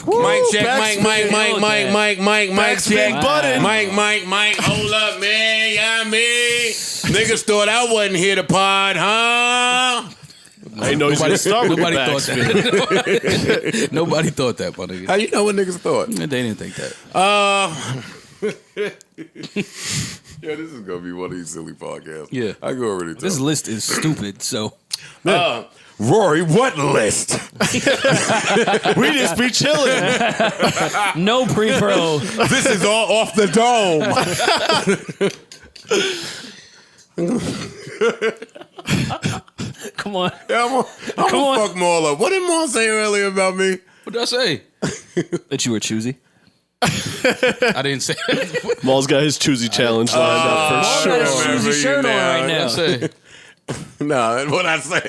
Mic check, mic check. Budden. Mic. Hold up, man. Yeah, me. Niggas thought I wasn't here to pod, huh? I know nobody thought that. Nobody thought that, my nigga. How you know what niggas thought? They didn't think that. Yeah, this is gonna be one of these silly podcasts. Yeah, I can already tell. This list is stupid. So, Rory, what list? We just be chilling. No pre-pro. This is all off the dome. Come on. Yeah, I'm gonna fuck Maul up. What did Maul say earlier about me? what did I say? That you were choosy. I didn't say that. Maul's got his Choosy challenge lined up for sure. Got his choosy shirt on right now. What I say? Nah, what I say?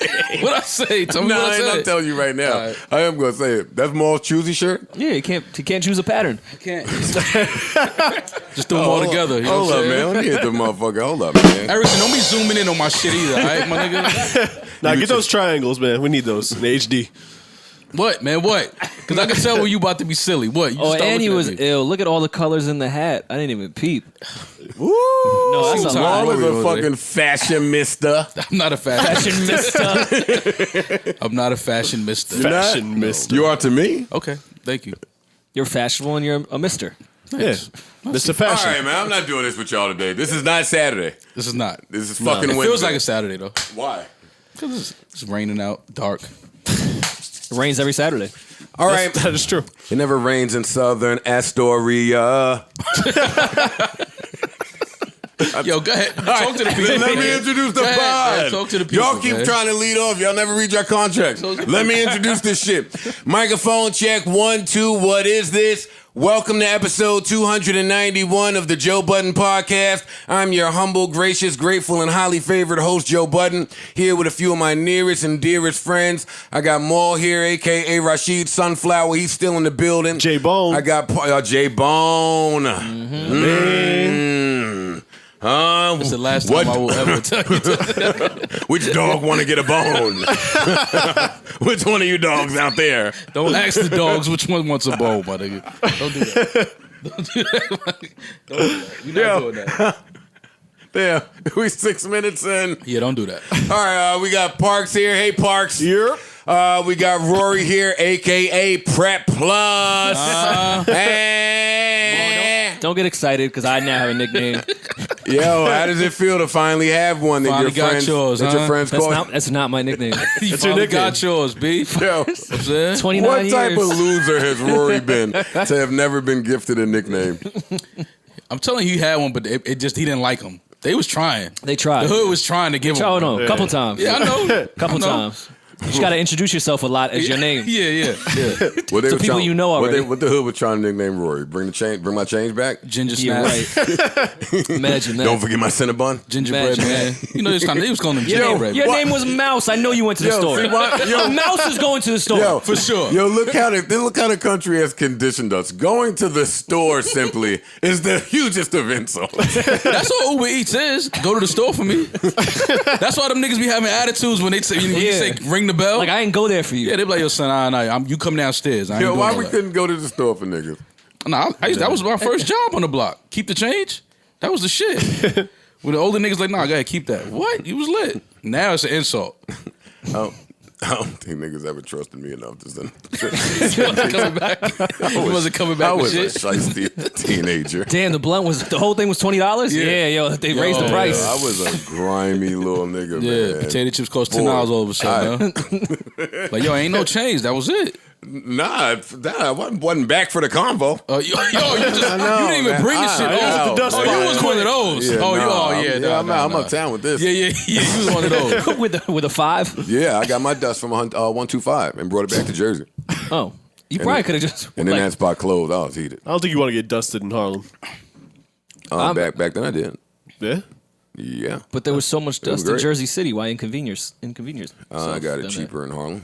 What I say? Tell me what I I'm said. not telling you right now. Right. I am gonna say it. That's Maul's Choosy shirt. Yeah, he can't choose a pattern. I can't. Just throw them all together. You know Hold what up, I'm man. saying? Let me hit the motherfucker. Hold up, man. Erickson, don't be zooming in on my shit either, all right, my nigga? Now get those triangles, man. We need those in HD. What, man? What? Because I can tell when you about to be silly. What? You Oh, start and he looking was at me. ill. Look at all the colors in the hat. I didn't even peep. Woo! No, that's a Maul lot. is a fucking fashionista. I'm not a fashion. Fashionista. I'm not a fashion mister. Fashion mister. You are to me. Okay, thank you. You're fashionable and you're a mister. Yeah. Mr. All Fashion. right, man. I'm not doing this with y'all today. This is not Saturday. This is not. This is fucking It Wednesday. feels like a Saturday though. Why? Because it's raining out, dark. It rains every Saturday. All right. That is true. It never rains in Southern Astoria. Yo, go ahead. Talk to the people. Let me introduce the Go ahead, pod. man. Talk to the people, Y'all keep man. trying to lead off. Y'all never read your contracts. Let me introduce this shit. Microphone check 1, 2. What is this? Welcome to episode 291 of the Joe Budden Podcast. I'm your humble, gracious, grateful, and highly favored host, Joe Budden, here with a few of my nearest and dearest friends. I got Maul here, a.k.a. Rashid Sunflower. He's still in the building. J-Bone. I got J-Bone. It's the last time I will ever tell you that. Which dog want to get a bone? Which one of you dogs out there? Don't ask the dogs which one wants a bone, my nigga. Don't do that. Don't do that. Don't do that. You're not doing that. There, we 6 minutes in. Yeah, don't do that. All right, we got Parks here. Hey, Parks. Yep. We got Rory here, a.k.a. Prep Plus. Hey. Don't get excited because I now have a nickname. Yo, how does it feel to finally have one that Finally your got friends, yours, that your huh? friends call you? That's not my nickname. You That's your finally nickname. got yours, B. Yo, I'm saying? 29 what years. type of loser has Rory been to have never been gifted a nickname? I'm telling you, he had one, but it just, he didn't like him. They was trying. They tried. The hood was trying to give him Oh, one. no, a couple times. Yeah, I know. Couple I know. times. You just got to introduce yourself a lot as your name. Yeah. What they To were people trying- you know already. What the hood was trying to nickname Rory? Bring my change back. Ginger Yeah, snaps. right. Imagine that. Don't forget my Cinnabon. Gingerbread Imagine man. You know, he was calling him gingerbread. Your What? name was Mouse. I know you went to the Yo, store. see what? Yo. Mouse is going to the store. Yo, For sure. Yo, look how the country has conditioned us. Going to the store simply is the hugest of insults. That's what Uber Eats is. Go to the store for me. That's why them niggas be having attitudes when they say, when you say ring the bell. Like, I ain't go there for you. Yeah, they be like, yo, son, you come downstairs. I ain't Yo, doing why all we that. couldn't go to the store for niggas? Nah, that was my first job on the block. Keep the change. That was the shit. When the older niggas like, nah, go ahead, keep that. What? You was lit. Now it's an insult. I don't think niggas ever trusted me enough to send. He wasn't coming back. He wasn't coming back I with was a shit. shiesty teenager. Damn, the whole thing was $20? Yeah, yo, they raised the price. I was a grimy little nigga, Yeah, man. potato chips cost $10 all of a sudden. Like, yo, ain't no change. That was it. Nah, I wasn't back for the convo. Yo, you didn't even man. bring the shit over. the dust Oh, you was one of those. I'm uptown with this. Yeah, you was one of those. with a 5? Yeah, I got my dust from 125 and brought it back to Jersey. Oh. You probably could have just... And then that spot closed. I was heated. I don't think you want to get dusted in Harlem. Back then I did. Yeah? Yeah. But there was so much dust in great. Jersey City. Why inconvenience? I got it cheaper in Harlem.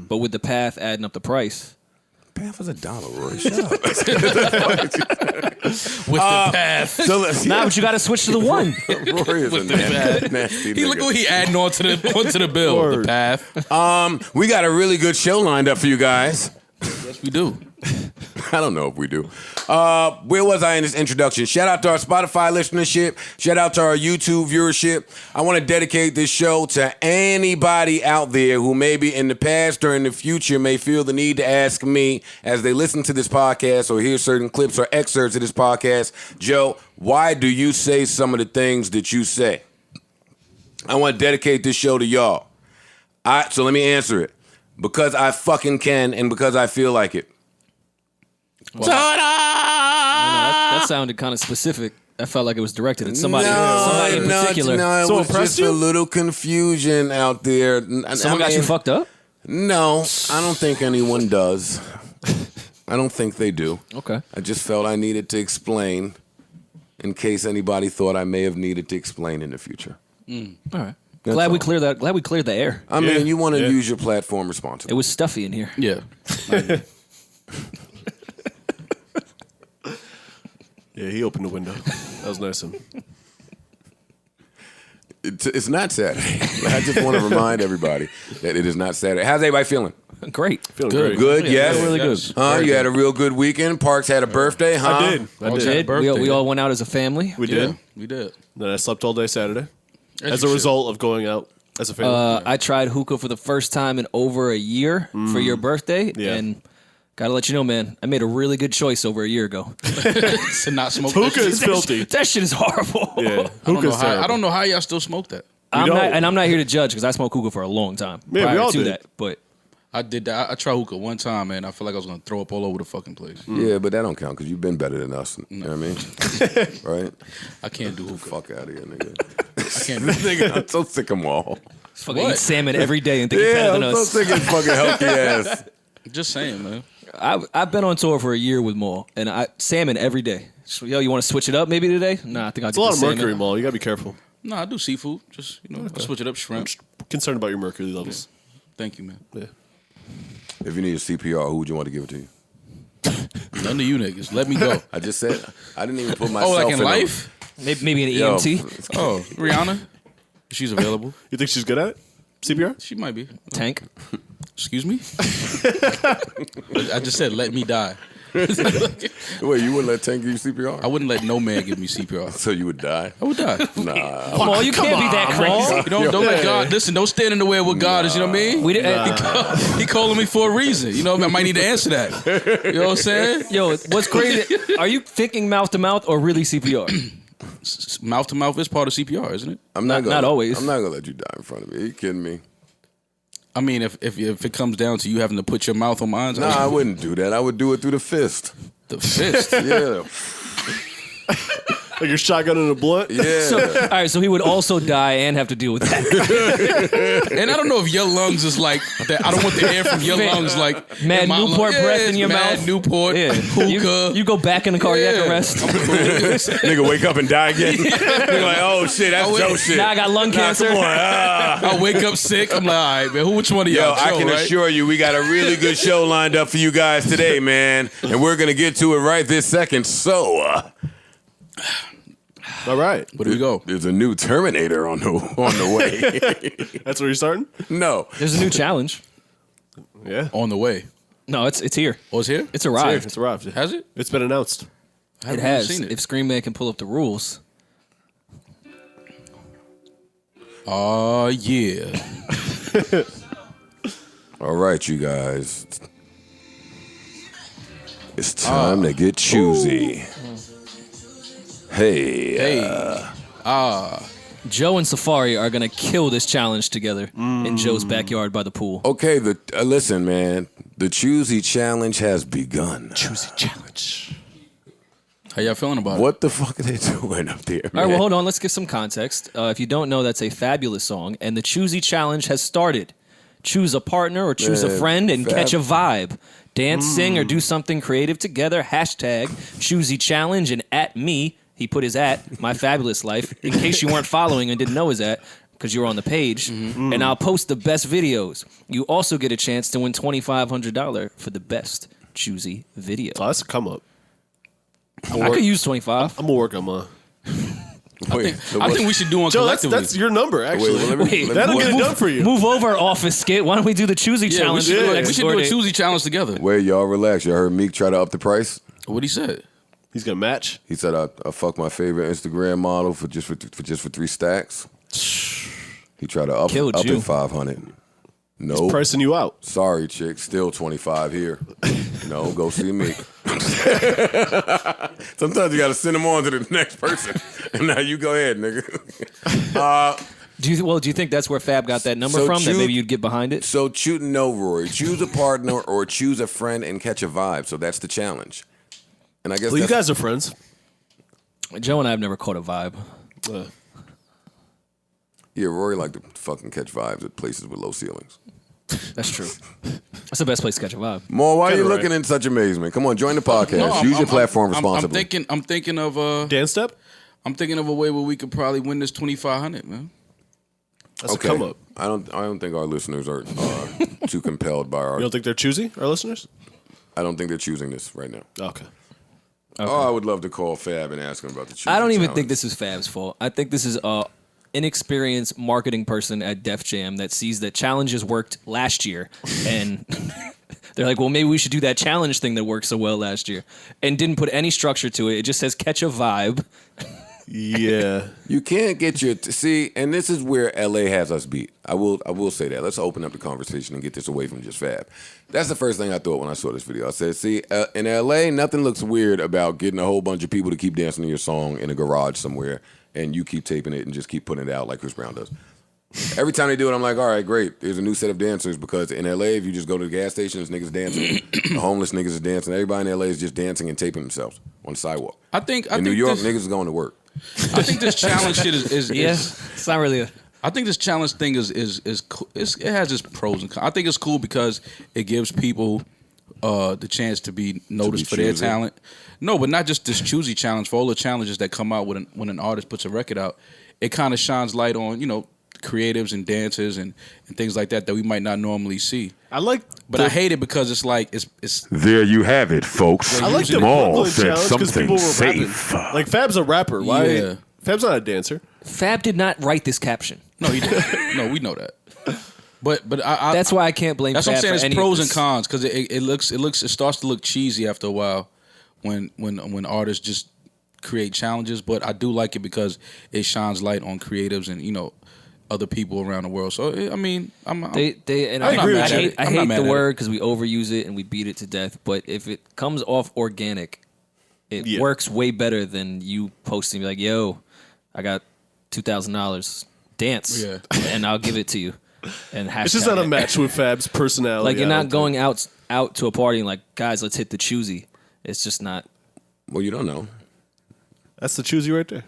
But with the path adding up the price. Path is $1, Roy. Shut up. With the path. So let's, Nah, but you got to switch to the 1. Rory is a nasty He look nigga. what he adding onto the bill. Word. The path. We got a really good show lined up for you guys. Yes, we do. I don't know if we do. Where was I in this introduction? Shout out to our Spotify listenership. Shout out to our YouTube viewership. I want to dedicate this show to anybody out there who maybe in the past or in the future may feel the need to ask me as they listen to this podcast or hear certain clips or excerpts of this podcast, Joe, why do you say some of the things that you say? I want to dedicate this show to y'all. So let me answer it. Because I fucking can and because I feel like it. Well, that sounded kind of specific. I felt like it was directed at somebody in particular. No, it was just a little confusion out there. Someone got you fucked up? No, I don't think anyone does. I don't think they do. Okay. I just felt I needed to explain in case anybody thought I may have needed to explain in the future. All right. Glad we cleared that. Glad we cleared the air. I mean, you want to use your platform responsibly. It was stuffy in here. Yeah. Yeah, he opened the window. That was nice of him. It's not Saturday. I just want to remind everybody that it is not Saturday. How's everybody feeling? Great. Feeling Good. great. Good, yes. Really good. You had a real good weekend. Parks had a birthday, huh? I did. We all went out as a family. We did. We did. Then I slept all day Saturday. As you a should. result of going out as a family. I tried hookah for the first time in over a year for your birthday, Yeah. and gotta let you know, man, I made a really good choice over a year ago. To not smoke Hookah that is shit. filthy. That shit is horrible. Yeah. I don't know how y'all still smoke that. I'm don't. not here to judge because I smoked hookah for a long time Yeah, we prior all to did. that. But I did that. I tried hookah one time, man. I feel like I was gonna throw up all over the fucking place. Yeah, but that don't count because you've been better than us. You know what I mean? Right? I can't do hookah. Fuck out of here, nigga. I can't do Nigga, I'm so sick of Maul. fucking What? eat salmon every day and think you're better Yeah, than I'm so us. sick of fucking healthy ass. Just saying, man. I've been on tour for a year with Maul, and salmon every day. So, yo, you want to switch it up maybe today? Nah, I think I'll It's get a lot the of salmon. mercury, Maul. You gotta be careful. No, I do seafood. Just I switch it up, shrimp. Concerned about your mercury levels. Thank you, man. Yeah. If you need a CPR, who would you want to give it to you? None of you niggas. Let me go. I just said I didn't even put myself Oh, like in a- life? Maybe an Yo, EMT Oh, Rihanna. She's available. You think she's good at it? CPR? She might be. tank. Excuse me. I just said let me die. Wait, you wouldn't let Tank give you CPR? I wouldn't let no man give me CPR. So you would die? I would die. Nah. Maul, you can't be that crazy. You don't let God listen. Don't stand in the way of what God is. You know what I mean? We didn't. He calling me for a reason. You know, I might need to answer that. You know what I'm saying? Yo, what's crazy? Are you thinking mouth to mouth or really CPR? Mouth to mouth is part of CPR, isn't it? I'm not gonna, not always. I'm not gonna let you die in front of me. Are you kidding me? I mean, if it comes down to you having to put your mouth on mine, Nah, I wouldn't do that. I would do it through the fist. the fist. Yeah. Like your shotgun in a blunt? Yeah. So, all right, so he would also die and have to deal with that. And I don't know if your lungs is like that. I don't want the air from your lungs like Mad in my Newport lungs. breath Yeah, in your mad mouth. Newport, Yeah, hookah. You go back in the cardiac Yeah. arrest. Nigga wake up and die again. Nigga like, oh shit, that's Joe shit. Now I got lung cancer. Come on. I wake up sick. I'm like, all right, man. Which one of y'all? Yo, I Joe, can right? assure you we got a really good show lined up for you guys today, man. And we're going to get to it right this second. So, All right. Where do we go? there's a new Terminator on the way. That's where you're starting? No. There's a new challenge. Yeah. On the way. No, it's here. Oh, it's here? It's arrived. It's arrived. Has it? It's been announced. I It haven't has. seen it. If Scream Man can pull up the rules. Oh, yeah. All right, you guys. It's time to get choosy. Hey. Hey. Joe and Safari are gonna kill this challenge together in Joe's backyard by the pool. Okay, listen, man. The Choosy challenge has begun. Choosy challenge. How y'all feeling about What the fuck are they doing up there, All man? right, well, hold on. Let's give some context. If you don't know, that's a Fabolous song, and the Choosy challenge has started. Choose a partner or choose a Man, friend and Fab- catch a vibe. Dance, sing, or do something creative together. Hashtag Choosy challenge and at me. He put his at my fabulous life in case you weren't following and didn't know his at because you were on the page. And I'll post the best videos. You also get a chance to win $2,500 for the best Choosy video. Oh, that's a come up. I could use 25. I'm going to work on mine. Wait, I think we should do one Joe, that's collectively. your number, actually. Wait, let me- That'll get it done for you. Move over, office skit. Why don't we do the Choosy yeah, challenge? we Yeah. should do a Choosy challenge together. Wait, y'all relax. Y'all heard Meek try to up the price? What he said? He's gonna match. He said, I fuck my favorite Instagram model for just 3 stacks. He tried to up Killed you. it 500. No. Pricing you out. Sorry, chick. Still 25 here. No, go see me. Sometimes you got to send them on to the next person. And now you go ahead, nigga. Do you think that's where Fab got that number So from? That choose- maybe you'd get behind it? So no, Rory. Choose a partner or choose a friend and catch a vibe. So that's the challenge. And I guess Well, you that's- guys are friends. Joe and I have never caught a vibe. Yeah, Rory like to fucking catch vibes at places with low ceilings. That's true. That's the best place to catch a vibe. Maul, why are you Kinda looking in such amazement? Come on, join the podcast. No, Use your platform responsibly. I'm thinking of Dance step? I'm thinking of a way where we could probably win this 2,500, man. That's a come up. I don't think our listeners are too compelled by our. You don't think they're choosy, our listeners? I don't think they're choosing this right now. Okay. Oh, I would love to call Fab and ask him about the. I don't even challenge. think this is Fab's fault. I think this is a inexperienced marketing person at Def Jam that sees that challenges worked last year, and they're like, well, maybe we should do that challenge thing that worked so well last year, and didn't put any structure to it. It just says catch a vibe. Yeah. You can't get your see, and this is where LA has us beat. I will say that. Let's open up the conversation and get this away from just Fab. That's the first thing I thought when I saw this video. I said, see, in LA, nothing looks weird about getting a whole bunch of people to keep dancing to your song in a garage somewhere, and you keep taping it and just keep putting it out like Chris Brown does. Every time they do it, I'm like, all right, great. There's a new set of dancers because in LA, if you just go to the gas station, there's niggas dancing. The homeless niggas is dancing. Everybody in LA is just dancing and taping themselves on the sidewalk. I think In New York, this, niggas is going to work. I think this challenge shit is Yeah, it's not really. I think this challenge thing is cool. It has its pros and cons. I think it's cool because it gives people the chance to be noticed for their choosy. talent. No, but not just this Choosy challenge. For all the challenges that come out when an artist puts a record out, it kind of shines light on creatives and dancers and things like that we might not normally see. I like But I hate it because it's like it's There you have it, folks. I like the Maul Brooklyn said challenge because something people were safe. rapping. Like Fab's a rapper. Why? Yeah. Fab's not a dancer. Fab did not write this caption. no, he didn't. No, we know that. But I That's why I can't blame That's Fab what I'm saying. for It's any pros of and this. cons because it starts to look cheesy after a while when artists just create challenges. But I do like it because it shines light on creatives and other people around the world. So I mean, I agree with you. I I'm not hate mad the at word because we overuse it and we beat it to death. But if it comes off organic, it Yeah. works way better than you posting like, "Yo, I got $2,000. Dance, Yeah. and I'll give it to you." And It's just not a it. match with Fab's personality. Like you're I not don't going out to a party and like, guys, let's hit the Choosy. It's just not. Well, you don't know. think. That's the choosy right there.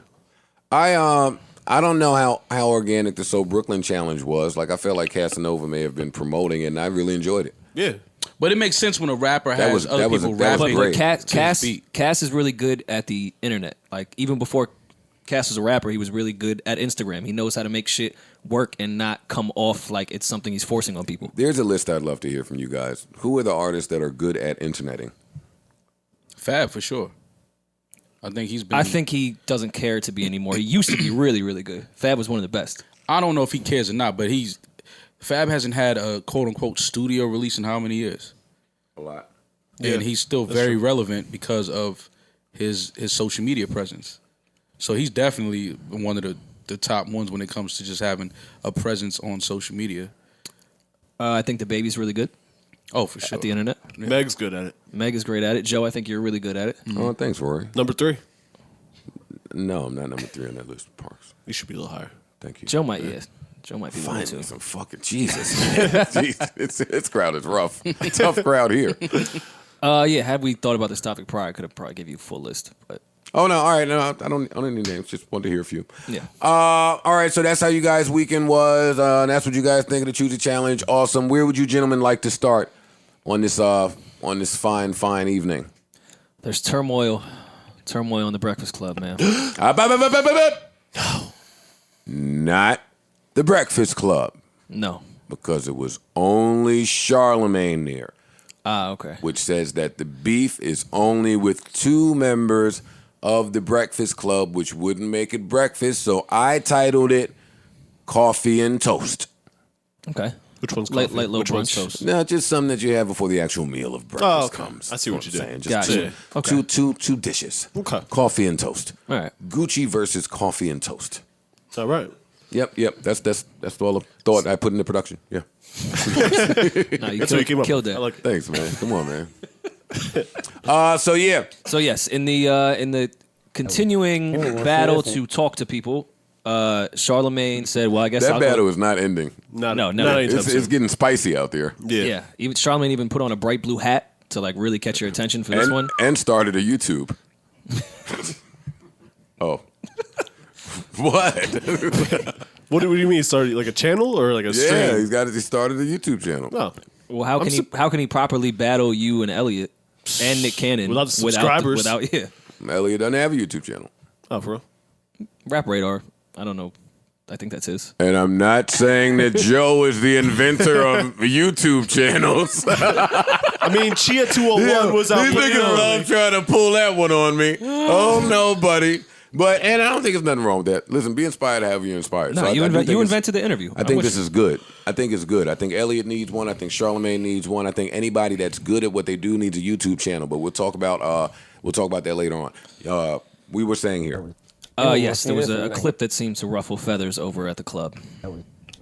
I don't know how organic the So Brooklyn challenge was. Like I felt like Casanova may have been promoting it, and I really enjoyed it. Yeah. But it makes sense when a rapper has was- other that was- people that was rapping. great. Cass to his beat. Cass is really good at the internet. Like even before Cass was a rapper, he was really good at Instagram. He knows how to make shit work and not come off like it's something he's forcing on people. There's a list I'd love to hear from you guys. Who are the artists that are good at interneting? Fab for sure. I think he's been. I think he doesn't care to be anymore. He used to be really, really good. Fab was one of the best. I don't know if he cares or not, but Fab hasn't had a quote unquote studio release in how many years? A lot. And he's still very relevant because of his social media presence. So he's definitely one of the top ones when it comes to just having a presence on social media. I think the baby's really good Oh, for sure. at the internet. Meg's good at it. Meg is great at it. Joe, I think you're really good at it. Oh, thanks, Rory. Number 3. No, I'm not number 3 on that list of Parks. You should be a little higher. Thank you. Joe might, Joe might be one Finally, too. some fucking Jesus. Man. Jeez, this crowd is rough. Tough crowd here. Yeah, had we thought about this topic prior, I could have probably give you a full list. But Oh no! All right, no, I don't need names. Just wanted to hear a few. yeah, All right, so that's how you guys' weekend was. And that's what you guys think of the Choosy Challenge. Awesome. Where would you gentlemen like to start on this fine evening? there's turmoil on the Breakfast Club, man. No. Not the Breakfast Club, No. because it was only Charlemagne there, Ah, okay. which says that the beef is only with 2 members of the Breakfast Club, which wouldn't make it breakfast, so I titled it Coffee and Toast. Okay. Which one's Light coffee? low Which one's brunch. toast? No, just something that you have before the actual meal of breakfast Oh, okay. comes. I see what you did. I'm saying. Gotcha. Just Okay. two dishes. Okay. Coffee and toast. All right. Gucci versus coffee and toast. All right. Yep. That's all the thought I put into production. Yeah. No, you That's what you came up killed with. that. I like it. Thanks, man. Come on, man. So yeah. So yes, in the continuing battle to talk to people, Charlemagne said, "Well, I guess That I'll battle go." is not ending. No. anytime It's soon. getting spicy out there. Yeah. Even Charlemagne even put on a bright blue hat to like really catch your attention for this one. And started a YouTube. Oh. What? What do you mean? Started like a channel or like a stream? Yeah, he started a YouTube channel. No. Well, how can he properly battle you and Elliot and Nick Cannon Without the subscribers. Without Elliot doesn't have a YouTube channel. Oh, for real? Rap Radar. I don't know. I think that's his. And I'm not saying that Joe is the inventor of YouTube channels. I mean, Chia 201 was out. These putting it niggas on love me. trying to pull that one on me. Oh no, buddy. And I don't think there's nothing wrong with that. Listen, be inspired however you're inspired. No, So I do you think it's- invented the interview. I think this is good. I think it's good. I think Elliot needs one. I think Charlemagne needs one. I think anybody that's good at what they do needs a YouTube channel. But we'll talk about that later on. We were saying here. Yes, there was a clip that seemed to ruffle feathers over at the club.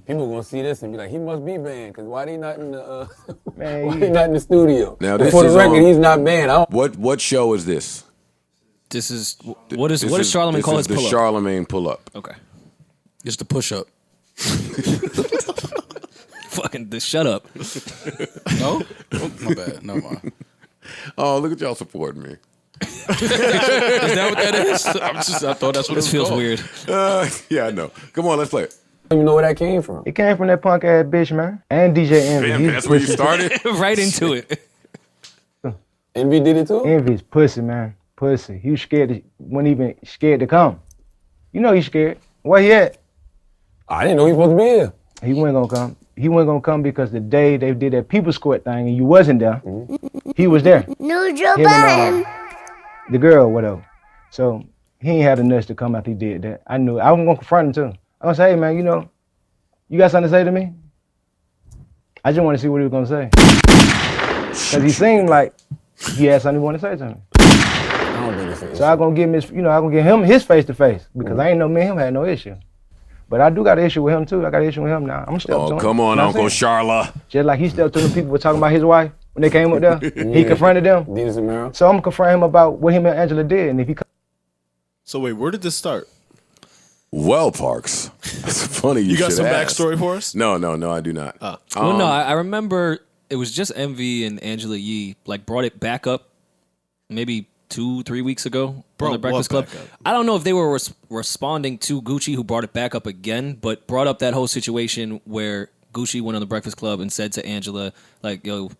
People gonna see this and be like, he must be banned, because why they not in the why he not in the studio? Now, this For the is record, on- he's not banned. I don't What show is this? This is what does Charlemagne call his the pull up? Charlemagne pull up. Okay. It's the push up. Fucking the shut up. No? Oh, my bad. Never mind. Oh, look at y'all supporting me. Is that what that is? I thought that's what This it was feels called. weird. Yeah, I know. Come on, let's play it. don't even know where that came from. It came from that punk ass bitch, man. And DJ Envy. Damn, He's that's where you pussy. started? Right into it. Envy did it too? Envy's pussy, man. Pussy. He was scared. Wasn't even scared to come. You know he's scared. Where he at? I didn't know he was supposed to be here. He wasn't gonna come. He wasn't gonna come because the day they did that people squirt thing and you wasn't there, he was there. No Joe Him Budden. the girl, whatever. So he ain't had the nuts to come after he did that. I knew it. I was gonna confront him too. I was gonna say, hey man, you got something to say to me? I just want to see what he was gonna say. Cause he seemed like he had something he wanted to say to me. I don't think it's an So I'm gonna give him his, I'm gonna give him his face to face because I ain't know me and him had no issue. But I do got an issue with him too. I got an issue with him now. I'm still to Oh, him. come on, You know what I'm Uncle saying? Charla. Just like he stepped to the people were talking about his wife when they came up there. He confronted them. Adidas and Mero. So I'm gonna confront him about what him and Angela did. And if he So wait, where did this start? Well, Parks. It's funny you You got should some ask. backstory for us? No, I do not. Well, no, I remember it was just Envy and Angela Yee like brought it back up maybe 2-3 weeks ago on Brought the Breakfast what Club. back up? I don't know if they were responding to Gucci, who brought it back up again, but brought up that whole situation where Gucci went on the Breakfast Club and said to Angela, like, "Yo,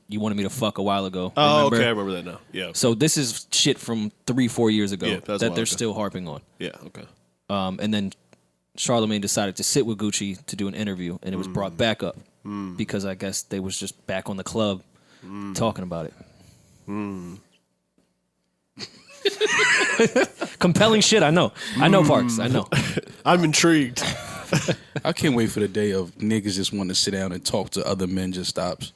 you wanted me to fuck a while ago." Oh, Remember? okay, I remember that now. Yeah. So this is shit from 3-4 years ago Yeah, that was a that while they're ago. still harping on. Yeah, okay. And then Charlemagne decided to sit with Gucci to do an interview, and it was brought back up because I guess they was just back on the club talking about it. Compelling shit, I know. I know, Parks. I know. I'm intrigued. I can't wait for the day of niggas just wanting to sit down and talk to other men just stops.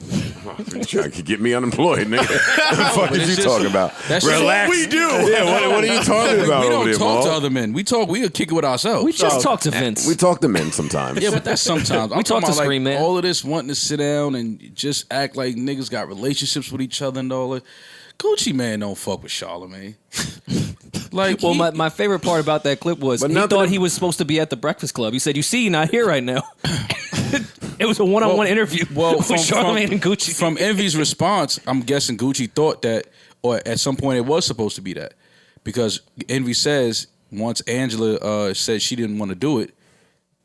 You trying to get me unemployed, nigga. What the fuck is you just- talking about? that's just Relax. what we do. Yeah, what are you talking about We over don't there, talk to Maul? other men. We could kick it with ourselves. We just talked to Vince. We talk to men sometimes. Yeah, but that's sometimes. I'm talk talking to about Scream like Man. all of this wanting to sit down and just act like niggas got relationships with each other and all that. Gucci Man don't fuck with Charlemagne. Like, Well, he- my favorite part about that clip was But he nothing thought of- he was supposed to be at the Breakfast Club. He said, "You see, you're not here right now." It was a one-on-one interview with Charlemagne and Gucci. From Envy's response, I'm guessing Gucci thought that, or at some point it was supposed to be that, because Envy says once Angela said she didn't want to do it,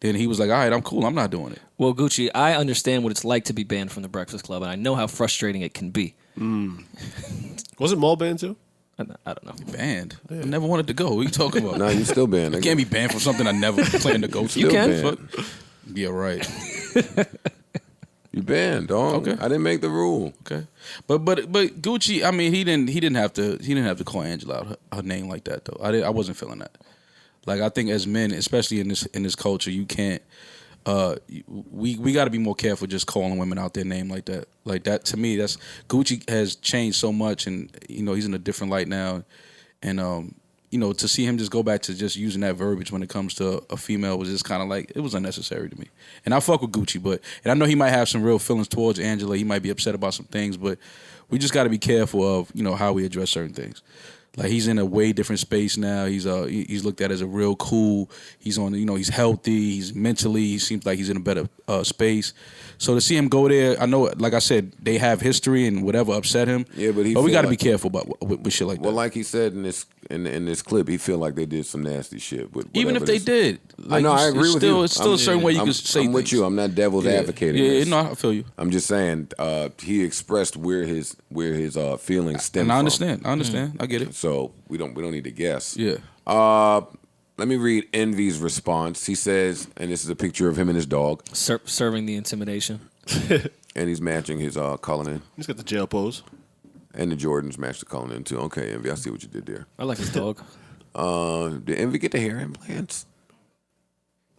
then he was like, "All right, I'm cool. I'm not doing it." Well, Gucci, I understand what it's like to be banned from the Breakfast Club, and I know how frustrating it can be. Wasn't Maul banned too? I don't know. Banned. I never wanted to go. What are you talking about? No, you still banned. I can't be banned from something I never planned to go to. You can. banned. Yeah, right. You banned, dog. Okay. I didn't make the rule. Okay, but Gucci, I mean, he didn't have to call Angela out her name like that though. I wasn't feeling that. Like I think as men, especially in this culture, you can't. We got to be more careful just calling women out their name like that. Like that to me, that's Gucci has changed so much, and he's in a different light now, and to see him just go back to just using that verbiage when it comes to a female was just kind of like, it was unnecessary to me. And I fuck with Gucci, and I know he might have some real feelings towards Angela. He might be upset about some things, but we just got to be careful of how we address certain things. Like he's in a way different space now. He's looked at as a real cool. He's on he's healthy. He's mentally. He seems like he's in a better space. So to see him go there, I know, like I said, they have history and whatever upset him. Yeah, but we got to be careful about with shit like that. Well, like he said in this clip, he feel like they did some nasty shit. With even if they did, I know, I agree with you. It's still a certain way you can say I'm with you. I'm not devil's advocate. No, I feel you. I'm just saying he expressed where his feelings stem from. And I understand. I get it. So we don't need to guess. Yeah. Let me read Envy's response. He says, and this is a picture of him and his dog, serving the intimidation. and he's matching his Cullinan. He's got the jail pose. And the Jordans match the Cullinan too. Okay, Envy, I see what you did there. I like his dog. Did Envy get the hair implants?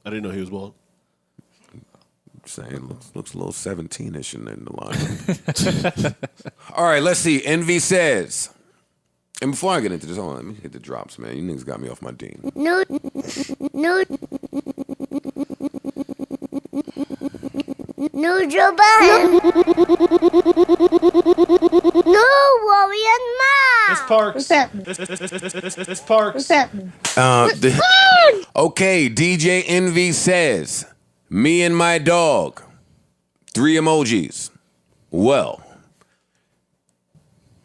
I didn't know he was bald. Saying looks a little 17-ish in the line. All right, let's see. Envy says, and before I get into this, hold on, let me hit the drops, man. You niggas got me off my dean. No. No, Joe Budden. No, Warrior Ma. It's Parks. What's happening? It's Parks. What's happening? Okay, DJ Envy says, me and my dog. 3 emojis. Well,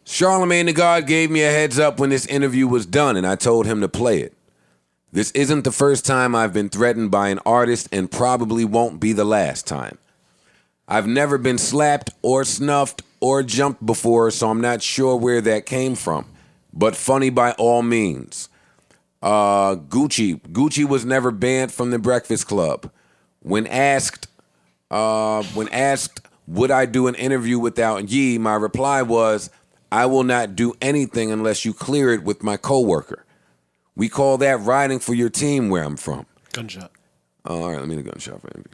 Charlemagne the God gave me a heads up when this interview was done, and I told him to play it. This isn't the first time I've been threatened by an artist, and probably won't be the last time. I've never been slapped or snuffed or jumped before, so I'm not sure where that came from. But funny by all means. Gucci was never banned from the Breakfast Club. When asked would I do an interview without Yee, my reply was, I will not do anything unless you clear it with my coworker. We call that riding for your team where I'm from. Gunshot. All right, let me get a gunshot for Envy.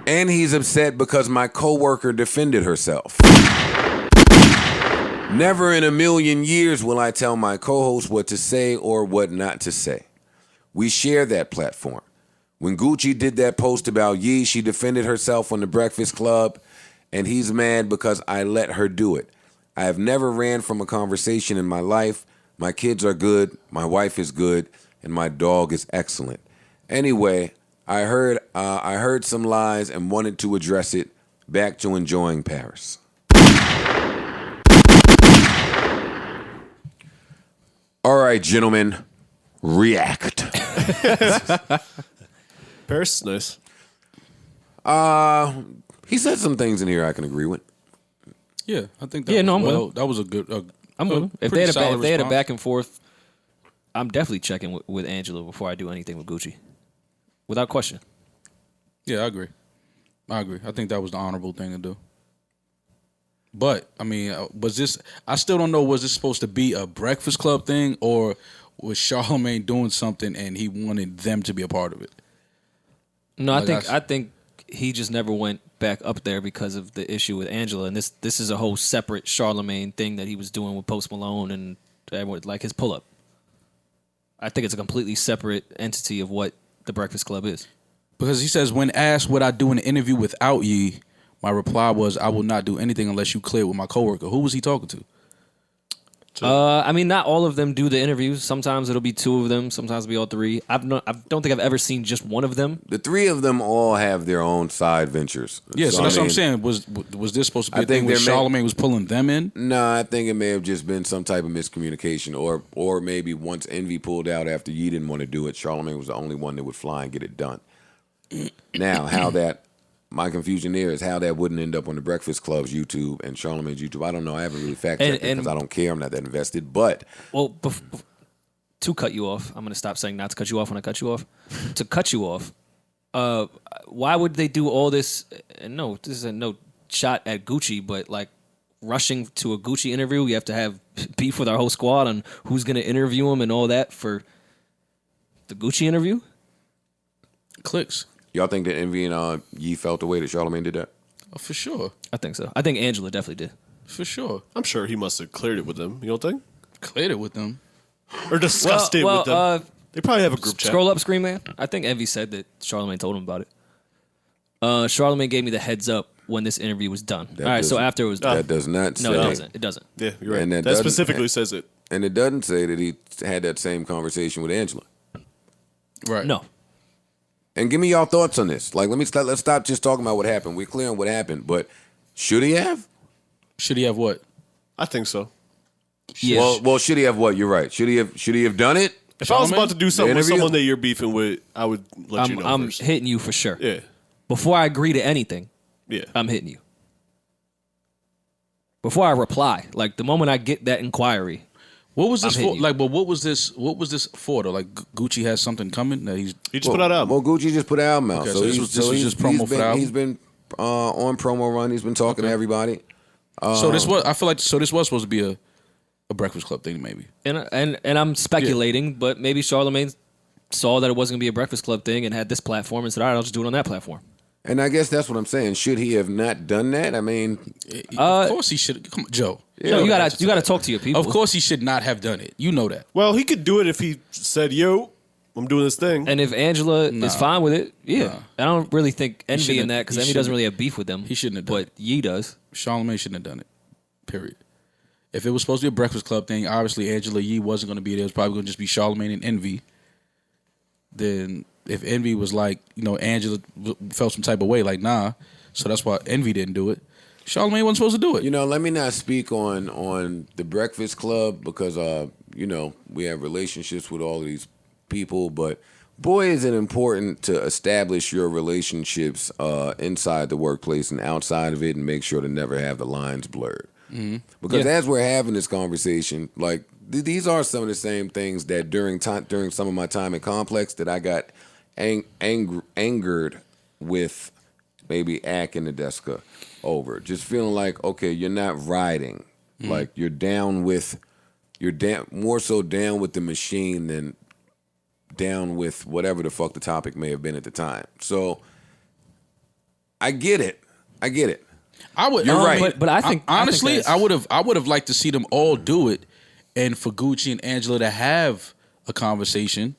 And he's upset because my coworker defended herself. Never in a million years will I tell my co-host what to say or what not to say. We share that platform. When Gucci did that post about Yee, she defended herself on the Breakfast Club, and he's mad because I let her do it. I have never ran from a conversation in my life. My kids are good, my wife is good, and my dog is excellent. Anyway, I heard some lies and wanted to address it. Back to enjoying Paris. All right, gentlemen, react. Paris, nice. He said some things in here I can agree with. Yeah, I think that. Yeah, no, I'm with him. That was a good. I'm with him. If pretty they solid had a response. back and forth, I'm definitely checking with Angela before I do anything with Gucci, without question. Yeah, I agree. I think that was the honorable thing to do. But I mean, was this? I still don't know. Was this supposed to be a Breakfast Club thing, or was Charlemagne doing something and he wanted them to be a part of it? No, Like I think he just never went back up there because of the issue with Angela, and this is a whole separate Charlemagne thing that he was doing with Post Malone and everyone, like his pull up. I think it's a completely separate entity of what the Breakfast Club is. Because he says, when asked would I do an interview without Yee, my reply was, I will not do anything unless you clear with my coworker. Who was he talking to? I mean, not all of them do the interviews. Sometimes it'll be 2 of them. Sometimes it'll be all 3. I don't think I've ever seen just one of them. The 3 of them all have their own side ventures. Yeah, so that's what I'm saying. Was this supposed to be a thing where Charlemagne was pulling them in? No, I think it may have just been some type of miscommunication, or maybe once Envy pulled out after Yee didn't want to do it, Charlemagne was the only one that would fly and get it done. Now, my confusion there is how that wouldn't end up on the Breakfast Club's YouTube and Charlemagne's YouTube. I don't know. I haven't really fact checked it because I don't care. I'm not that invested. But well, to cut you off, I'm going to stop saying not to cut you off when I cut you off. To cut you off, why would they do all this? And no, this is no shot at Gucci, but like rushing to a Gucci interview, we have to have beef with our whole squad on who's going to interview him and all that for the Gucci interview. Clicks. Y'all think that Envy and Yee felt the way that Charlamagne did that? Oh, for sure. I think so. I think Angela definitely did. For sure. I'm sure he must have cleared it with them. You don't think? Cleared it with them. Or discussed it with them. They probably have a group chat. Scroll up, Screen Man. I think Envy said that Charlamagne told him about it. Charlamagne gave me the heads up when this interview was done. That all right, so doesn't- after it was done. That does not No, say. it doesn't. It doesn't. Yeah, you're right. And that that doesn't- specifically says it. And it doesn't say that he had that same conversation with Angela. Right. No. And give me y'all thoughts on this. Like, let's stop just talking about what happened. We're clear on what happened, but should he have? Should he have what? I think so. Yeah. Well, should he have what? You're right. Should he have done it? If I was Charlamagne? about to do something with interview? someone that you're beefing with, I would let you know I'm first. hitting you for sure. Yeah. Before I agree to anything, Yeah. I'm hitting you. Before I reply, like the moment I get that inquiry, What was this I'm hitting for? you. Like, but what was this for though? Like Gucci has something coming that he's. He just put out an album. Well, Gucci just put an album out. Okay, so so this he's- was- this so was he's- just promo he's for the been- album? He's been on promo run. He's been talking to everybody. So this was. I feel like this was supposed to be a Breakfast Club thing, maybe. and I'm speculating, but maybe Charlamagne saw that it wasn't gonna be a Breakfast Club thing and had this platform and said, "All right, I'll just do it on that platform." And I guess that's what I'm saying. Should he have not done that? I mean, Of course he should. Come on, Joe. No, you gotta talk to your people. Of course he should not have done it. You know that. Well, he could do it if he said, "Yo, I'm doing this thing." And if Angela is fine with it, yeah. I don't really think Envy shouldn't in that have- because he Envy doesn't shouldn't- really have beef with them. he shouldn't have done but Yee does. Charlamagne shouldn't have done it. Period. If it was supposed to be a Breakfast Club thing, obviously Angela Yee wasn't going to be there. It was probably going to just be Charlamagne and Envy. Then if Envy was like, Angela felt some type of way, like, nah. So that's why Envy didn't do it. Charlamagne wasn't supposed to do it. let me not speak on the Breakfast Club because we have relationships with all of these people, but boy, is it important to establish your relationships inside the workplace and outside of it, and make sure to never have the lines blurred. Mm-hmm. Because as we're having this conversation, like these are some of the same things that during some of my time in Complex that I got angered with maybe Ack and Nadeska over. Just feeling like, okay, you're not riding. Mm-hmm. Like you're more so down with the machine than down with whatever the fuck the topic may have been at the time. So I get it. I would. You're right. But I think honestly, I think I would have liked to see them all do it, and for Gucci and Angela to have a conversation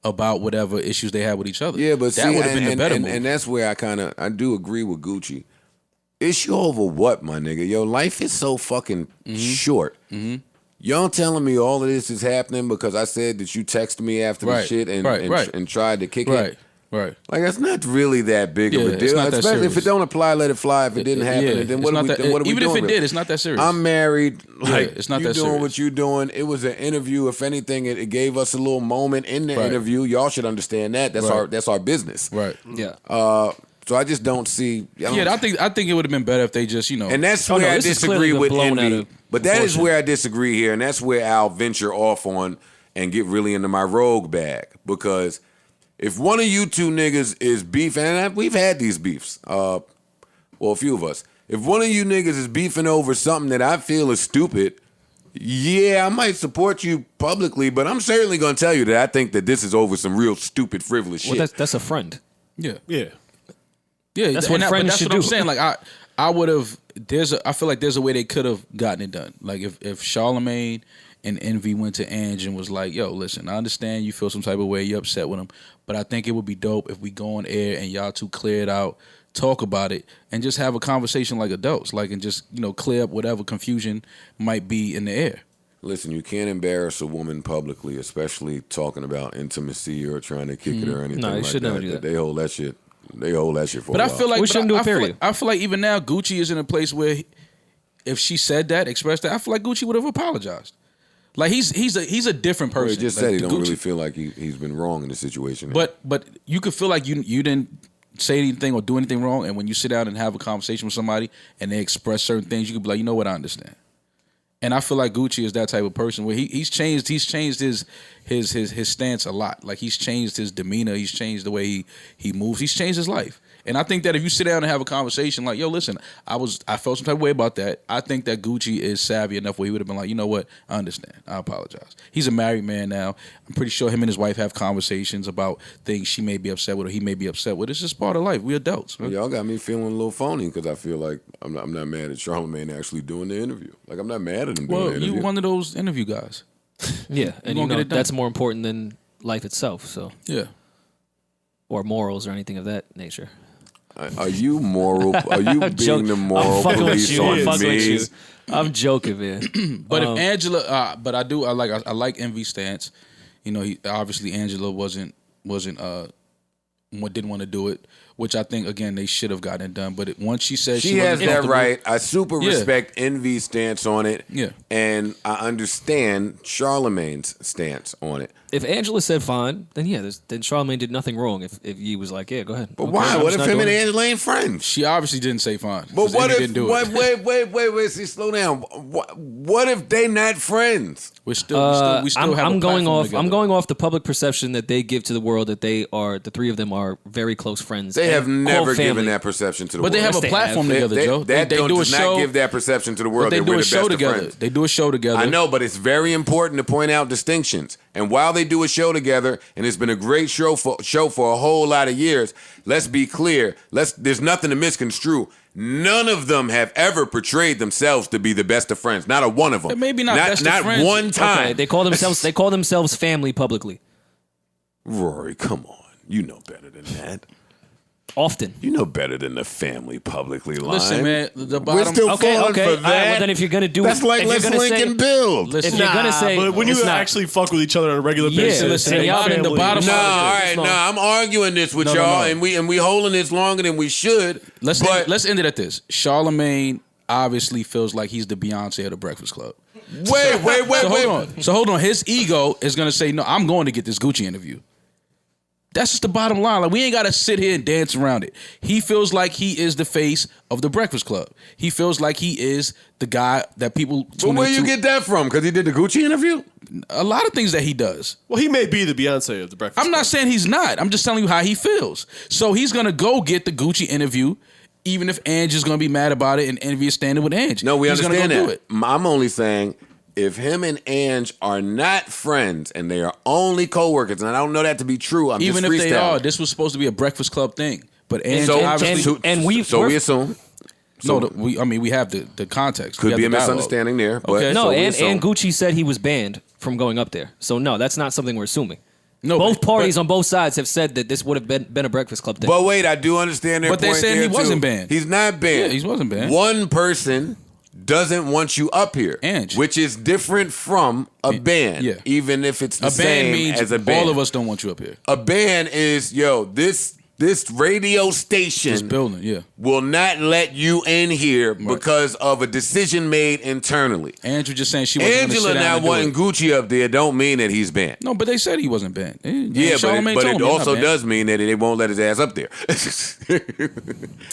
about whatever issues they had with each other. Yeah, but that would have been the better move. and that's where I do agree with Gucci. Issue over what, my nigga? Yo, life is so fucking short. Mm-hmm. Y'all telling me all of this is happening because I said that you texted me after the shit and tried to kick it. Right. Like that's not really that big of a it's deal. not that Especially if serious. it don't apply, let it fly. If it didn't happen, then it's what not are we that- doing? even if it really? did, it's not that serious. I'm married. Like it's not you that doing serious. what you doing. It was an interview. If anything, it gave us a little moment in the interview. Y'all should understand that. That's our business. Right. yeah. So I just don't see. I think it would have been better if they just And that's Oh, where no, I this is clearly disagree been with blown out Envy. of But that is proportion. where I disagree here, and that's where I'll venture off on and get really into my rogue bag. Because if one of you two niggas is beefing, and we've had these beefs, a few of us. If one of you niggas is beefing over something that I feel is stupid, yeah, I might support you publicly, but I'm certainly going to tell you that I think that this is over some real stupid, frivolous shit. Well, that's a friend. Yeah. Yeah. Yeah, That's what but friends that's should what I'm do. saying. Like I would have. I feel like there's a way they could have gotten it done. Like if Charlamagne and Envy went to Ange and was like, "Yo, listen, I understand you feel some type of way, you're upset with him, but I think it would be dope if we go on air and y'all two clear it out, talk about it, and just have a conversation like adults, like and just clear up whatever confusion might be in the air." Listen, you can't embarrass a woman publicly, especially talking about intimacy or trying to kick it or anything No, you like should that. never do that. They hold that shit. They hold that shit for But a I while. feel like We shouldn't do it, period. I feel like even now Gucci is in a place where if she said that, expressed that, I feel like Gucci would have apologized. Like he's a different Well, person. he just Like, said he don't Gucci- really feel like he's been wrong in the situation. But you could feel like you didn't say anything or do anything wrong, and when you sit down and have a conversation with somebody and they express certain things, you could be like, you know what, I understand. And I feel like Gucci is that type of person where he's changed his stance a lot. Like he's changed his demeanor, he's changed the way he moves, he's changed his life. And I think that if you sit down and have a conversation like, yo, listen, I felt some type of way about that. I think that Gucci is savvy enough where he would have been like, you know what? I understand. I apologize. He's a married man now. I'm pretty sure him and his wife have conversations about things she may be upset with or he may be upset with. It's just part of life. We're adults. Man. Y'all got me feeling a little phony because I feel like I'm not mad at Charlamagne actually doing the interview. Like, I'm not mad at him doing the interview. Well, you're one of those interview guys. Yeah, and you know that's more important than life itself. So yeah, or morals or anything of that nature. Are you moral? Are you being the moral police on me? I'm joking, man. But if Angela, but I like Envy's stance. You know, obviously Angela didn't want to do it, which I think again they should have gotten it done. But once she said she has that right, I super respect Envy's stance on it. Yeah, and I understand Charlamagne's stance on it. If Angela said fine, then yeah, then Charlamagne did nothing wrong. If he was like, yeah, go ahead. But why? What if him and Angela ain't friends? She obviously didn't say fine. But what if? Didn't do it. Wait. See, slow down. What if they not friends? We still have I'm a going off. together. I'm going off the public perception that they give to the world that the three of them are very close friends. They have never given that perception to the world. But they have a platform together, Joe. They do a show. Not give that perception to the world. They do a show together. They do a show together. I know, but it's very important to point out distinctions. And while they do a show together, and it's been a great show for a whole lot of years, let's be clear. There's nothing to misconstrue. None of them have ever portrayed themselves to be the best of friends. Not a one of them. Maybe not best of friends. Not one time. Okay, they call themselves family publicly. Rory, come on. You know better than that. Often. You know better than the family publicly line. Listen, man, the bottom. We're still falling for that. All right, well, then if you're gonna do that's it, like let's link and build. If you're gonna say, but when you actually fuck with each other on a regular basis, listen, y'all in the bottom. No, all right, I'm arguing this with y'all, and we holding this longer than we should. Let's end it at this. Charlamagne obviously feels like he's the Beyonce of the Breakfast Club. Wait. So hold on. His ego is gonna say, no, I'm going to get this Gucci interview. That's just the bottom line. Like, we ain't got to sit here and dance around it. He feels like he is the face of the Breakfast Club. He feels like he is the guy that people But where you get that from? Because he did the Gucci interview? A lot of things that he does. Well, he may be the Beyonce of the Breakfast Club. I'm not saying he's not. I'm just telling you how he feels. So he's going to go get the Gucci interview, even if Ange is going to be mad about it and Envy is standing with Ange. No, we understand that. Do it. I'm only saying, if him and Ange are not friends and they are only co-workers, and I don't know that to be true, I'm even just freestyling. If they are, this was supposed to be a Breakfast Club thing. But Ange we assume. We have the context. Could be a misunderstanding there. But okay. No, and Gucci said he was banned from going up there. So no, that's not something we're assuming. No, both parties on both sides have said that this would have been a Breakfast Club thing. But wait, I do understand their point. But they said he wasn't too. banned. He's not banned. Yeah, he wasn't banned. One person doesn't want you up here, Ange. which is different from a ban. Yeah. Even if it's the a same ban means as a ban. all of us don't want you up here. A ban is, this radio station This building, will not let you in here because of a decision made internally. Andrew just saying she wasn't Angela not wanting Gucci up there don't mean that he's banned. No, but they said he wasn't banned. Yeah, but it also does mean that they won't let his ass up there.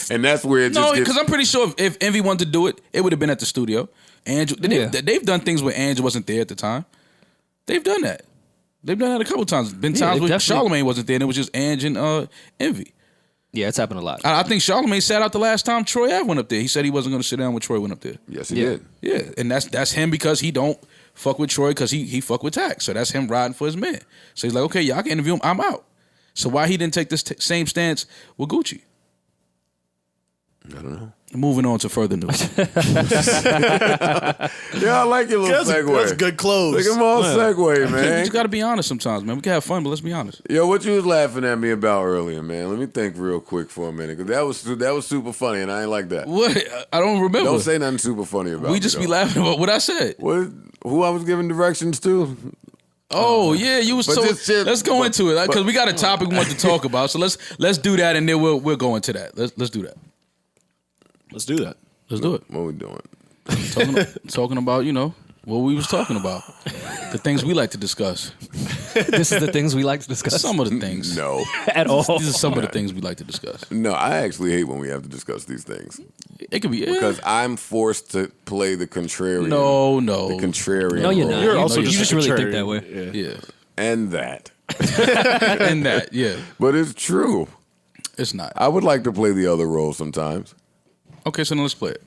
And that's where it just No, because I'm pretty sure if Envy wanted to do it, it would have been at the studio. Andrew, they've done things where Andrew wasn't there at the time. They've done that. They've done that a couple times. Been times where Charlamagne wasn't there and it was just Ange and Envy. Yeah, it's happened a lot. I think Charlamagne sat out the last time Troy Ave went up there. He said he wasn't going to sit down when Troy went up there. Yes, he did. Yeah, and that's him because he don't fuck with Troy because he fuck with Tax. So that's him riding for his man. So he's like, okay, y'all can interview him. I'm out. So why he didn't take this same stance with Gucci? I don't know. Moving on to further news. Yeah, I like your little segue. That's good clothes. Look at my segue, man. You just got to be honest sometimes, man. We can have fun, but let's be honest. Yo, what you was laughing at me about earlier, man? Let me think real quick for a minute, because that was super funny, and I ain't like that. What? I don't remember. Don't say nothing super funny about We me, just though. be laughing about what I said. Who I was giving directions to? Oh yeah, you was. But So, this shit- let's go into it because but- we got a topic we want to talk about. So let's do that, and then we'll go into that. Let's do that. Let's do that. Let's do it. What we doing? Talking about what we was talking about, the things we like to discuss. This is the things we like to discuss. Some of the things. No. At all. These are some of the things we like to discuss. No, I actually hate when we have to discuss these things. It could be because I'm forced to play the contrarian. No. The contrarian. No, you're role. not. You're also you just just really think contrarian. that way. Yeah. And that. And that, yeah. But it's true. It's not. I would like to play the other role sometimes. Okay, so then let's play it.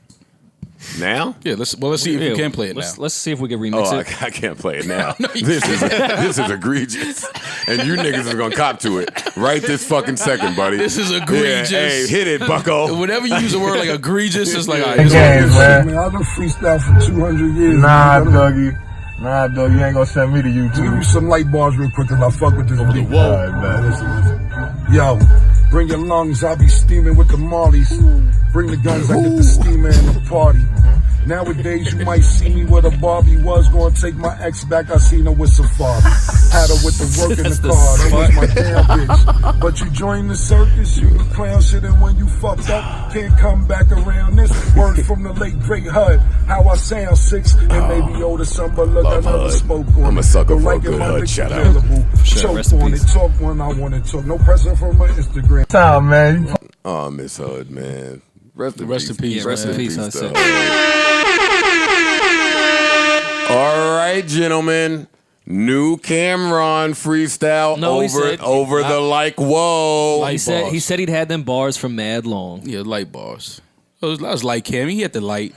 Now? Yeah, let's see if you can play it now. Let's see if we can remix Oh, it. I can't play it now. No, you this is egregious. And you niggas is going to cop to it right this fucking second, buddy. This is egregious. Yeah, hey, hit it, bucko. Whenever you use a word like egregious, it's like, all right, Man, I've been freestyle for 200 years. Nah, Dougie, you ain't gonna send me to YouTube. Give me some light bars real quick and I fuck with this beat. Whoa. Listen. Yo, bring your lungs, I'll be steaming with the Marleys. Bring the guns, I get the steamer in the party. Nowadays, you might see me where the Barbie was. Gonna take my ex back, I seen her with Safari. Had her with the work in the car, that was my damn bitch. But you join the circus, you can clown shit, and when you fucked up, can't come back around this. Word from the late great HUD, how I sound 6, and maybe older some, but look, I never spoke on it. I'm a sucker But for a like good in my HUD, lips shout out. available. Sure, rest Choke in on it, peace. talk when I wanna talk. No pressure from my Instagram. Time, man. Oh, Miss Hood, man. Rest in Rest peace. in peace, Yeah, rest in man. peace, I said. though. All right, gentlemen. New Cameron freestyle No, he said- over the like whoa. Light He said bars. he said he'd had them bars from mad long. Yeah, light bars. That was light cam. He had the light.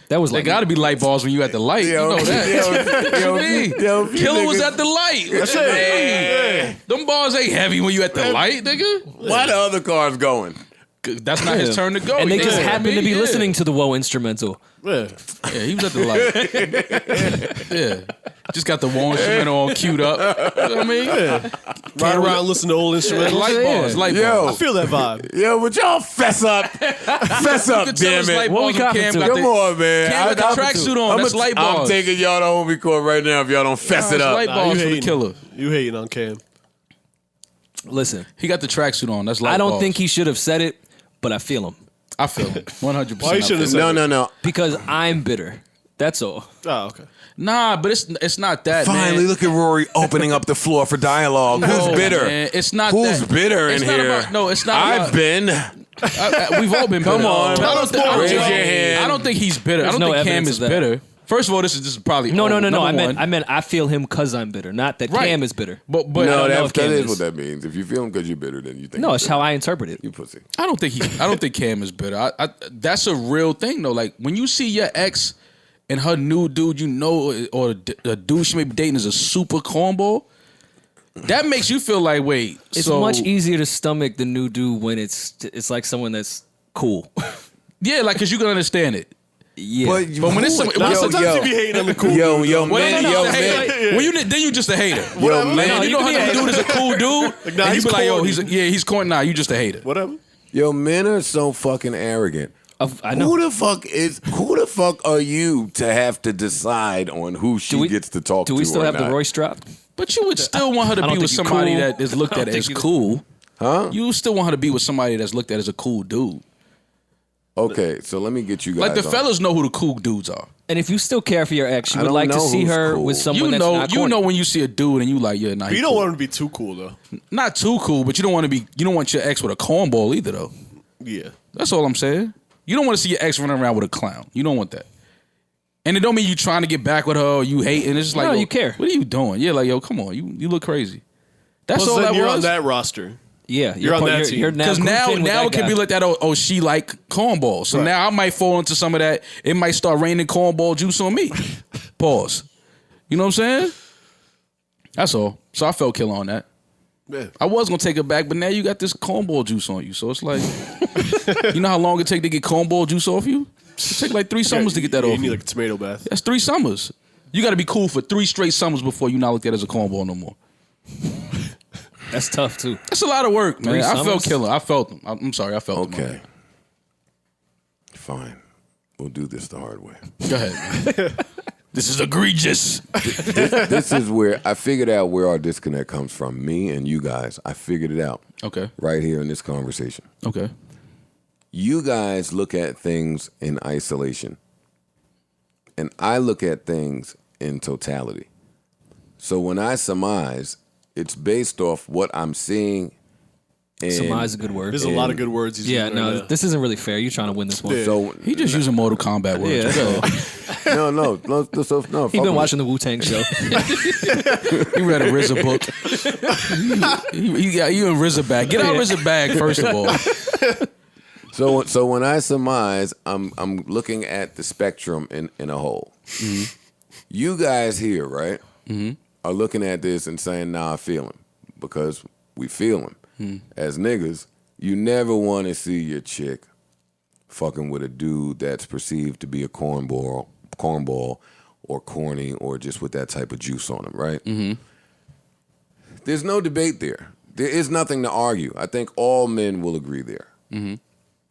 That was There like got to be light bars when you at the light. You know that. What you mean? Killer was at the light. What you mean? Them bars ain't heavy when you at the light, nigga. Why the other cars going? That's not his turn to go. and they just Yeah, happened I mean, to be yeah. listening to the Woe instrumental. Yeah. Yeah, he was at the light. Yeah. Just got the one instrumental all queued up. You know what I mean? Yeah. Ride around, listen to old instrumentals. Light bars, light Yo. bars. I feel that vibe. Yo, would y'all fess up? Fess up, You can tell damn it's it. light What we bars when copping Cam to? got Come the- on, man. Cam got the tracksuit on. That's light I'm bars. taking y'all to home record right now if y'all don't fess it It's up. light Nah, bars you for the hating. killer. You hating on Cam. Listen, He got the tracksuit on. That's light I don't bars. think he should have said it, but I feel him I feel him. 100%. Why you shouldn't have said No. because I'm bitter. That's all. Oh, okay. Nah, but it's not that, Finally, man. look at Rory opening up the floor for dialogue. No, Who's bitter? man, it's not Who's that. bitter It's in not here? about- no, it's not I've about- been. We've all been bitter. Come on. I don't, thi- I don't Raise think, your hand. I don't think he's bitter. There's I don't no think Cam evidence is of that. bitter. First of all, this is probably No. number I one. meant I feel him because I'm bitter, not that Right. Cam is bitter. But No, I don't know that if Cam is is. what that means. If you feel him because you're bitter, then you think No, he's it's bitter. how I interpret it. You pussy. I don't think Cam is bitter. That's a real thing though. Like when you see your ex and her new dude, you know, or the dude she may be dating is a super cornball. That makes you feel like, wait, It's so, much easier to stomach the new dude when it's like someone that's cool. Yeah, like because you can understand it. Yeah. But when it's Sometimes you be hating on the cool Yo, dudes, yo, though. Well, man, no, yo, just a man. hater. When you then you just a hater. Yo, Man, man. you know how the dude is a cool dude, nah, and you he's be like, yo, corny. he's corny. Nah, you just a hater. Whatever. Yo, men are so fucking arrogant. I know. Who the fuck are you to have to decide on who she Do we- gets to talk to? Do we still or have not? the Royce drop? But you would still want her to I don't be with think you somebody cool. that is looked I at don't as think you- cool. Huh? You still want her to be with somebody that's looked at as a cool dude. Okay, so let me get you guys. Like the on. fellas know who the cool dudes are. And if you still care for your ex, you I would don't like to know see who's her cool. with someone You that's know, not you corny. know when you see a dude and you like, yeah, nah, But he you don't cool. want him to be too cool, though. Not too cool, but you don't want your ex with a cornball either, though. Yeah. That's all I'm saying. You don't want to see your ex running around with a clown. You don't want that. And it don't mean you trying to get back with her or you hate. And it's just like, No, yo, you care. What are you doing? Yeah, like, yo, come on, you look crazy. That's Plus, all then that you're was. on that roster. Yeah, You're on that team. You're Because now grouped in with now that it can guy. be like that. Oh, she like cornball. So Right. now I might fall into some of that. It might start raining cornball juice on me. Pause. You know what I'm saying? That's all. So I felt killer on that. Yeah. I was gonna take it back, but now you got this cornball juice on you. So it's like, you know how long it take to get cornball juice off you? It take like 3 summers to get that Yeah, off you need you. like a tomato bath. That's 3 summers. You got to be cool for 3 straight summers before you not look at it as a cornball no more. That's tough too. That's a lot of work, man. 3 I felt summers? killer. I felt them. I'm sorry. I felt them. Okay. Fine. We'll do this the hard way. Go ahead. Man. This is egregious. This is where I figured out where our disconnect comes from. Me and you guys. I figured it out Okay. right here in this conversation. Okay. You guys look at things in isolation, and I look at things in totality. So when I surmise, it's based off what I'm seeing And Summize is a good word. There's a lot of good words. He's Yeah, using right no, now. this isn't really fair. You're trying to win this one. So He just using Mortal Kombat words. Yeah. no. He been watching the Wu-Tang show. He read a RZA book. You got you a RZA bag. Get out RZA bag first of all. So when I surmise, I'm looking at the spectrum in a whole. Mm-hmm. You guys here, right, are looking at this and saying, "Nah, I feel him," because we feel him. As niggas, you never want to see your chick fucking with a dude that's perceived to be a cornball, or corny, or just with that type of juice on him, right? There's no debate there. There is nothing to argue. I think all men will agree there.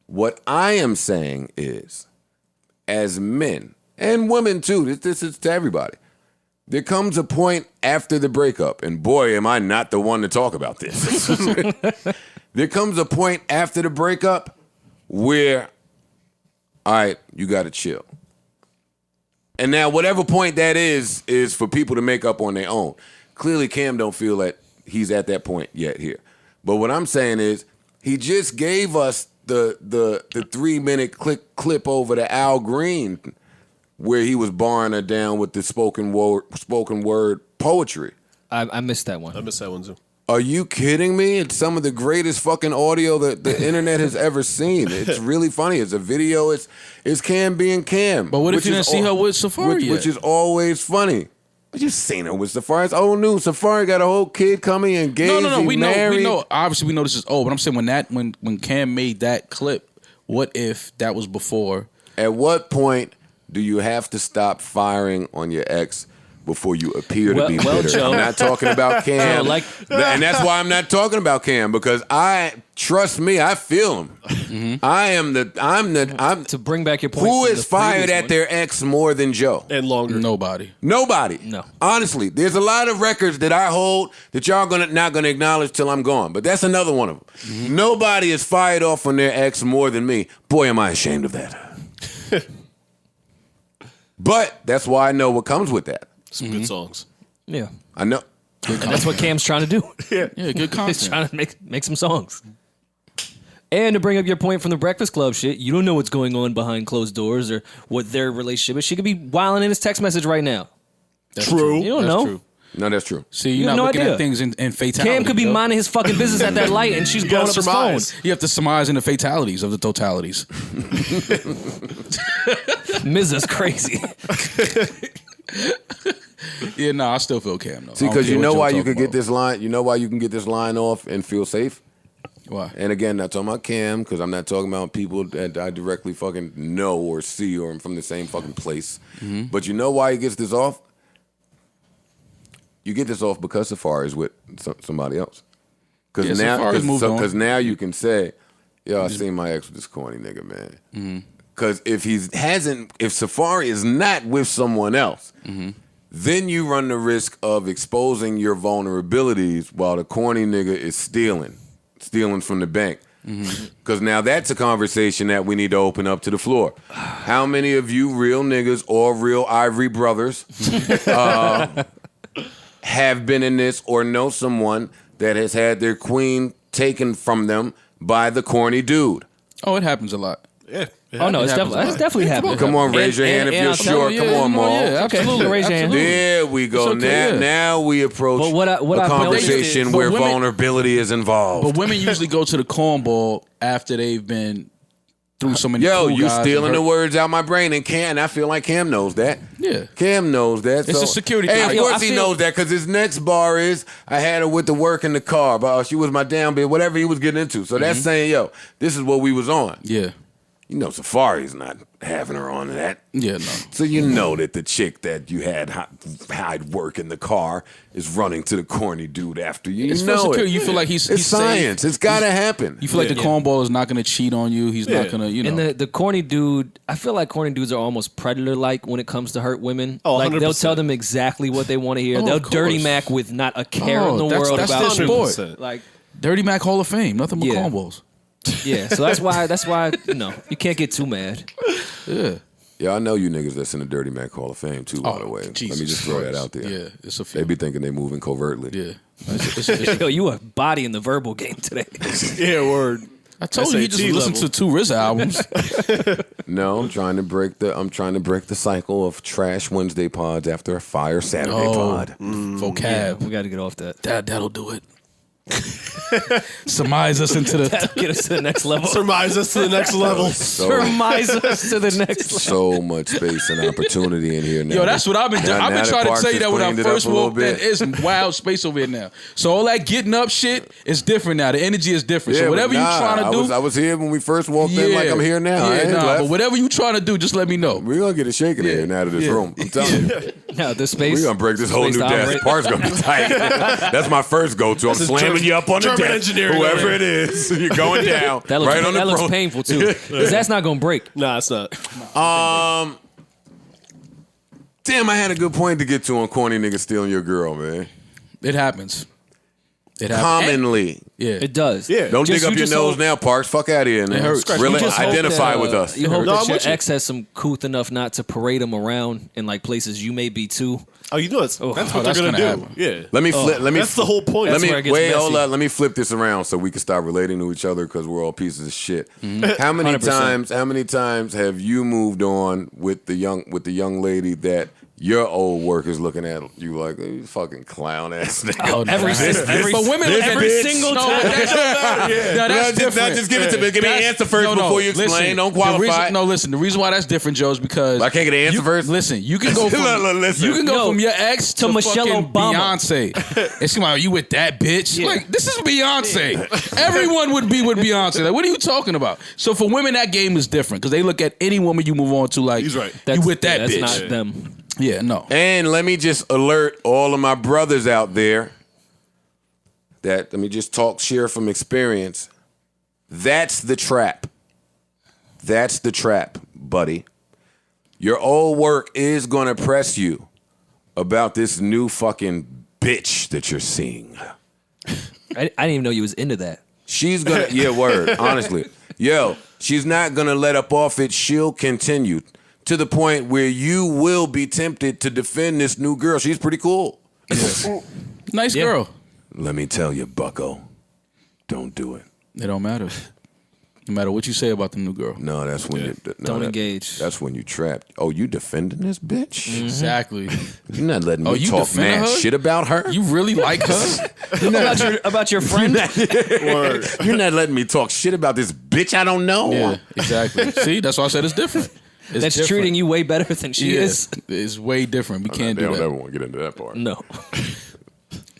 What I am saying is, as men, and women too, this is to everybody, there comes a point after the breakup, and boy, am I not the one to talk about this. There comes a point after the breakup where, all right, you got to chill. And now whatever point that is for people to make up on their own. Clearly Cam don't feel that he's at that point yet here. But what I'm saying is, he just gave us the 3-minute clip over to Al Green where he was barring her down with the spoken word poetry. I missed that one. I missed that one too. Are you kidding me? It's some of the greatest fucking audio that the internet has ever seen. It's really funny. It's a video. It's Cam being Cam. But what if you didn't see her with Safari yet? Which is always funny. But you seen her with Safari. It's old news. Safari got a whole kid coming, engaged. No. We married. know. Obviously, we know this is old. But I'm saying when Cam made that clip, what if that was before? At what point do you have to stop firing on your ex before you appear to be bitter? Joe. I'm not talking about Cam. Joe, and that's why I'm not talking about Cam, because trust me, I feel him. I'm to bring back your point. who from is the fired previous at one. their ex more than Joe? And longer. Nobody. Nobody. No. Honestly, there's a lot of records that I hold that y'all not gonna acknowledge till I'm gone. But that's another one of them. Nobody is fired off on their ex more than me. Boy, am I ashamed of that. But that's why I know what comes with that. Some good songs. Yeah, I know. and that's what Cam's trying to do. Yeah, good content. He's trying to make some songs. And to bring up your point from the Breakfast Club shit, you don't know what's going on behind closed doors or what their relationship is. She could be wilding in his text message right now. That's True. You don't That's know. True. No, that's true. See, You you're have not no looking idea. at things in fatality. Cam could be though. minding his fucking business at that light, and she's blowing up his phone. You have to surmise in the fatalities of the totalities. Mrs. crazy. Yeah, no, I still feel Cam though. See, because you know why you could get this line. You know why you can get this line off and feel safe. Why? And again, not talking about Cam, because I'm not talking about people that I directly fucking know or see or am from the same fucking place. But you know why he gets this off? You get this off because Safari's with somebody else. Because Yeah, Safari's moved on. now you can say, yo, I seen my ex with this corny nigga, man. Because if Safari is not with someone else, then you run the risk of exposing your vulnerabilities while the corny nigga is stealing from the bank. Because now that's a conversation that we need to open up to the floor. How many of you real niggas or real Ivory brothers have been in this or know someone that has had their queen taken from them by the corny dude? Oh, it happens a lot. Yeah. Oh no, it's definitely happening. Come on, raise your hand if you're sure. Come on, Maul. Yeah, Okay, absolutely. raise your hand. There we go. It's okay, yeah. Now we approach But what a I've conversation noticed is- where but women- vulnerability is involved. But women usually go to the cornball after they've been through so many. Yo, cool you guys stealing and the hurt- words out my brain, and I feel like Cam knows that. Yeah. Cam knows that. It's so, a security Hey, thing. of Yo, course I he feel- knows that, because his next bar is, I had her with the work in the car, but she was my down bid, whatever he was getting into. So that's saying, yo, this is what we was on. Yeah. You know, Safari's not having her on that. Yeah. No. So you know that the chick that you had work in the car is running to the corny dude after you. It's You know secure. it. You feel like he's It's science. safe. It's got to happen. You feel like the cornball is not going to cheat on you. He's not going to, you know. And the corny dude, I feel like corny dudes are almost predator-like when it comes to hurt women. Oh, like they'll 100%. tell them exactly what they want to hear. Oh, They'll of dirty course. Mac with not a care Oh, in the that's- world that's about their you. sport. Like, Dirty Mac Hall of Fame. Nothing but Yeah. cornballs. yeah. So that's why you can't get too mad. Yeah. Yeah, I know you niggas that's in the Dirty Mac Hall of Fame too, by the way. Jesus Let me just throw that Christ. out there. Yeah, it's a few. They be thinking they moving covertly. Yeah. It's Yo, you a body in the verbal game today. Yeah, word. I told you just SAT listened to 2 RZA albums. No, I'm trying to break the cycle of trash Wednesday pods after a fire Saturday pod. Vocab. We got to get off that. That'll do it. Surmise us into the That'll get us to the next level. Surmise us to the next level. Surmise us to the next level. So much space and opportunity in here now. Yo, that's what I've been doing. Now- I've now been that trying to Parks tell you has that when I cleaned it up first a little walked in. bit. It's wild space over here now. So all that getting up shit is different now. The energy is different. So whatever you trying to do, I was here when we first walked in, like I'm here now. I ain't left. but whatever you trying to do, just let me know. We're gonna get it shaking in here out of this room. I'm telling you. No, this space. We're gonna break this whole new desk. Parts gonna be tight. That's my first go-to. I'm slamming you up on the German desk. engineering Whoever over it is, you're going down. That looks, right on the that looks pro- painful too. Because that's not gonna break. Nah, it's not. Damn, I had a good point to get to on corny niggas stealing your girl, man. It happens. It happens. Commonly. Yeah. It does. Yeah. Don't Just- dig up you your just nose hope- now, Parks. Fuck out of here, man. It hurts. Really You just hope identify that, with us. You hope No, that I'm your with you. ex has some couth enough not to parade him around in like places you may be too. Oh, you know that's what that's they're gonna gonna do. happen. Yeah. Let me flip. Let me. That's the whole point. Let That's me where it gets wait. messy. Hold up. Let me flip this around so we can stop relating to each other because we're all pieces of shit. How many 100%. times? How many times have you moved on with the young lady that your old work is looking at you like you fucking clown ass nigga? Oh, Every but women this every bitch. single No, time. That's different. Just give it to me. Give me an answer first before you explain. Listen, Don't the qualify. reason, the reason why that's different, Joe, is because I can't get an answer first? Listen, you can go from Listen. you can go No, from your ex to to Michelle fucking Obama. Beyonce. And she's like, "Are you with that bitch?" Yeah. Like, this is Beyonce. Everyone would be with Beyonce. Like, what are you talking about? So for women, that game is different because they look at any woman you move on to like, He's right. you with that that's bitch? not them. Yeah, no. And let me just alert all of my brothers out there that let me just share from experience. That's the trap. That's the trap, buddy. Your old work is gonna press you about this new fucking bitch that you're seeing. I didn't even know you was into that. She's gonna, yeah, word, honestly. Yo, she's not gonna let up off it. She'll continue to the point where you will be tempted to defend this new girl. She's pretty cool. Nice girl. Let me tell you, bucko, don't do it. It don't matter. No matter what you say about the new girl. No, that's when you Don't engage. That's when you trapped. Oh, you defending this bitch? Exactly. You're not letting me you talk defending mad her? shit about her. You really like her? about your friend. You're not letting me talk shit about this bitch I don't know. Yeah, exactly. See, that's why I said it's different. It's That's different. treating you way better than she is. It's way different. We can't They do don't that. ever want to get into that part. No.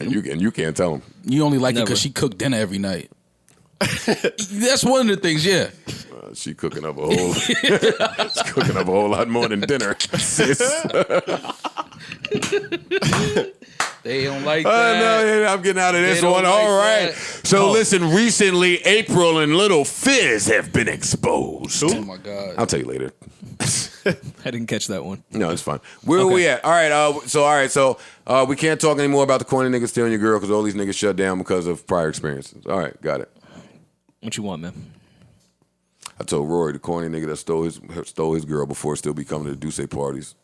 And you can't tell them. You only like it Never. because she cooked dinner every night. That's one of the things, yeah. She cooking up a whole. She's cooking up a whole lot more than dinner. Sis. They don't like No, that. yeah, I'm getting out of this They don't one. like All right. that. So listen, recently April and Little Fizz have been exposed. Oh my God. I'll tell you later. I didn't catch that one. No, it's fine. Where are we at? All right. So we can't talk anymore about the corny niggas stealing your girl because all these niggas shut down because of prior experiences. All right, got it. What you want, man? I told Rory the corny nigga that stole his girl before still be coming to the Duce parties.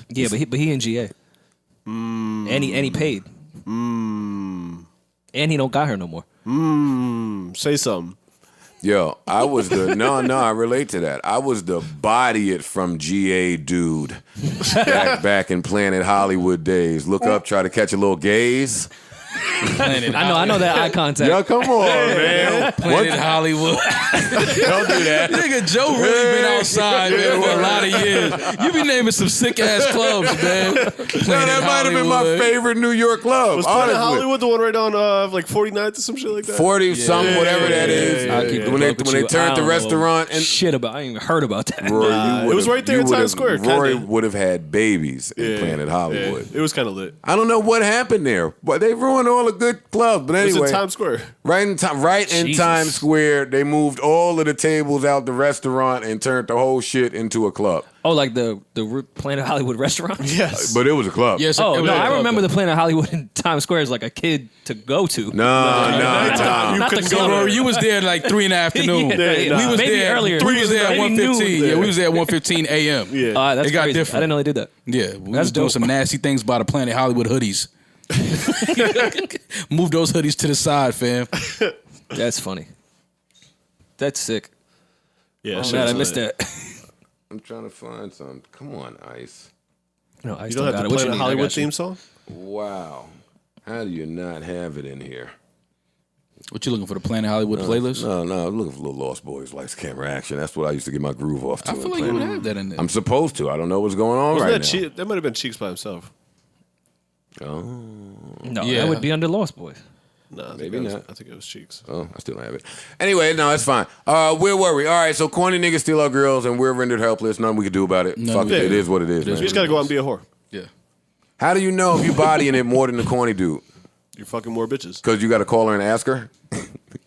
Yeah, but he in GA. And he paid. And he don't got her no more. Say something. Yo, I was the I relate to that. I was the body it from GA dude back in Planet Hollywood days. Look up, try to catch a little gaze. I know that eye contact. Yo, come on, man. Planet Hollywood. Don't do that. Nigga, Joe really been outside, man, for a lot of years. You be naming some sick ass clubs, man. No, that might have been my favorite New York club. Was Planet honestly. Hollywood the one right on like 49th or some shit like that? 40 something, whatever that is. I'll keep it When they up with when they you. I turned the don't know restaurant and shit about. I ain't even heard about that. Rory, it was right there in Times Square, Rory kinda. would have had babies in Planet Hollywood. Yeah, it was kind of lit. I don't know what happened there, but they ruined all of good clubs. But It was anyway, in Times Square. right in Jesus. Times Square, they moved all of the tables out the restaurant and turned the whole shit into a club. Oh, like the Planet Hollywood restaurant? Yes. But it was a club. Yes. Oh, it was no, a I club, remember though. the Planet Hollywood in Times Square as like a kid to go to. No. Not the couldn't club. go. Rory, you was there like 3 in the afternoon. Yeah, We was maybe there earlier. We was there at Maybe 1:15. noon. Yeah, we was there at 1:15 a.m. Yeah. That's It got crazy. different. I didn't know they did that. Yeah, we That's was doing dope. some nasty things by the Planet Hollywood hoodies. Move those hoodies to the side, fam. That's funny. That's sick. Yeah. Oh, shit man, I was missed like- that. I'm trying to find something. Come on, Ice. No, I You still don't got have it. to What play you the need? I Hollywood got you. theme song? Wow. How do you not have it in here? What you looking for, the Planet Hollywood playlist? No, I'm looking for little Lost Boys Lights Camera Action. That's what I used to get my groove off to. I feel in like you Planet. would have that in there. I'm supposed to. I don't know what's going on Wasn't right that now. Cheeks? That might have been Cheeks by himself. Oh, No, Yeah. that would be under Lost Boys. No, I think Maybe it was, not. I think it was Cheeks. oh, I still don't have it. Anyway, no, it's fine. Where were we? All right, so corny niggas steal our girls and we're rendered helpless. Nothing we can do about it. Nothing Fuck we it. can It do. is what it is, It is man. You just gotta go out and be a whore. Yeah. How do you know if you bodying it more than the corny dude? You're fucking more bitches. Because you got to call her and ask her?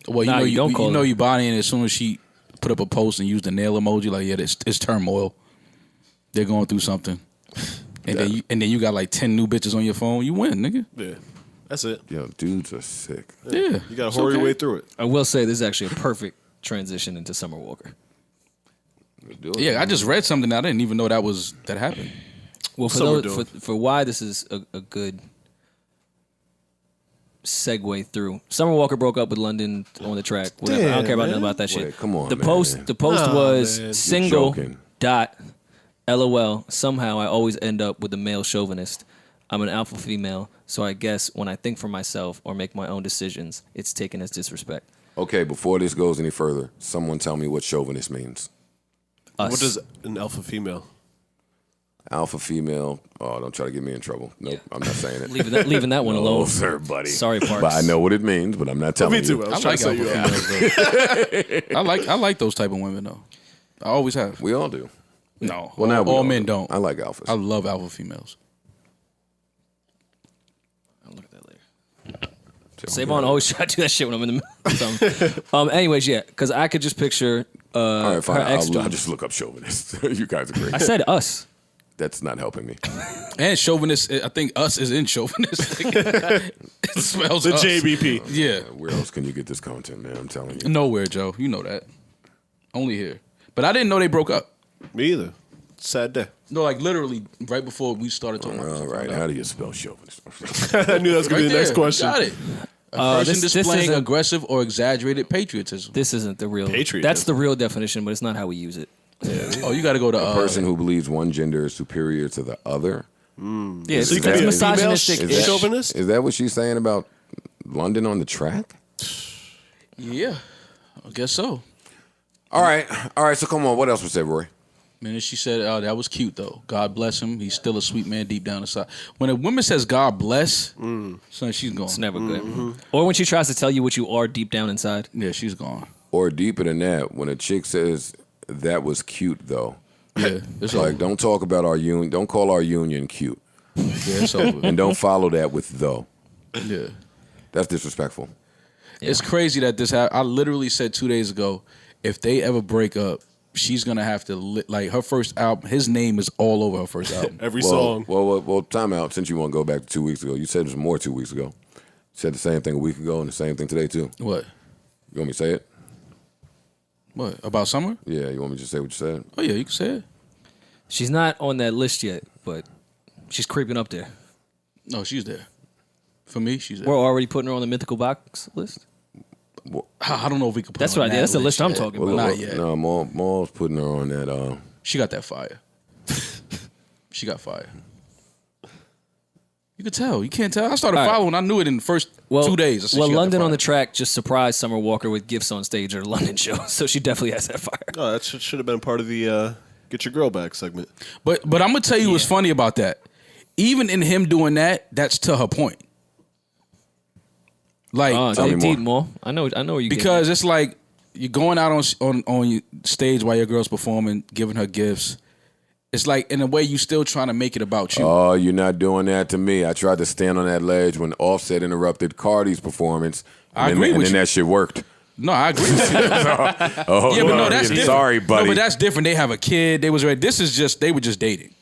Well, you Nah, know you don't call you know her. you bodying it as soon as she put up a post and used the nail emoji. Like, yeah, it's turmoil. They're going through something, and then you got like 10 new bitches on your phone. You win, nigga. Yeah. That's it. Yo, dudes are sick. Yeah, You gotta It's whore your okay. way through it. I will say this is actually a perfect transition into Summer Walker. Do it. Yeah, I just read something. I didn't even know that happened. Well, for Some are those, doing. for why this is a good segue through. Summer Walker broke up with London on the track. Whatever. I don't care about nothing about that shit. Wait, come on, The man. post was man. single joking. dot LOL. Somehow I always end up with a male chauvinist. I'm an alpha female, so I guess when I think for myself or make my own decisions, it's taken as disrespect. Okay, before this goes any further, someone tell me what chauvinist means. Us. What does an alpha female? Alpha female. Oh, don't try to get me in trouble. Nope, I'm not saying it. leaving that one Oh, alone. sir, buddy. Sorry, Parks. But I know what it means, but I'm not telling Me too. you. I I was trying like to say alpha you females, though. I like those type of women though. I always have. We all do. No, Well, now we all all men do. don't. I like alphas. I love alpha females. I'll look at that later. Savon always try to do that shit when I'm in the middle of something. Anyways, yeah, because I could just picture All right, fine. her ex. I'll just look up chauvinist. You guys are great. I said us. That's not helping me. And chauvinist, I think us is in chauvinist. It smells The us. JBP. Yeah. Where else can you get this content, man? I'm telling you. Nowhere, Joe. You know that. Only here. But I didn't know they broke up. Me either. Sad day. No, like literally right before we started talking about All right, how do you spell chauvinist? I knew that was gonna be the next question. Got it. A person this displaying isn't- aggressive or exaggerated patriotism. This isn't the real. Patriotism. That's the real definition, but it's not how we use it. Oh, you got to go to A person who believes one gender is superior to the other. Yeah, So you that's could be a misogynistic. female chauvinist? Is that what she's saying about London on the track? Yeah, I guess so. All right. So come on. What else was said, Rory? Man, she said, "Oh, that was cute though. God bless him. He's still a sweet man deep down inside." When a woman says "God bless," son, she's gone. It's never good. Or when she tries to tell you what you are deep down inside. Yeah, she's gone. Or deeper than that, when a chick says that was cute, though. Yeah, it's Like, over. don't talk about our union. Don't call our union cute, Yeah, it's over. and don't follow that with though. Yeah. That's disrespectful. It's crazy that this happened. I literally said 2 days ago, if they ever break up, she's gonna have to like her first album. His name is all over her first album. Every song. Well, time out. Since you want to go back to 2 weeks ago, you said there's more 2 weeks ago. You said the same thing a week ago and the same thing today too. What? You want me to say it? What about Summer? Yeah. You want me to just say what you said? Oh yeah, you can say it. She's not on that list yet, but she's creeping up there. No, she's there. For me, she's there. We're already putting her on the mythical box list. I don't know if we could put That's her what on I did. that That's the list I'm yet. talking Well, about. Not yet. No, Maul's putting her on that. She got that fire. She got fire. You could tell. You can't tell. I started All right. following. I knew it in the first 2 days. I said Well, she got London that on the fire. track just surprised Summer Walker with gifts on stage at a London show, so she definitely has that fire. Oh, that should have been part of the Get Your Girl Back segment. But I'm gonna tell you what's funny about that. Even in him doing that, that's to her point. Like Tell me Dig deep, more. Maul. I know where you because it's like you're going out on your stage while your girl's performing, giving her gifts, it's like in a way you still trying to make it about you. Oh, you're not doing that to me. I tried to stand on that ledge when Offset interrupted Cardi's performance. I agree with and then you. that shit worked. No, I agree with you. Yeah, but no, that's different. Sorry, buddy. No, but that's different. They have a kid. They was ready. This is just they were just dating.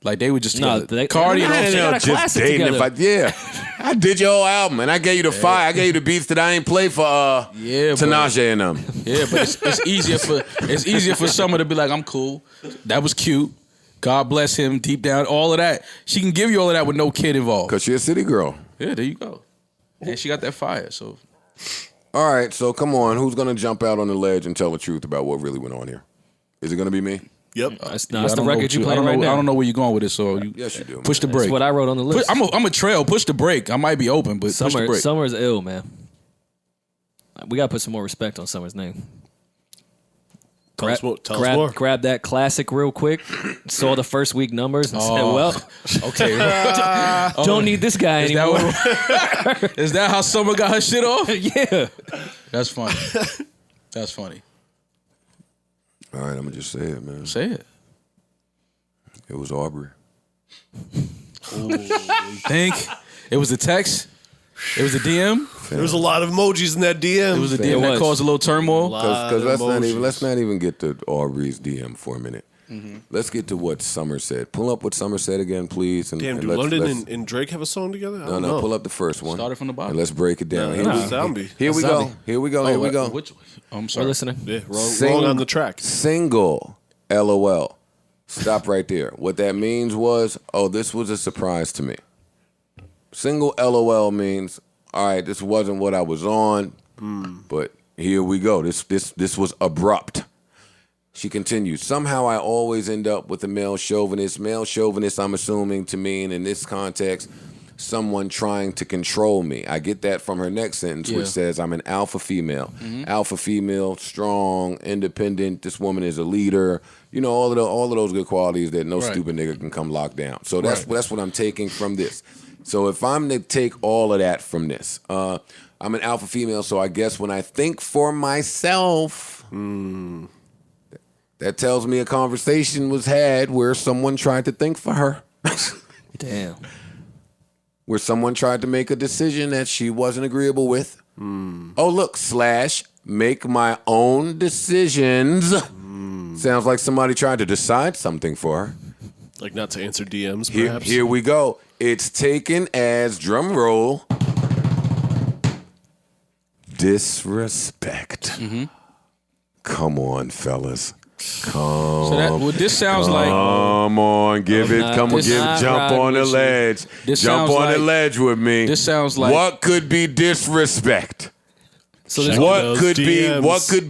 Like they were just together. Cardi and they got a Offset. classic together. I did your whole album, and I gave you the fire. I gave you the beats that I ain't play for Tanaja and them. Yeah, but it's easier for someone to be like, I'm cool. That was cute. God bless him. Deep down, all of that. She can give you all of that with no kid involved. Because she's a city girl. Yeah, there you go. And she got that fire. So, all right. So come on, who's gonna jump out on the ledge and tell the truth about what really went on here? Is it gonna be me? Yep. It's the record you playing right now. I don't know where you're going with it. So Yes, you do. Push the break. That's what I wrote on the list. I'm a trail. Push the break. I might be open, but push the break. Summer's ill, man. We gotta put some more respect on Summer's name. Tell us more. Grab that classic real quick. Saw the first week numbers and said, "Well, okay, don't need this guy anymore." Is that how Summer got her shit off? Yeah, that's funny. That's funny. All right, I'm gonna just say it, man. Say it. It was Aubrey. Think it was a text. It was a DM. There was a lot of emojis in that DM. It was a DM that caused a little turmoil. Because let's not even get to Aubrey's DM for a minute. Mm-hmm. Let's get to what Summer said. Pull up what Summer said again, please. And, Damn, and do London and Drake have a song together? No. Pull up the first one. Started from the bottom. And let's break it down. Here we go. Here we go. Which? I'm sorry. we're listening. Yeah, wrong on the track. Single. LOL. Stop right there. What that means was, this was a surprise to me. Single LOL means, all right, this wasn't what I was on, but here we go. This was abrupt. She continues, somehow I always end up with a male chauvinist. Male chauvinist, I'm assuming to mean in this context, someone trying to control me. I get that from her next sentence, which says I'm an alpha female. Mm-hmm. Alpha female, strong, independent. This woman is a leader. You know, all of those good qualities that no stupid nigga can come lock down. So that's what I'm taking from this. So if I'm to take all of that from this, I'm an alpha female, so I guess when I think for myself, that tells me a conversation was had where someone tried to think for her. Damn. Where someone tried to make a decision that she wasn't agreeable with. Oh, look, / make my own decisions. Sounds like somebody tried to decide something for her. Like not to answer DMs, perhaps? Here we go. It's taken as, drum roll, disrespect. Mm-hmm. Come on, fellas. This sounds like. Come on, jump on the ledge. Jump on the ledge with me. This sounds like. What could be disrespect? So what could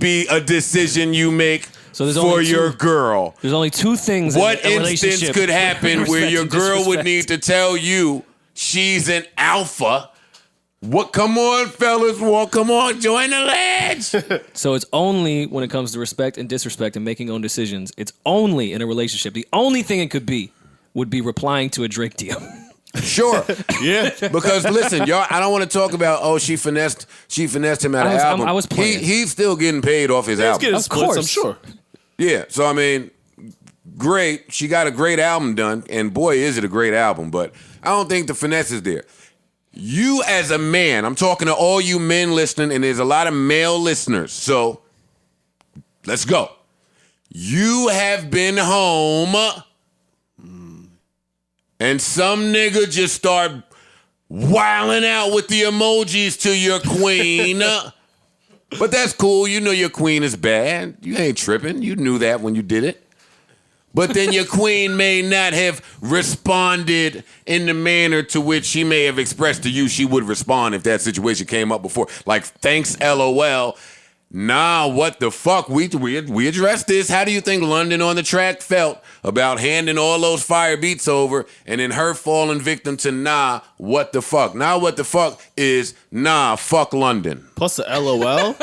be a decision you make for your girl? There's only two things. What instance could happen where your girl would need to tell you she's an alpha? What? Come on, fellas. Come on, join the ledge. So it's only when it comes to respect and disrespect and making own decisions. It's only in a relationship. The only thing it could be would be replying to a Drake DM. Sure. Yeah. Because listen, y'all, I don't want to talk about, she finessed him out of album. I was playing. He's still getting paid off his album. Of course, I'm sure. Yeah. So I mean, great. She got a great album done, and boy, is it a great album. But I don't think the finesse is there. You as a man, I'm talking to all you men listening, and there's a lot of male listeners. So let's go. You have been home. And some nigga just start wilding out with the emojis to your queen. But that's cool. You know your queen is bad. You ain't tripping. You knew that when you did it. But then your queen may not have responded in the manner to which she may have expressed to you she would respond if that situation came up before. Like, thanks, LOL. Nah, what the fuck? We addressed this. How do you think London on the track felt about handing all those fire beats over and then her falling victim to nah, what the fuck? Nah, what the fuck is nah, fuck London. Plus the LOL.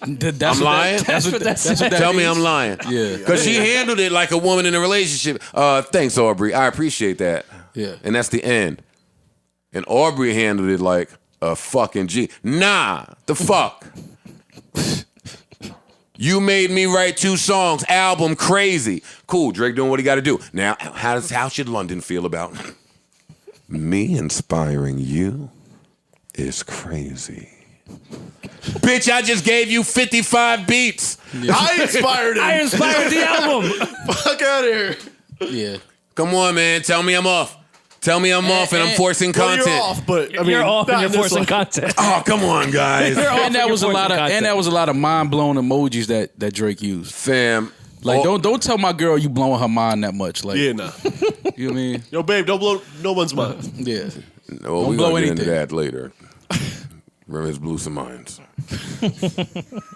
I'm lying? That's what that Tell me I'm lying. Yeah. Because she handled it like a woman in a relationship. Thanks, Aubrey. I appreciate that. Yeah. And that's the end. And Aubrey handled it like a fucking G. Nah, the fuck. You made me write 2 songs, album crazy. Cool, Drake doing what he got to do. Now, how should London feel about me inspiring you is crazy. Bitch, I just gave you 55 beats. I inspired him. I inspired the album. Fuck out of here. Yeah. Come on, man. Tell me I'm off. Tell me I'm off and I'm forcing content. You're off, but I mean, You're off and not you're in this forcing one. content. Oh, come on, guys. And that was a lot of mind blowing emojis that Drake used. Fam. Like don't tell my girl you blowing her mind that much. Like Yeah, nah. you know what I mean? Yo, babe, don't blow no one's mind. Yeah. No, Don't we're blow going to get into anything. that later. Remember, it's blew some minds.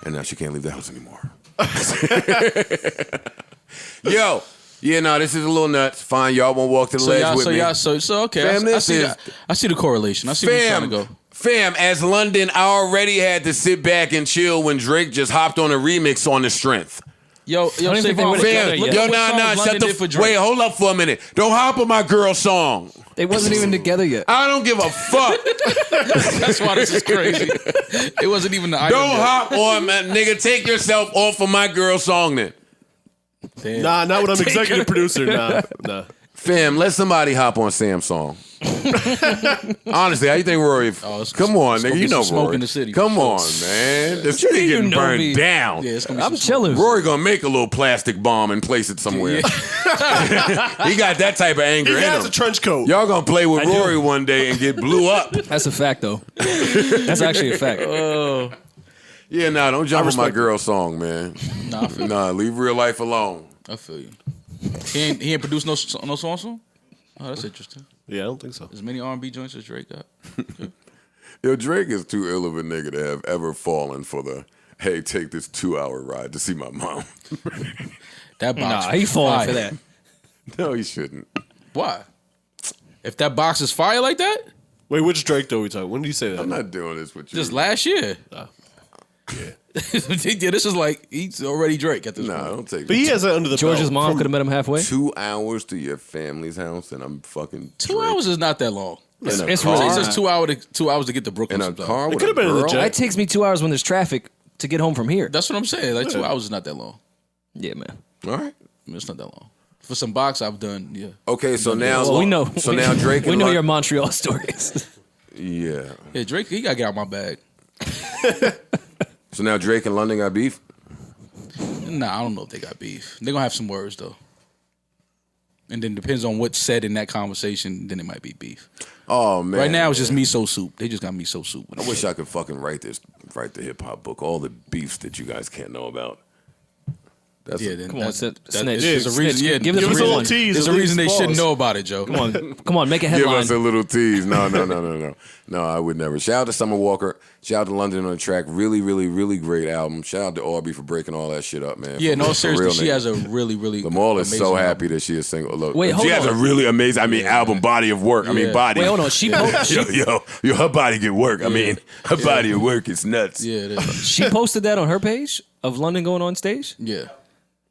And now she can't leave the house anymore. Yo. Yeah, no, this is a little nuts. Fine, y'all won't walk to the ledge with me. So okay. Fam, I this see is- that. I see the correlation. I see where you're trying to go. Fam, as London, I already had to sit back and chill when Drake just hopped on a remix on the strength. Yo, don't even think they Savon, were look together at yet. Yo, what nah, songs shut London the did for Drake. wait, hold up for a minute. Don't hop on my girl song. They wasn't even together yet. I don't give a fuck. That's why this is crazy. It wasn't even the item. Don't hop on, man. Nigga, take yourself off of my girl song then. Damn. Nah, not when I'm executive producer. Nah. Fam, let somebody hop on Sam's song. Honestly, how you think Rory? Come on, nigga. You know smoke Rory. in the city. Come on, man. The city you getting know burned me. down. Yeah, it's gonna be I'm some chilling. Rory gonna make a little plastic bomb and place it somewhere. He got that type of anger He in has him. a trench coat. Y'all gonna play with Rory one day and get blew up. That's a fact, though. That's actually a fact. Yeah, nah, don't jump on my girl song, man. Nah, I feel you. Nah, leave real life alone. I feel you. He ain't produced no song? Oh, that's interesting. Yeah, I don't think so. As many R&B joints as Drake got. Yo, Drake is too ill of a nigga to have ever fallen for the, hey, take this 2-hour ride to see my mom. That box. Nah, he falling fire. for that. No, he shouldn't. Why? If that box is fire like that, Wait, which Drake though we talking? When did you say that? I'm not doing this with you. just last year. Yeah. Yeah, this is like he's already Drake at this Nah, point. don't take But he has that under the George's belt. mom could have met him halfway. 2 hours to your family's house and I'm fucking 2 Drake hours is not that long. in a it's car, really It's not. just 2 hours to get to Brooklyn. in a sometimes. car with could've been in the girl? jet. It takes me 2 hours when there's traffic to get home from here. That's what I'm saying. Like 2 hours is not that long. Yeah, man. All right. I mean, it's not that long. For some box I've done, yeah. Okay, so now Well, we know. So now Drake We and know Lon- your Montreal stories. Yeah. Yeah, Drake, he gotta get out my bag. So now Drake and London got beef? Nah, I don't know if they got beef. They're gonna have some words though. And then depends on what's said in that conversation, then it might be beef. Oh man. Right now it's just miso soup. They just got miso soup. I wish I could fucking write the hip hop book, all the beefs that you guys can't know about. That's Yeah, then Come on, that's, snitch. there's a Snitch. reason. Yeah, Give us Give us a reason. little tease. There's at a reason least. they shouldn't Pause. know about it, Joe. Come on, make a Give headline. us a little tease. No. No, I would never. Shout out to Summer Walker. Shout out to London on the track. Really, really, really great album. Shout out to Aubrey for breaking all that shit up, man. Yeah, For no, real, seriously, she nigga. has a really, really. The Maul is so amazing happy album. that she is single. Look, Wait, hold she has on. a really amazing, album body of work. I mean, Yeah. body. Wait, hold on. She yo, her body can work. I mean, her body of work is nuts. Yeah, it is. she posted that on her page of London going on stage. Yeah.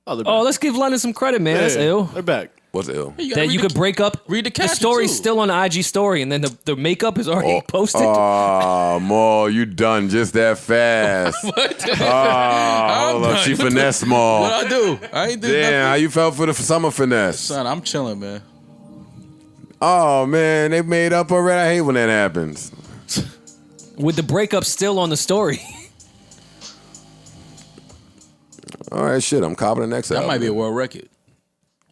Oh, they're back. Oh, let's give London some credit, man. That's ill. They're back. What's ill? gotta That read you the- could break up. read the The caption, story's too. still on the IG story, and then the makeup is already posted. Oh, Maul, you done just that fast. What? Oh, hold up. She What the- finesse Maul. What I do? I ain't did Damn, how nothing. you felt for the summer finesse? Son, I'm chilling, man. Oh, man, they made up already. I hate when that happens. With the breakup still on the story. All right, shit, I'm copping the next That album. might be a world record.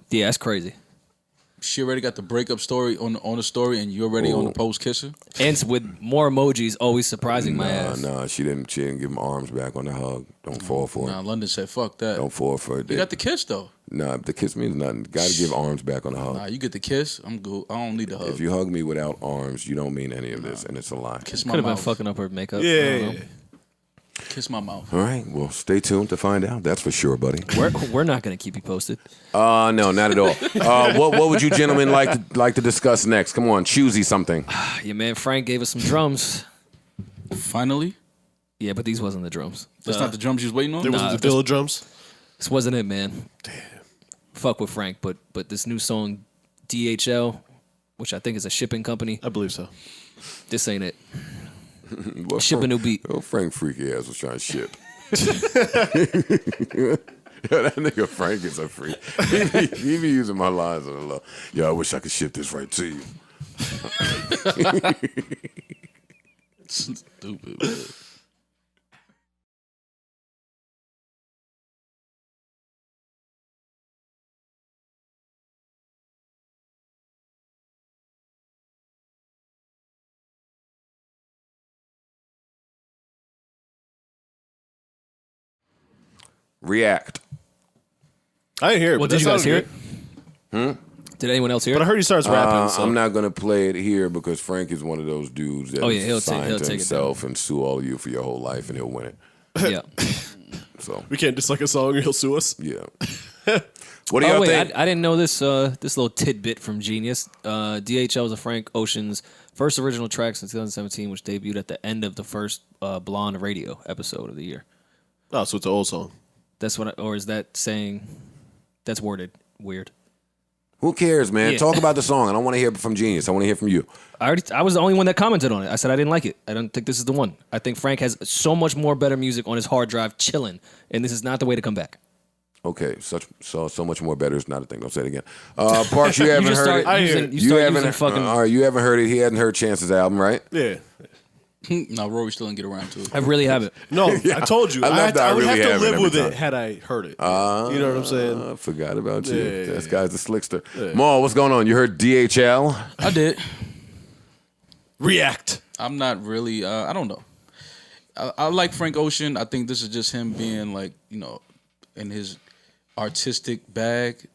Yeah, that's crazy. She already got the breakup story on the story, and you already on the post kissing. And with more emojis, always surprising my Nah, ass. nah, she didn't give him arms back on the hug. Don't fall for it. Nah, London said, "Fuck that." Don't fall for it. You got the kiss though. Nah, the kiss means nothing. Got to give arms back on the hug. Nah, you get the kiss. I'm good. I don't need the hug. If you hug me without arms, you don't mean any of this, and it's a lie. Kiss my Could have been mouth. fucking up her makeup. I Yeah. don't know. Kiss my mouth. All right, well, stay tuned to find out. That's for sure, buddy. We're not gonna keep you posted. No, not at all. What would you gentlemen like to discuss next? Come on, Choosy something. Yeah, man. Frank gave us some drums. Finally, Yeah, but these wasn't the drums. that's not the drums you was waiting on. There was Nah, the Villa drums. This wasn't it, man. Damn. Fuck with Frank, but this new song, DHL, which I think is a shipping company. I believe so. This ain't it. What Ship a new beat. Oh, Frank freaky ass was trying to ship. That nigga Frank is a freak. He be using my lines on the low. Yo, I wish I could ship this right to you. Stupid, man. React. I didn't hear it. Well, but did that you guys sounded hear good. it? Did anyone else hear But I it? heard he starts rapping. So. I'm not gonna play it here because Frank is one of those dudes that Oh, yeah, he'll signed take to it himself and sue all of you for your whole life, and he'll win it. Yeah. So We can't dislike a song or he'll sue us. yeah. What do y'all Oh wait, think? I didn't know this. This little tidbit from Genius. DHL is a Frank Ocean's first original track since 2017, which debuted at the end of the first Blonde Radio episode of the year. Oh, so it's an old song. That's what, or is that saying? That's worded weird. Who cares, man? Yeah. Talk about the song. I don't want to hear from Genius. I want to hear from you. I was the only one that commented on it. I said I didn't like it. I don't think this is the one. I think Frank has so much more better music on his hard drive, chilling, and this is not the way to come back. Okay, so much more better is not a thing. Don't say it again. Parks, you haven't just heard start it. using- you You start haven't. using fucking- all right, you haven't heard it. He hadn't heard Chance's album, right? Yeah. No, Rory still didn't get around to it. I really haven't. No, I told you. I love that I would really have to haven't live every with time. it had I heard it. You know what I'm saying? I forgot about you. Yeah. This guy's a slickster. Maul, what's going on? You heard DHL? I did. React. I'm not really. I don't know. I like Frank Ocean. I think this is just him being like, in his artistic bag.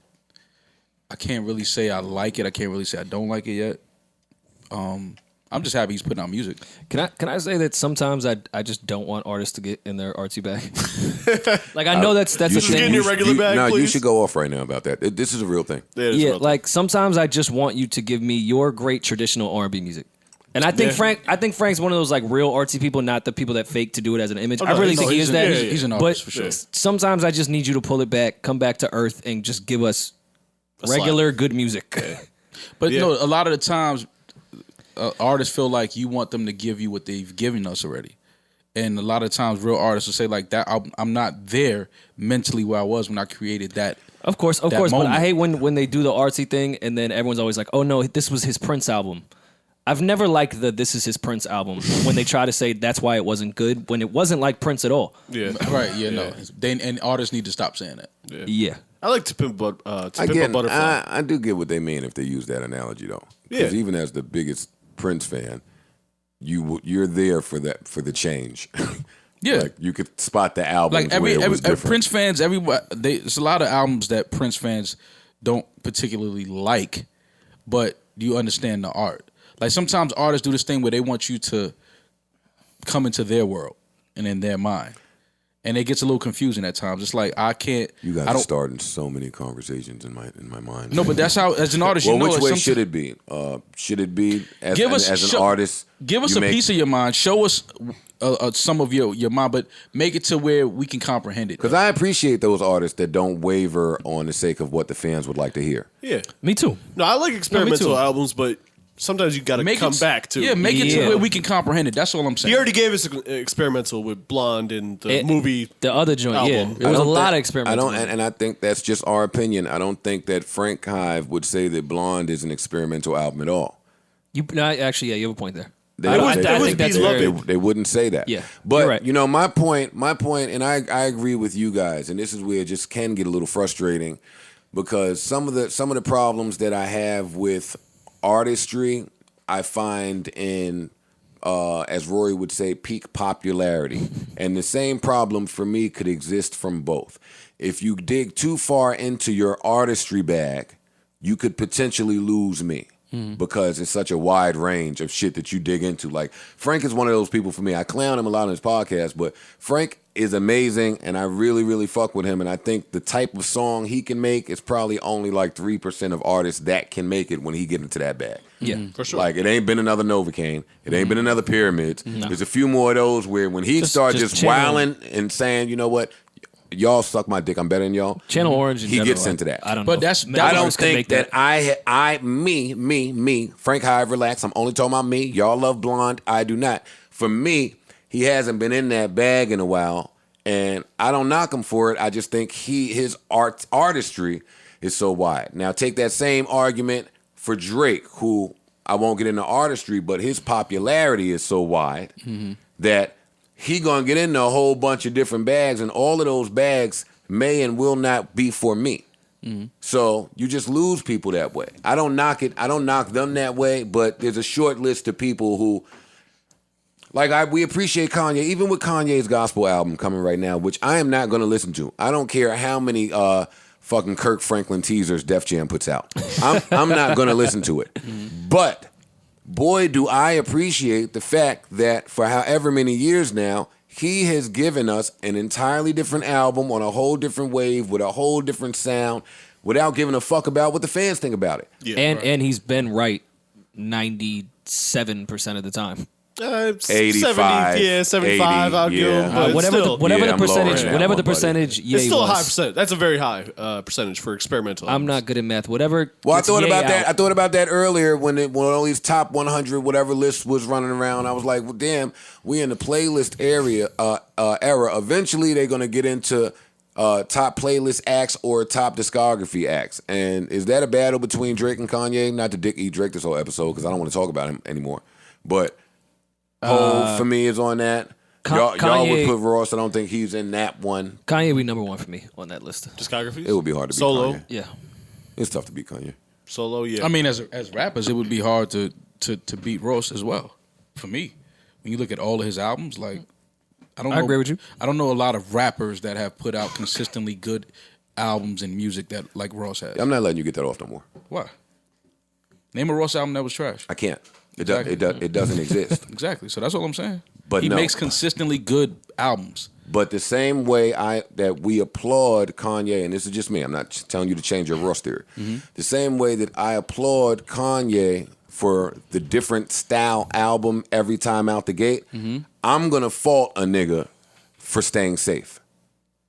I can't really say I like it. I can't really say I don't like it yet. I'm just happy he's putting out music. Can I say that sometimes I just don't want artists to get in their artsy bag. Like I know that's a should get in thing. your regular bag, No, you please? should go off right now about that. This is a real thing. Yeah, it's Yeah, real talk. like sometimes I just want you to give me your great traditional R&B music. And I think Frank's one of those like real artsy people, not the people that fake to do it as an image. Oh, I no, really he's- think he no, is he's that. an- yeah, He's an but artist for sure. sometimes I just need you to pull it back, come back to earth, and just give us regular good music. But Yeah. a lot of the times, artists feel like you want them to give you what they've given us already. And a lot of times, real artists will say like that. I'm not there mentally where I was when I created that. Of course. But moment. I hate when they do the artsy thing and then everyone's always like, "Oh no, this was his Prince album." I've never liked the "This is his Prince" album when they try to say that's why it wasn't good when it wasn't like Prince at all. Yeah. Right? Yeah. No. And artists need to stop saying that. Yeah. I like to pimp, to I pimp a get. butterfly. I do get what they mean if they use that analogy though. Because Yeah. even as the biggest Prince fan, you're there for the change. Yeah. Like you could spot the album Like every was different. Prince fans, everybody. There's a lot of albums that Prince fans don't particularly like, but you understand the art. Like sometimes artists do this thing where they want you to come into their world and in their mind, and it gets a little confusing at times. It's like I can't. You guys I are don't. starting so many conversations in my mind. No, but that's how as an artist. Well, you know, which way it's should it be? Should it be as an artist? Give us you a make- piece of your mind. Show us some of your mind, but make it to where we can comprehend it. Because I appreciate those artists that don't waver on the sake of what the fans would like to hear. Yeah. Me too. No, I like experimental too. albums, but sometimes you got to come back to. Yeah, make it Yeah. to where we can comprehend it. That's all I'm saying. He already gave us an experimental with Blonde and the movie. The other joint, album. yeah. It was a lot of experimental. I don't, and I think that's just our opinion. I don't think that Frank Hive would say that Blonde is an experimental album at all. Actually, yeah, you have a point there. I think that's very. They wouldn't say that. Yeah, but you're right. you know, my point, and I agree with you guys, and this is where it just can get a little frustrating because some of the problems that I have with artistry, I find in as Rory would say, peak popularity. And the same problem for me could exist from both. If you dig too far into your artistry bag, you could potentially lose me. Because it's such a wide range of shit that you dig into. Like, Frank is one of those people for me. I clown him a lot on his podcast, but Frank is amazing, and I really, really fuck with him. And I think the type of song he can make is probably only like 3% of artists that can make it when he get into that bag. Yeah, for sure. Like, it ain't been another Novocaine. It ain't been another Pyramids. There's a few more of those where when he starts just wilding and saying, you know what, y'all suck my dick, I'm better than y'all. Channel Orange. He gets into that. I don't But know. that's- I don't think that me, Frank Hive, relax. I'm only talking about me. Y'all love Blonde. I do not. For me, he hasn't been in that bag in a while. And I don't knock him for it. I just think his artistry is so wide. Now take that same argument for Drake, who I won't get into artistry, but his popularity is so wide that he gonna get into a whole bunch of different bags, and all of those bags may and will not be for me. So you just lose people that way. I don't knock it. I don't knock them that way, but there's a short list of people who, we appreciate Kanye, even with Kanye's gospel album coming right now, which I am not going to listen to. I don't care how many fucking Kirk Franklin teasers Def Jam puts out. I'm not going to listen to it. But boy, do I appreciate the fact that for however many years now, he has given us an entirely different album on a whole different wave with a whole different sound without giving a fuck about what the fans think about it. Yeah, and he's been right 97% of the time. 85, 75. I'll give him. But whatever the percentage. It's still a high percentage. That's a very high percentage for experimental. I'm not good at math. Whatever. Well, I thought about that. I thought about that earlier when all these top 100 whatever list was running around. I was like, well, damn, we in the playlist era. Eventually, they're gonna get into top playlist acts or top discography acts. And is that a battle between Drake and Kanye? Not to dick eat Drake this whole episode because I don't want to talk about him anymore. But Hov for me is on that. Y'all would put Ross. I don't think he's in that one. Kanye would be number one for me on that list. Discographies? It would be hard to beat Solo? Kanye. Yeah. It's tough to beat Kanye. Solo, yeah. I mean, as rappers, it would be hard to beat Ross as well. For me, when you look at all of his albums, I agree with you. I don't know a lot of rappers that have put out consistently good albums and music that like Ross has. I'm not letting you get that off no more. Why? Name a Ross album that was trash. I can't. It doesn't exist. Exactly. So that's all I'm saying. But he makes consistently good albums. But the same way that we applaud Kanye, and this is just me, I'm not telling you to change your Ross theory. The same way that I applaud Kanye for the different style album every time out the gate, I'm gonna fault a nigga for staying safe.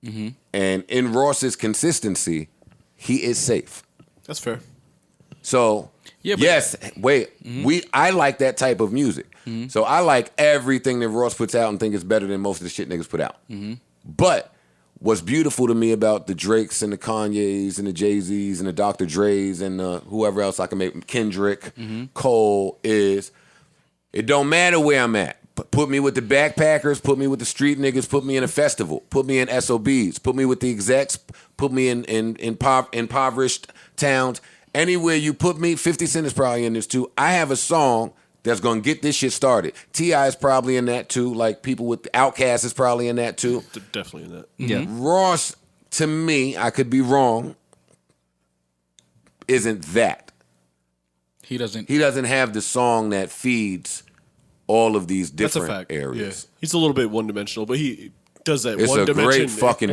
And in Ross's consistency, he is safe. That's fair. So I like that type of music. So I like everything that Ross puts out and think it's better than most of the shit niggas put out. But what's beautiful to me about the Drakes and the Kanyes and the Jay-Z's and the Dr. Dre's and whoever else I can make, Kendrick, Cole, is it don't matter where I'm at. Put me with the backpackers, put me with the street niggas, put me in a festival, put me in SOBs, put me with the execs, put me in impoverished towns. Anywhere you put me, 50 Cent is probably in this too. I have a song that's gonna get this shit started. T.I. is probably in that too. Like people with Outkast is probably in that too. They're definitely in that. Yeah. Ross, to me, I could be wrong, isn't that. He doesn't have the song that feeds all of these different areas. Yeah. He's a little bit one-dimensional, but he does that it's one dimension. It's a great fucking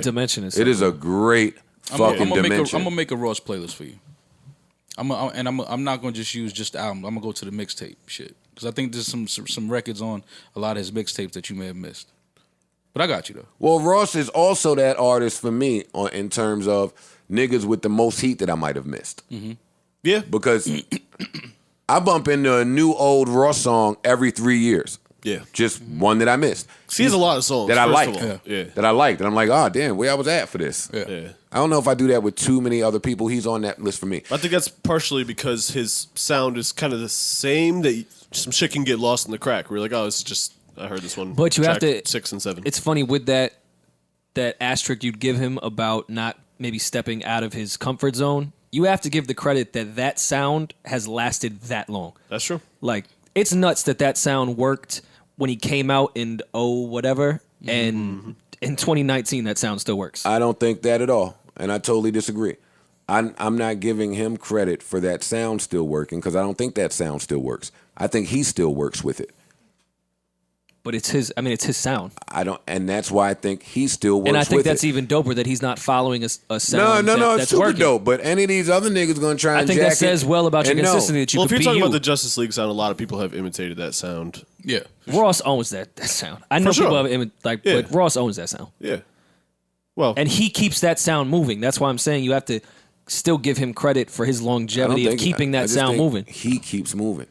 dimension. It is a great fucking dimension. I'm gonna make a Ross playlist for you. I'm not gonna just use just the album. I'm gonna go to the mixtape shit because I think there's some records on a lot of his mixtapes that you may have missed. But I got you though. Well, Ross is also that artist for me in terms of niggas with the most heat that I might have missed. Yeah, because I bump into a new old Ross song every 3 years. Yeah, just one that I missed. He has a lot of songs that I like. That I liked, and I'm like, oh damn, where I was at for this. Yeah. I don't know if I do that with too many other people. He's on that list for me. I think that's partially because his sound is kind of the same. That some shit can get lost in the crack. We're like, oh, this is just I heard this one. But you have to 6 and 7. It's funny with that asterisk you'd give him about not maybe stepping out of his comfort zone. You have to give the credit that sound has lasted that long. That's true. Like it's nuts that sound worked when he came out in whatever, and in 2019 that sound still works. I don't think that at all, and I totally disagree. I'm not giving him credit for that sound still working because I don't think that sound still works. I think he still works with it. But it's his sound. And that's why I think he still works with it. And I think that's even doper that he's not following a sound. No, that's it's super working. dope. But any of these other niggas gonna try and I think jack that says well about your consistency that you if could you're be talking you. about the Justice League sound, a lot of people have imitated that sound. Yeah, Ross owns that sound. I know people have but Ross owns that sound. Yeah. Well, and he keeps that sound moving. That's why I'm saying you have to still give him credit for his longevity of keeping that sound moving. He keeps moving.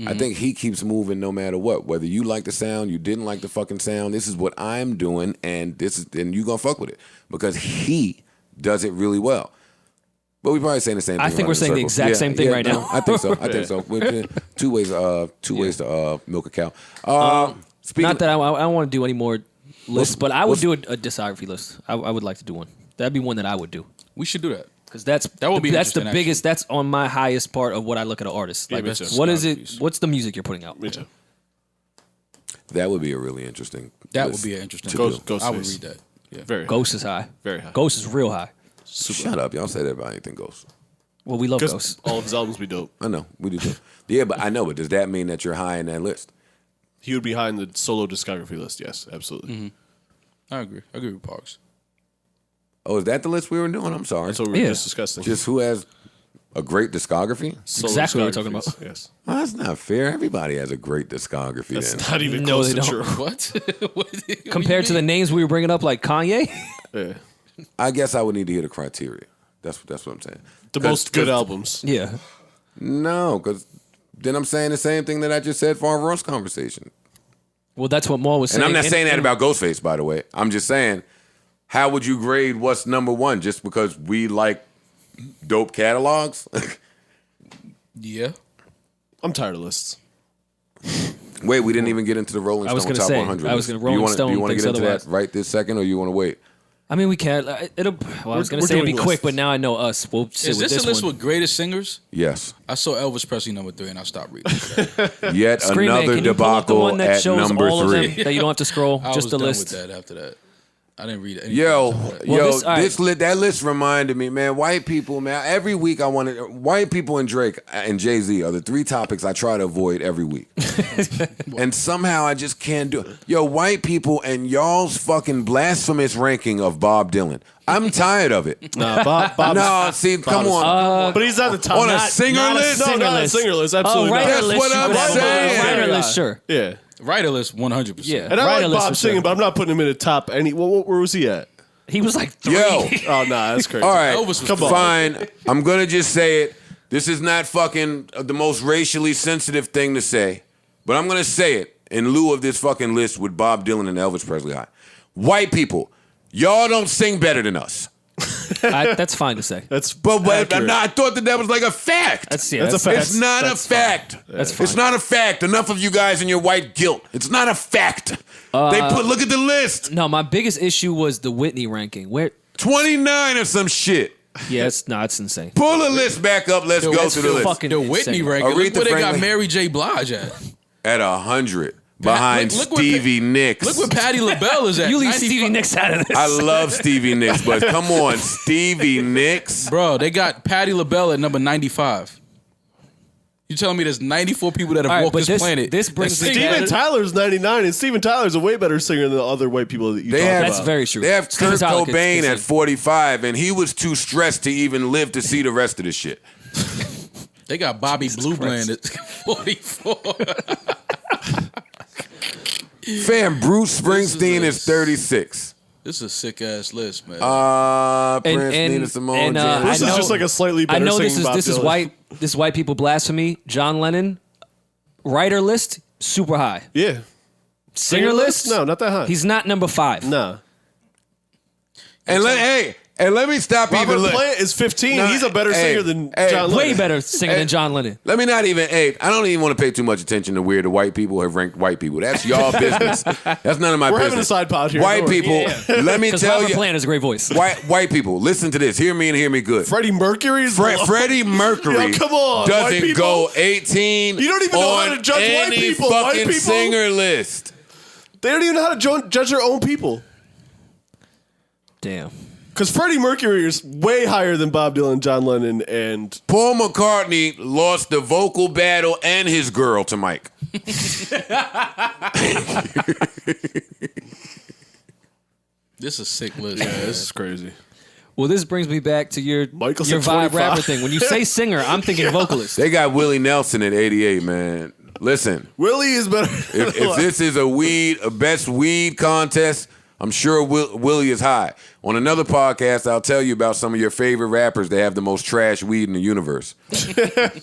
I think he keeps moving no matter what. Whether you like the sound, you didn't like the fucking sound, this is what I'm doing, and you gonna fuck with it. Because he does it really well. But we probably saying the same thing. I think we're saying the exact same thing right now. I think so. I think so. Two ways to milk a cow. Not that I don't want to do any more lists, but I would do a discography list. I would like to do one. That'd be one that I would do. We should do that. Because that's the interesting, biggest. That's on my highest part of what I look at an artist. Like, me too. what is it? What's the music you're putting out? Me too. That would be a really interesting. That list would be an interesting. Ghost I would face. read that. Yeah. Very Ghost is high. Very high. Ghost is real high. Shut up, y'all say that about anything Ghost. Well, we love Ghost. All of his albums be dope. I know we do too. Yeah, but I know. But does that mean that you're high in that list? He would be high in the solo discography list. Yes, absolutely. I agree. I agree with Parks. Oh, is that the list we were doing? I'm sorry. That's what we were just discussing. Just who has a great discography? Solo exactly what we're talking discographies, about. Yes. Well, that's not fair. Everybody has a great discography. That's then. not even No, close they to don't. true. What? Compared to the names we were bringing up, like Kanye. Yeah. I guess I would need to hear the criteria. That's what I'm saying. The most good albums. Yeah. No, because then I'm saying the same thing that I just said for our roast conversation. Well, that's what Maul was saying. And I'm not saying that about Ghostface, by the way. I'm just saying, how would you grade what's number one just because we like dope catalogs? Yeah. I'm tired of lists. Wait, we didn't even get into the Rolling I was Stone gonna Top say, 100. I was gonna Do you Rolling wanna- Stone Do you want to thinks get into otherwise. that right this second, or you want to wait? I mean, we can't. It'll. Well, I was going to we're say it'd be doing quick, lists. but now I know us. We'll sit Is with this a list one. with greatest singers? Yes. I saw Elvis Presley number 3 and I stopped reading. that. Yet Scream Man, another can you pull up the debacle one that at shows number all of 3. them that you don't have to scroll? I Just was the done list. with that after that. I didn't read it. Yo, this- all right. that list reminded me, man. White people, man. Every week I wanted white people and Drake and Jay-Z are the 3 topics I try to avoid every week, and somehow I just can't do it. Yo, white people and y'all's fucking blasphemous ranking of Bob Dylan. I'm tired of it. Nah, Bob. No, see, come on. But he's not the top. On a not- singer not list? No, Singer not a list. singer list. Absolutely writer not. That's list, what you I'm would have him on a saying. Writer list, sure. Yeah. Writer list 100%. Yeah. And I Writer like list Bob for sure. singing, but I'm not putting him in the top any. Where was he at? He was like 3. Yo. Oh, nah, that's crazy. All right, Elvis was Come on. fine. I'm gonna just say it. This is not fucking the most racially sensitive thing to say, but I'm gonna say it in lieu of this fucking list with Bob Dylan and Elvis Presley high. White people, y'all don't sing better than us. That's fine to say. That's But accurate. I thought that was like a fact. That's That's a fact. It's not a fact. That's fine. It's not a fact. Enough of you guys and your white guilt. It's not a fact. Look at the list. No, my biggest issue was the Whitney ranking. Where? 29 or some shit. Yeah, it's insane. Pull the list back up. Let's go that's through the list. fucking The Whitney insane. ranking. Look Aretha where they got Franklin. Mary J. Blige at. At 100 behind look where Stevie Nicks. Look where Patti LaBelle is at. You leave 95. Stevie Nicks out of this. I love Stevie Nicks, but come on, Stevie Nicks. Bro, they got Patti LaBelle at number 95. You telling me there's 94 people that have All right, walked but this planet? this brings that me sing back- Steven Tyler's 99, and Steven Tyler's a way better singer than the other white people that you talk about. That's very true. They have Steven Kurt Tyler could Cobain sing. at 45, and he was too stressed to even live to see the rest of the shit. They got Bobby Blue Bland at 44. Fam, Bruce Springsteen is 36. This is a sick ass list, man. Prince, Nina Simone, Janet This is I know- just like a slightly I better know this singing Bob is Dylan. this is white people blasphemy. John Lennon, writer list super high. Yeah. Singer list, No, not that high. He's not number 5. Nah. And let me stop Robert even. Plant is 15. No, He's a better hey, singer than hey, John Lennon. Way better singer than John Lennon. Let me not even. Hey, I don't even want to pay too much attention to where the white people have ranked white people. That's y'all business. That's none of my We're business. having a side pod here. White Don't worry. people. Let me Because tell Robert you. Plant has a great voice. White people, listen to this. Hear me and hear me good. Freddie Mercury is below. Freddie Mercury Yo, come on, white doesn't people. go 18 You don't even know how on to judge white any people. White fucking people. singer list. They don't even know how to judge their own people. Damn. Because Freddie Mercury is way higher than Bob Dylan, John Lennon, and Paul McCartney lost the vocal battle and his girl to Mike. This is a sick list. yeah, man. this is crazy. Well, this brings me back to your Michael's your at vibe 25. rapper thing. When you say singer, I'm thinking vocalist. They got Willie Nelson at 88, man. Listen, Willie is better. if this is a best weed contest, I'm sure Willie is high. On another podcast, I'll tell you about some of your favorite rappers that have the most trash weed in the universe.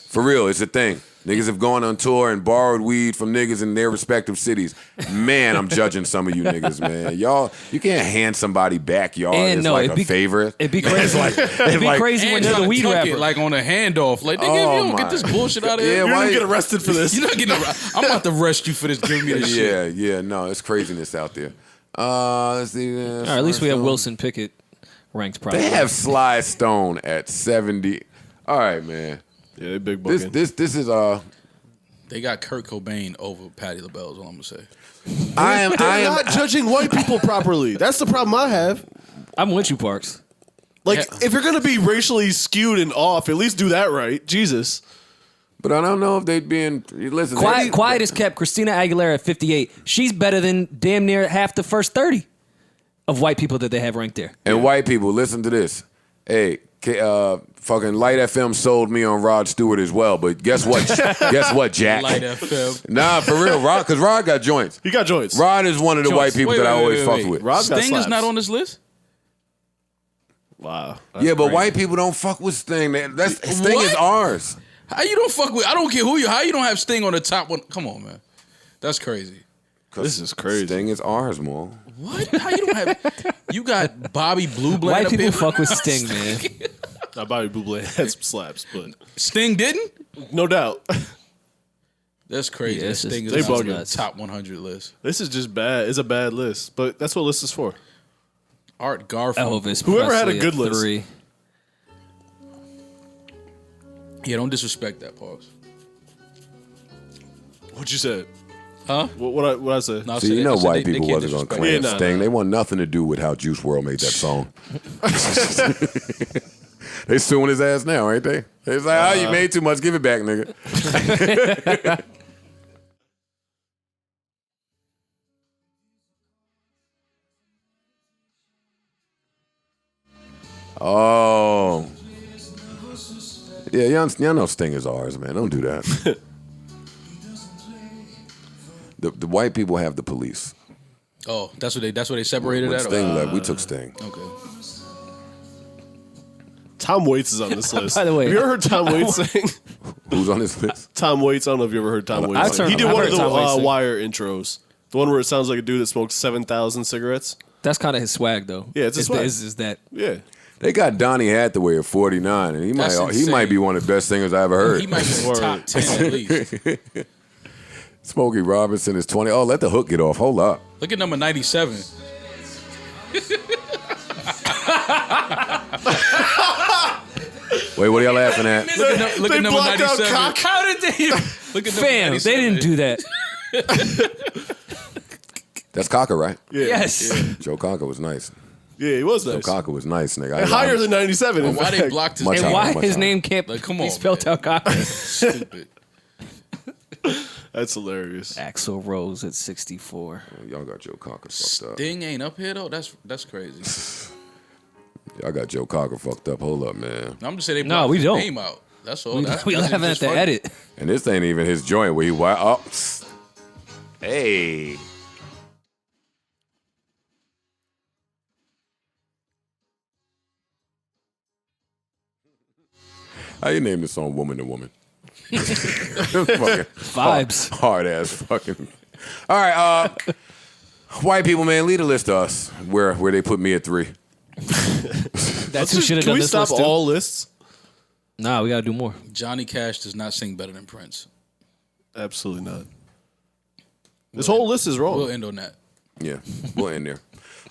For real, it's a thing. Niggas have gone on tour and borrowed weed from niggas in their respective cities. Man, I'm judging some of you niggas, man. Y'all, you can't hand somebody back y'all And as no, like it'd a be- favor. It'd be crazy. It'd be crazy when And you're trying the to weed tuck rapper. it, like on a handoff. Like, nigga, if Oh, you don't my. get this bullshit out of Yeah, here, You're why gonna you- get arrested for this. you're not getting. I'm about to arrest you for this. Giving me this shit. Yeah, no, it's craziness out there. Let's see. All right, at least we have Wilson Pickett ranked properly. They have Sly Stone at 70. All right, man. Yeah, they big bugging. This is They got Kurt Cobain over Patti LaBelle. Is all I'm gonna say. I am not judging white people properly. That's the problem I have. I'm with you, Parks. Like, if you're gonna be racially skewed and off, at least do that right. Jesus. But I don't know if they'd be in. Listen, Quiet is kept. Christina Aguilera at 58. She's better than damn near half the first 30 of white people that they have ranked there. And white people, listen to this. Hey, fucking Light FM sold me on Rod Stewart as well. But guess what? Guess what, Jack? Light FM. Nah, for real, Rod, because Rod got joints. He got joints. Rod is one of the white people Wait, that I wait, always wait, fuck wait. with. Rod's got Sting is slaps. not on this list. Wow. Yeah, but white people don't fuck with Sting. Sting is What? ours. How you don't fuck with? I don't care who you. How you don't have Sting on the top one? Come on, man. That's crazy. This is crazy. Sting is ours, Maul. What? How you don't have? You got Bobby Blue Bland. White up people here? fuck with Sting, man. Now, Bobby Bublé had some slaps, but Sting didn't. no doubt. That's crazy. Yeah, that it's just- Sting they is on bugging. the top 100 list. This is just bad. It's a bad list, but that's what list is for. Art Garfunkel. Elvis Whoever had a Presley good at list. 3. Yeah, don't disrespect that, Parks. What you said? Huh? What I said? No, I See, said- you know I said white they people can't wasn't going to disrespect claim Yeah, nah, Sting. nah. They want nothing to do with how Juice WRLD made that song. They suing his ass now, ain't they? It's like, you made too much. Give it back, nigga. Oh. Yeah, y'all know Sting is ours, man. Don't do that. The white people have the police. Oh, that's what they separated When that. Sting left, we took Sting. Okay. Tom Waits is on this list. By the way- have you ever heard Tom Waits sing? Who's on this list? Tom Waits. I don't know if you ever heard Tom Waits. I've sing. heard- He did I've one of heard the Tom Waits sing. Wire intros. The one where it sounds like a dude that smokes 7,000 cigarettes. That's kind of his swag, though. Yeah, it's his swag. Is that Yeah. They got Donny Hathaway at 49, and he That's might insane. be one of the best singers I ever heard. He might be in the top 10 at least. Smokey Robinson is 20. Oh, let the hook get off. Hold up. Look at number 97. Wait, what are y'all laughing at? Look at number blocked out 97. cock. How did they? Look at number Fam, 97. they didn't do that. That's Cocker, right? Yeah. Yes. Joe Cocker was nice. Yeah, he was Joe nice. Cocker was nice, nigga. And higher than 97. Well, in why they fact. blocked his Much name? And higher. why much his higher. name can't Like, come be on, spelled man. out Cocker? Stupid. That's hilarious. Axl Rose at 64. Y'all got Joe Cocker fucked up. Sting ain't up here though. That's crazy. Y'all got Joe Cocker fucked up. Hold up, man. I'm just saying they No, blocked we his don't. name out. That's all. We That's laughing at just the funny. edit. And this ain't even his joint where he oh. Hey. How you name this song Woman to Woman? Vibes. Hard ass fucking. All right, white people, man, lead a list to us where they put me at 3. That's who should have Can done we this stop list too. all lists? Nah, we gotta do more. Johnny Cash does not sing better than Prince. Absolutely not. This whole list is wrong. We'll end on that. Yeah, we'll end there.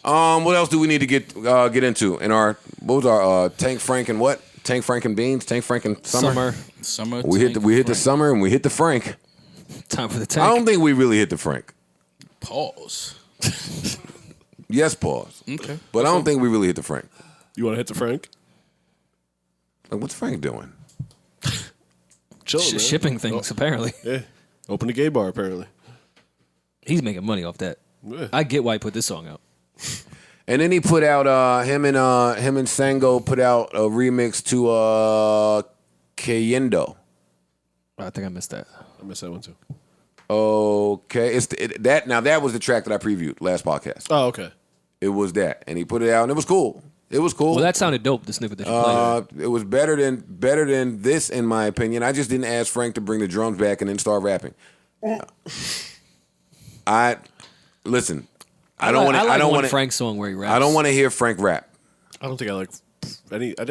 What else do we need to get into in our what was our Tank Frank and what? Tank Frank and Beans, Tank Frank and Summer. Summer. We hit the Summer and we hit the Frank. Time for the I tank. don't think we really hit the Frank. Pause. Yes, pause. Okay. But I don't think we really hit the Frank. You want to hit the Frank? Like, what's Frank doing? Chill, man. Shipping things, apparently. Yeah. Open a gay bar, apparently. He's making money off that. Yeah. I get why he put this song out. And then he put out him and Sango put out a remix to Cayendo. I think I missed that. I missed that one too. Okay, that was the track that I previewed last podcast. Oh, okay. It was that, and he put it out, and it was cool. It was cool. Well, that sounded dope. The snippet that you played. It was better than this, in my opinion. I just didn't ask Frank to bring the drums back and then start rapping. Listen. I don't want Frank song where he raps. I don't want to hear Frank rap. I don't think I like any. I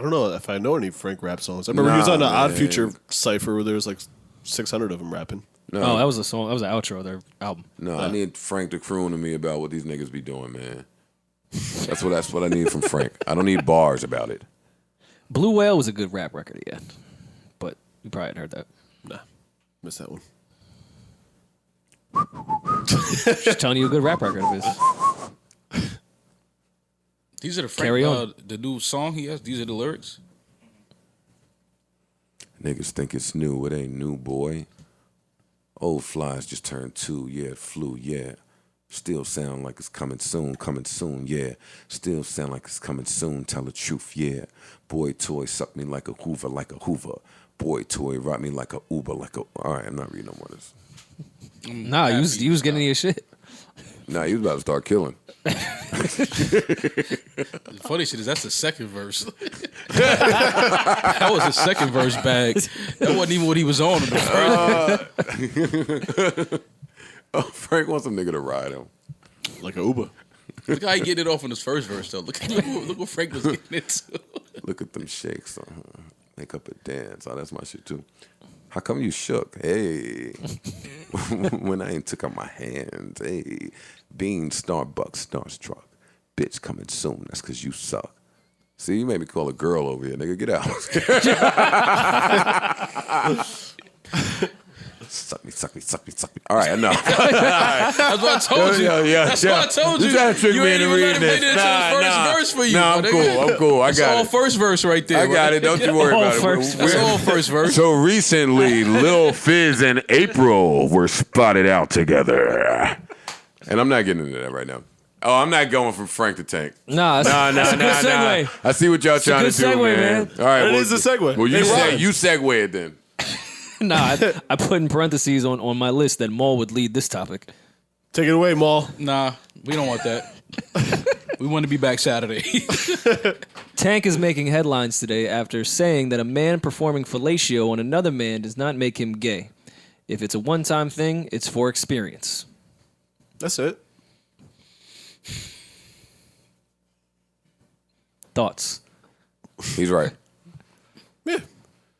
don't know if I know any Frank rap songs. I remember he was on the Odd Future cipher where there was like 600 of them rapping. No. Oh, that was a song. That was an outro of their album. No, I need Frank to croon to me about what these niggas be doing, man. That's what I need from Frank. I don't need bars about it. Blue Whale was a good rap record, yeah, but you probably hadn't heard that. Nah, missed that one. Just telling you a good rap record of his. These are the Carry on. the new song he has. These are the lyrics. Niggas think it's new. It ain't new, boy. Old flies just turned 2. Yeah, it flew. Yeah. Still sound like it's coming soon, yeah. Still sound like it's coming soon, tell the truth, yeah. Boy toy suck me like a Hoover. Boy toy ride me like a Uber, all right, I'm not reading no more of this. Nah, you was getting your shit. Nah, he was about to start killing. The funny shit is that's the second verse. That was the second verse bag. That wasn't even what he was on in the first. Oh, Frank wants a nigga to ride him. Like an Uber. Look how he get it off in his first verse, though. Look what Frank was getting into. Look at them shakes. Make up a dance. Oh, that's my shit, too. How come you shook? Hey. When I ain't took out my hands. Hey. Bean, Starbucks, starstruck. Bitch coming soon. That's because you suck. See, you made me call a girl over here, nigga. Get out. Suck me. All right, enough. That's what I told you. That's what I told you. You trying to trick me into reading this. First verse for you. Nah, I'm cool. I got it. That's all first verse right there. I got it. Don't you worry about it. That's all first verse. So recently, Lil Fizz and April were spotted out together. And I'm not getting into that right now. Oh, I'm not going from Frank to Tank. Nah. That's a good segue. I see what y'all trying to do, segue, man. All right, It is a segue. Well, you segue it then. Nah, I put in parentheses on my list that Maul would lead this topic. Take it away, Maul. Nah, we don't want that. We want to be back Saturday. Tank is making headlines today after saying that a man performing fellatio on another man does not make him gay. If it's a one-time thing, it's for experience. That's it. Thoughts? He's right. Yeah.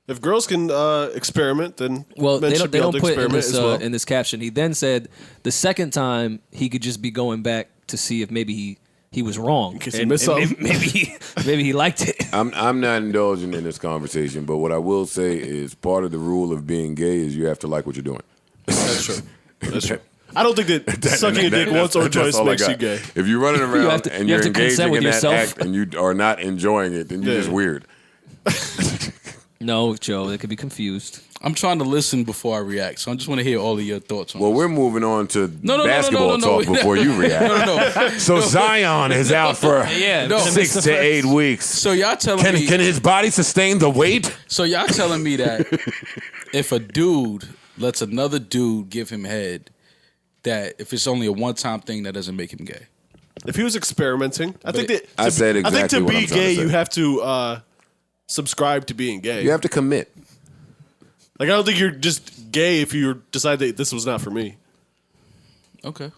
If girls can experiment, then well, men they should don't, be able to put in experiment this as well. in this caption. He then said the second time he could just be going back to see if maybe he was wrong. In case he missed something. Maybe he liked it. I'm not indulging in this conversation, but what I will say is part of the rule of being gay is you have to like what you're doing. That's true. That's true. I don't think that sucking a dick once or twice makes you gay. If you're running around and you're engaging in that yourself. act and you are not enjoying it, then you're just weird. No, Joe, they could be confused. I'm trying to listen before I react, so I just want to hear all of your thoughts on Well, this. we're moving on to No, basketball talk before you react. No. So Zion is out for 6 to 8 weeks. So y'all telling me... Can his body sustain the weight? So y'all telling me that if a dude lets another dude give him head, that if it's only a one-time thing, that doesn't make him gay? If he was experimenting, I think to what be I'm trying gay, to say. you have to subscribe to being gay. You have to commit. Like, I don't think you're just gay if you decide that this was not for me. Okay.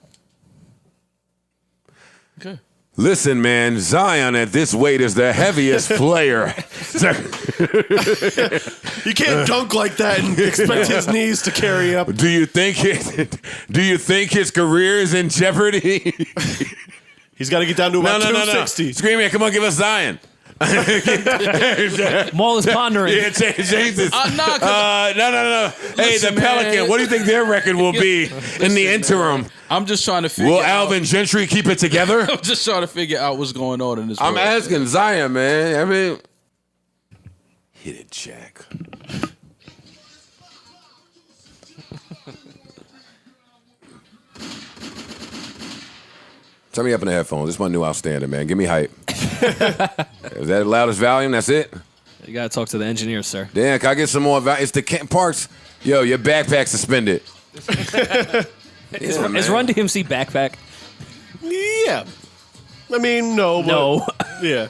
Listen, man, Zion at this weight is the heaviest player. You can't dunk like that and expect his knees to carry up. Do you think his career is in jeopardy? He's got to get down to about 260. Scream it, come on, give us Zion. Maul is pondering. Yeah, Jesus. No. Hey, Listen, the Pelican, man. what do you think their record will be in the interim? I'm just trying to figure Will out... Alvin Gentry keep it together? I'm just trying to figure out what's going on in this I'm world. asking Zion, man. I mean, Hit it, Jack. turn me up in the headphones. This is my new outstanding, man. Give me hype. Is that the loudest volume? That's it? You gotta talk to the engineer, sir. Damn, can I get some more volume? It's the parts. Yo, your backpack suspended. Is Run DMC backpack? Yeah. I mean, no. But, No. Yeah.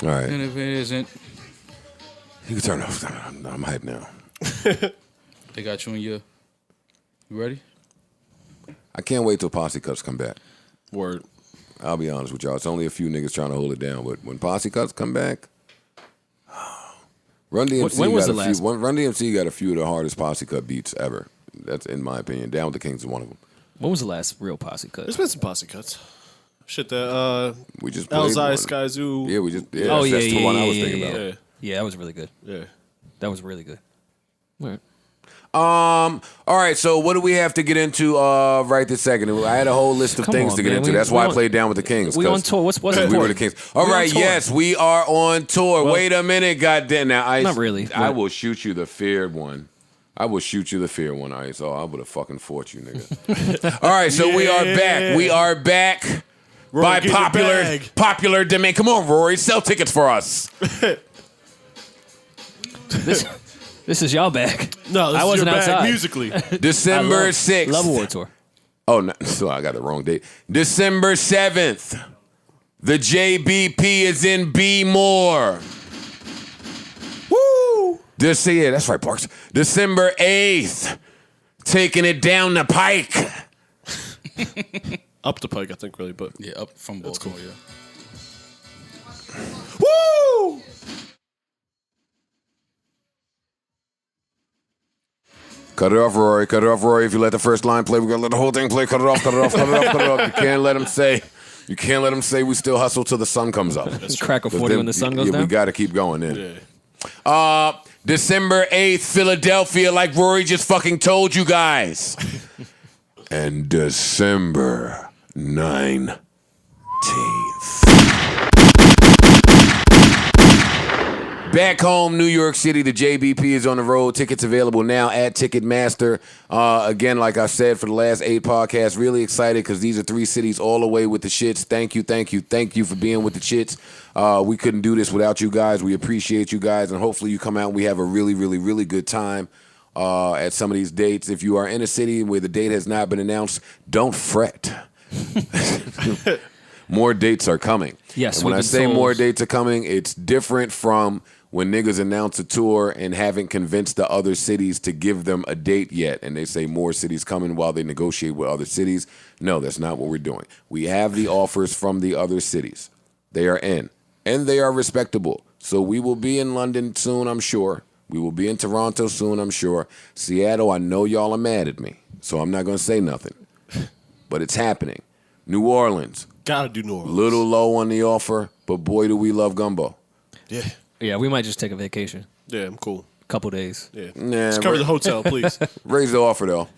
All right. And if it isn't, You can turn it off. I'm hyped now. they got you in your. You ready? I can't wait till Posse Cuts come back. Word. I'll be honest with y'all. It's only a few niggas trying to hold it down, but when Posse Cuts come back, Run DMC When was got the a last few. Run DMC got a few of the hardest Posse Cut beats ever. That's in my opinion. Down with the Kings is one of them. When was the last real posse cut? There's been some posse cuts. Shit that We just played Elzai one. Sky Zoo. Yeah, we just. Yeah, Oh, that's yeah, the one I was yeah, thinking yeah, about. Yeah. Yeah, that was really good. Yeah. That was really good. All right. All right, so what do we have to get into right this second? I had a whole list of Come things on, to get man. into. We- That's we why I on- played Down with the Kings. We 'cause on tour. What's the we were the point? Kings. All We on right, tour. yes, we are on tour. Well- Wait a minute, goddamn. Now, Ice, Not really, I but- will shoot you the feared one. I will shoot you the feared one, Ice. Oh, I would have fucking fought you, nigga. All right, so we are back. We are back Rory, by get your bag. popular demand. Come on, Rory, sell tickets for us. This is y'all back. No, this I is wasn't your bag outside. musically. December 6th. Love Award Tour. Oh, no, so I got the wrong date. December 7th. The JBP is in B More. Woo! Yeah, that's right, Parks. December 8th. Taking it down the pike. Up the pike, I think, really, but Yeah, up from Baltimore. Yeah. Woo! Cut it off, Rory. Cut it off, Rory. If you let the first line play, we're gonna let the whole thing play. Cut it off, cut it off, cut it off, cut it off. You can't let him say. You can't let him say we still hustle till the sun comes up. Crack a 40 when the sun goes We down. got to keep going in. yeah. December 8th, Philadelphia, like Rory just fucking told you guys. And December 19th. Back home, New York City, the JBP is on the road. Tickets available now at Ticketmaster. Again, like I said, for the last 8 podcasts, really excited because these are 3 cities all the way with the shits. Thank you, thank you, thank you for being with the shits. We couldn't do this without you guys. We appreciate you guys, and hopefully you come out and we have a really, really, really good time at some of these dates. If you are in a city where the date has not been announced, don't fret. More dates are coming. Yes, and when we've I been say told. more dates are coming, it's different from when niggas announce a tour and haven't convinced the other cities to give them a date yet, and they say more cities coming while they negotiate with other cities. No, that's not what we're doing. We have the offers from the other cities. They are in, and they are respectable. So we will be in London soon, I'm sure. We will be in Toronto soon, I'm sure. Seattle, I know y'all are mad at me, so I'm not going to say nothing. But it's happening. New Orleans, Gotta do New Orleans. little low on the offer, but boy, do we love gumbo. Yeah. Yeah, we might just take a vacation. Yeah, I'm cool. Couple days. Yeah. Nah, Just cover the hotel, please. raise the offer, though.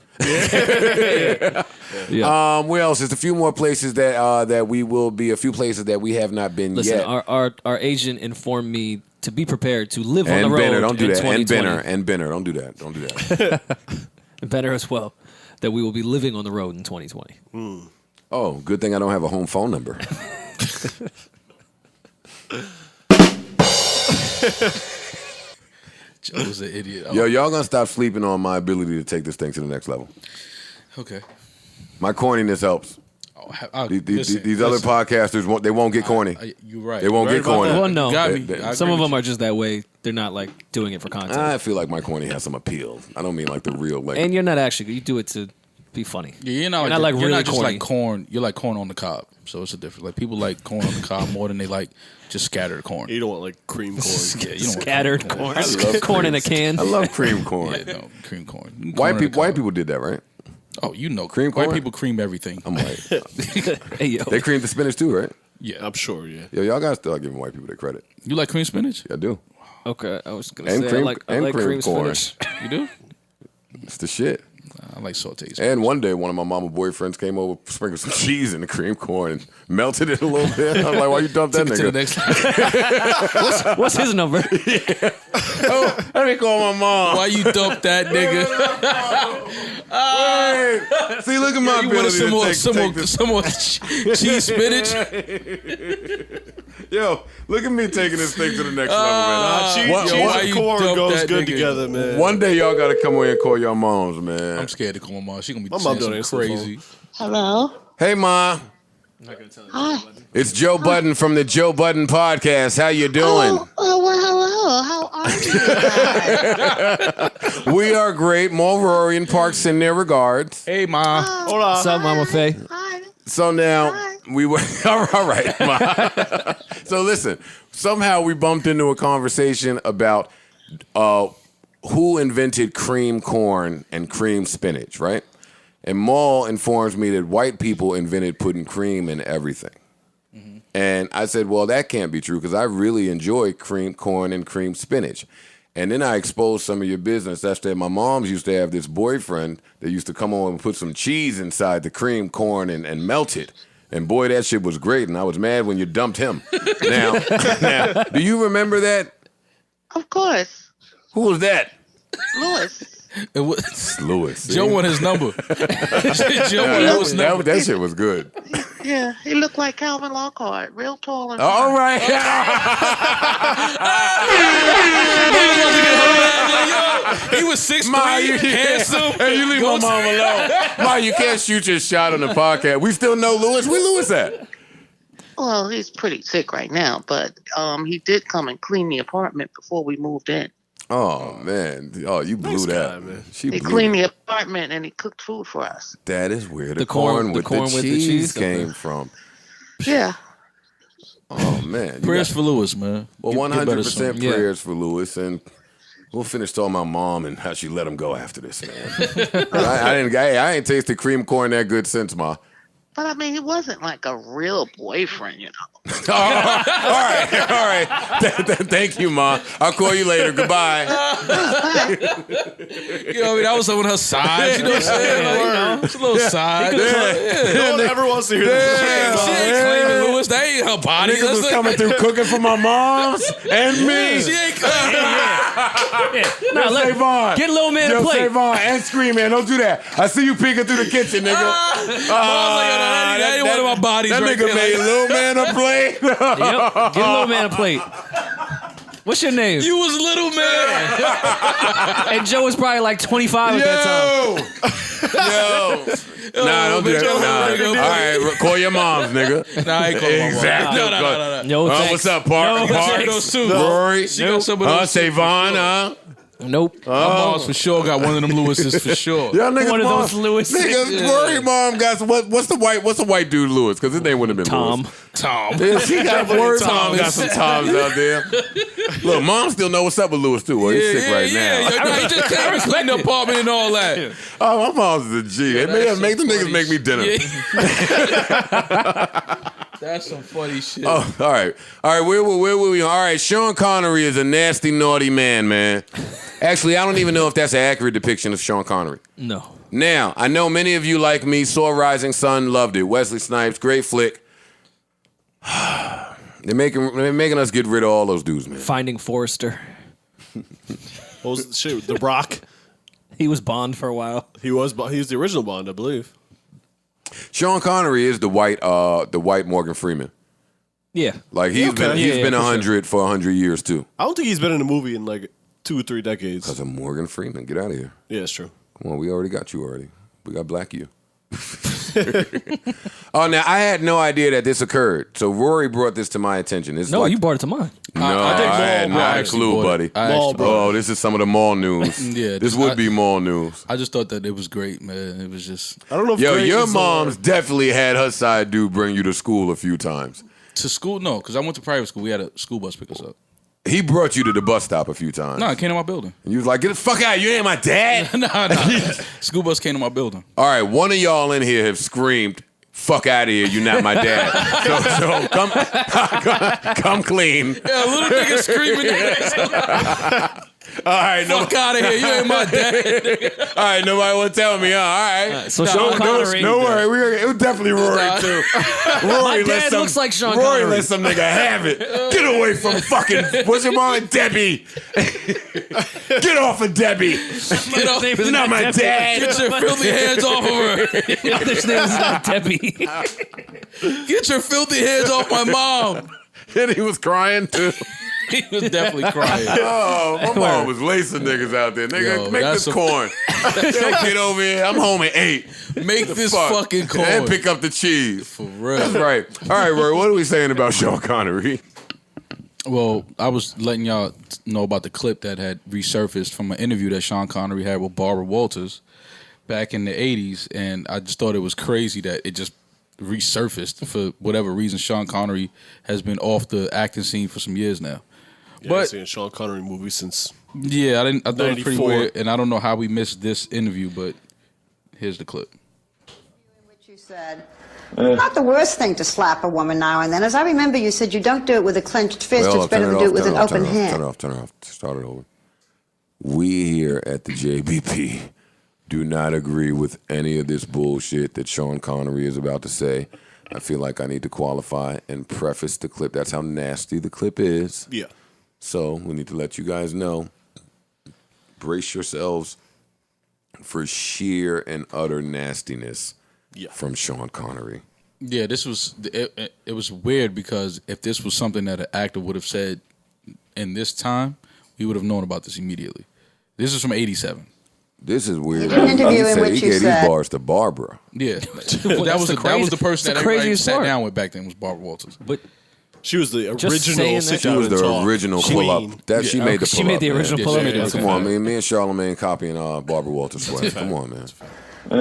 Yeah. Where else? There's a few more places that we will be. A few places that we have not been Listen, yet. our agent informed me to be prepared to live on And the road Benner, don't do in that. And 2020. Benner, don't do that. Don't do that. And Benner as well. That we will be living on the road in 2020. Oh, good thing I don't have a home phone number. Joe's an idiot. Yo, y'all gonna stop sleeping on my ability to take this thing to the next level. Okay. My corniness helps. Oh, These other podcasters won't get corny. You're right. They won't You're get right about corny. that. Well, no. You got me. They- I Some agree of with them are just that way. They're not like doing it for content. I feel like my corny has some appeal. I don't mean like the real like. And you're not actually. You do it to be funny. Yeah, you're not like you're really not just corny. like corn. You're like corn on the cob. So it's a difference. Like people like corn on the cob more than they like just scattered corn. You don't want like cream corn. Yeah, you don't want Scattered corn. I love Corn in a can. I love cream corn. Yeah, no, cream corn. White people did that, right? Oh, you know, Cream white corn? people cream everything. I'm white. Hey, yo. They creamed the spinach too, right? Yeah, I'm sure, yeah. Yo, y'all gotta start giving white people their credit. you like cream spinach? I do. Okay, I was going to And say cream- I and like cream cream corn. spinach. You do? It's the shit. I like sauteed. And one day, one of my mama boyfriends came over, sprinkled some cheese in the cream corn, and melted it a little bit. I was like, "Why you dump that Took it nigga?" to the next level. What's his number? Oh, let me call my mom. Why you dump that nigga? Wait. See, look at my You ability wanted to take this. some more cheese spinach? Yo, look at me taking this thing to the next level, man. Cheese why and you corn dump goes that good nigga? together, man. One day y'all gotta come away and call your moms, man. I'm scared to call my mom. She gonna be My mom saying don't some answer the crazy. Hello. Hey, Ma. Hi. It's Joe Budden from the Joe Budden Podcast. How you doing? Well, hello. How are you guys? We are great. Maul, Rory, and Park send their regards. Hey, Ma. Hold on. What's up, Mama Faye? Hi. So now we were all right. Ma. So listen, somehow we bumped into a conversation about who invented cream corn and cream spinach, right? And Maul informs me that white people invented putting cream in everything. Mm-hmm. And I said, well, that can't be true because I really enjoy cream corn and cream spinach. And then I exposed some of your business. That's that my mom's used to have this boyfriend that used to come on and put some cheese inside the cream corn and melt it. And boy, that shit was great. And I was mad when you dumped him. Now, do you remember that? Of course. Who was that? Louis. It was Lewis. Joe want his number. Joe want Louis' number. That shit was good. Yeah, he looked like Calvin Lockhart, real tall and All right. He was 6'3", Ma, you, handsome. Hey, you leave my mom alone. Ma, you can't shoot your shot on the podcast. We still know Lewis. Where Lewis at? Well, he's pretty sick right now, but he did come and clean the apartment before we moved in. Oh, man. Oh, you blew Nice that. guy, man. She He blew cleaned it. the apartment and he cooked food for us. That is where the The corn corn with the cheese came from. Yeah. Oh, man. You Prayers got- for Lewis, man. Well, Get better 100% soon. prayers for Lewis, and we'll finish talking about mom and how she let him go after this, man. I ain't tasted cream corn that good since, Ma. But I mean, he wasn't like a real boyfriend, you know. All right. Thank you, Ma. I'll call you later. Goodbye. You know, I mean, that was on her side. You know what I'm saying? Like, you know, it's a little side. No one ever wants to hear this. She ain't claiming Lewis. That ain't her body. Niggas was That's coming through cooking for my moms and me. She ain't claiming. No, look, Savon. get little man a Yo, plate. Savon and Scream, man. Don't do that. I see you peeking through the kitchen, nigga. That ain't one of my bodies That right nigga there. made little man a plate. Yep. Get little man a plate. What's your name? You was little man. And Joe was probably like 25 at that time. Yo. Nah, don't do that. Nah. All right, call your moms, nigga. Nah, I ain't calling my mom. Exactly. No. No, thanks. What's up, Park? No, Park? thanks. Rory? She got some of those. Savon, Nope. My mom's for sure got one of them Lewis's for sure. Y'all niggas One of mom, those Lewis. Niggas, Rory mom got what's the white dude Lewis? Because his name wouldn't have been Tom. Lewis. Tom. Yeah, she got word. Tom Thomas. got some Toms out there. Look, mom still know what's up with Lewis too. Well, he's sick right now. Yeah. He just came and cleaned the apartment and all that. Oh, my mom's a G. They make the niggas make me dinner. That's some funny shit. Oh, all right. Where were we? All right, Sean Connery is a nasty, naughty man. Actually, I don't even know if that's an accurate depiction of Sean Connery. No. Now, I know many of you like me saw Rising Sun, loved it. Wesley Snipes, great flick. They're making us get rid of all those dudes, man. Finding Forrester. What was the shit? The Rock. He was Bond for a while. He was the original Bond, I believe. Sean Connery is the white Morgan Freeman. Yeah. Like he's been 100 for 100 years too. I don't think he's been in a movie in like 2 or 3 decades. Because of Morgan Freeman. Get out of here. Yeah, it's true. Come on, we already got you already. We got Black you. Oh, now I had no idea that this occurred. So Rory brought this to my attention. It's No, like, you brought it to mine. No, I think I had Maul no actually clue, bought buddy. it. I actually bought Oh, this is some of the mall news. Yeah, this would be mall news. I just thought that it was great, man. It was just I don't know if Yo, Greg your is, mom's definitely had her side dude bring you to school a few times. to school. No, because I went to private school. We had a school bus pick us up. He brought you to the bus stop a few times. No, it came to my building. And you was like, get the fuck out. You ain't my dad. Nah. School bus came to my building. All right, one of y'all in here have screamed, fuck out of here, you not my dad. so come clean. Yeah, a little nigga screaming. All right, Fuck out of here. You ain't my dad. All right, nobody want to tell me. All right. So Sean Connery. No worry. It was definitely Rory, too. Rory dad looks like Sean Rory Connery. let some nigga have it. Get away from fucking, what's your mom? Debbie. Get off of Debbie. Get off. You're not my dad. Get your filthy hands off of her. This name is not Debbie. Get your filthy hands off my mom. And he was crying, too. He was definitely crying. Oh, my mom was lacing niggas out there. Nigga, make this corn. Get over here. I'm home at 8. Make this fucking corn. And pick up the cheese. For real. That's right. All right, Rory, what are we saying about Sean Connery? Well, I was letting y'all know about the clip that had resurfaced from an interview that Sean Connery had with Barbara Walters back in the 80s, and I just thought it was crazy that it just resurfaced for whatever reason. Sean Connery has been off the acting scene for some years now. Yeah, I've seen a Sean Connery movie since. Yeah, I thought it was pretty 94. weird, and I don't know how we missed this interview, but here's the clip. Which you said, not the worst thing to slap a woman now and then. As I remember, you said you don't do it with a clenched fist. It's better to do it with an open hand. Turn it off. Start it over. We here at the JBP do not agree with any of this bullshit that Sean Connery is about to say. I feel like I need to qualify and preface the clip. That's how nasty the clip is. Yeah. So we need to let you guys know. Brace yourselves for sheer and utter nastiness from Sean Connery. Yeah, this was it was weird because if this was something that an actor would have said in this time, we would have known about this immediately. This is from '87. This is weird. You did an interview in which he you gave said these bars to Barbara. Yeah, that was the person that everybody sat down with back then was Barbara Walters. But she was the Just original. saying that- sit She down was and the talk original queen. pull-up. That she made the pull-up. She made the man. original pull-up. Yeah, Come on, me and Charlamagne copying Barbara Walters' sweat. Come on, man.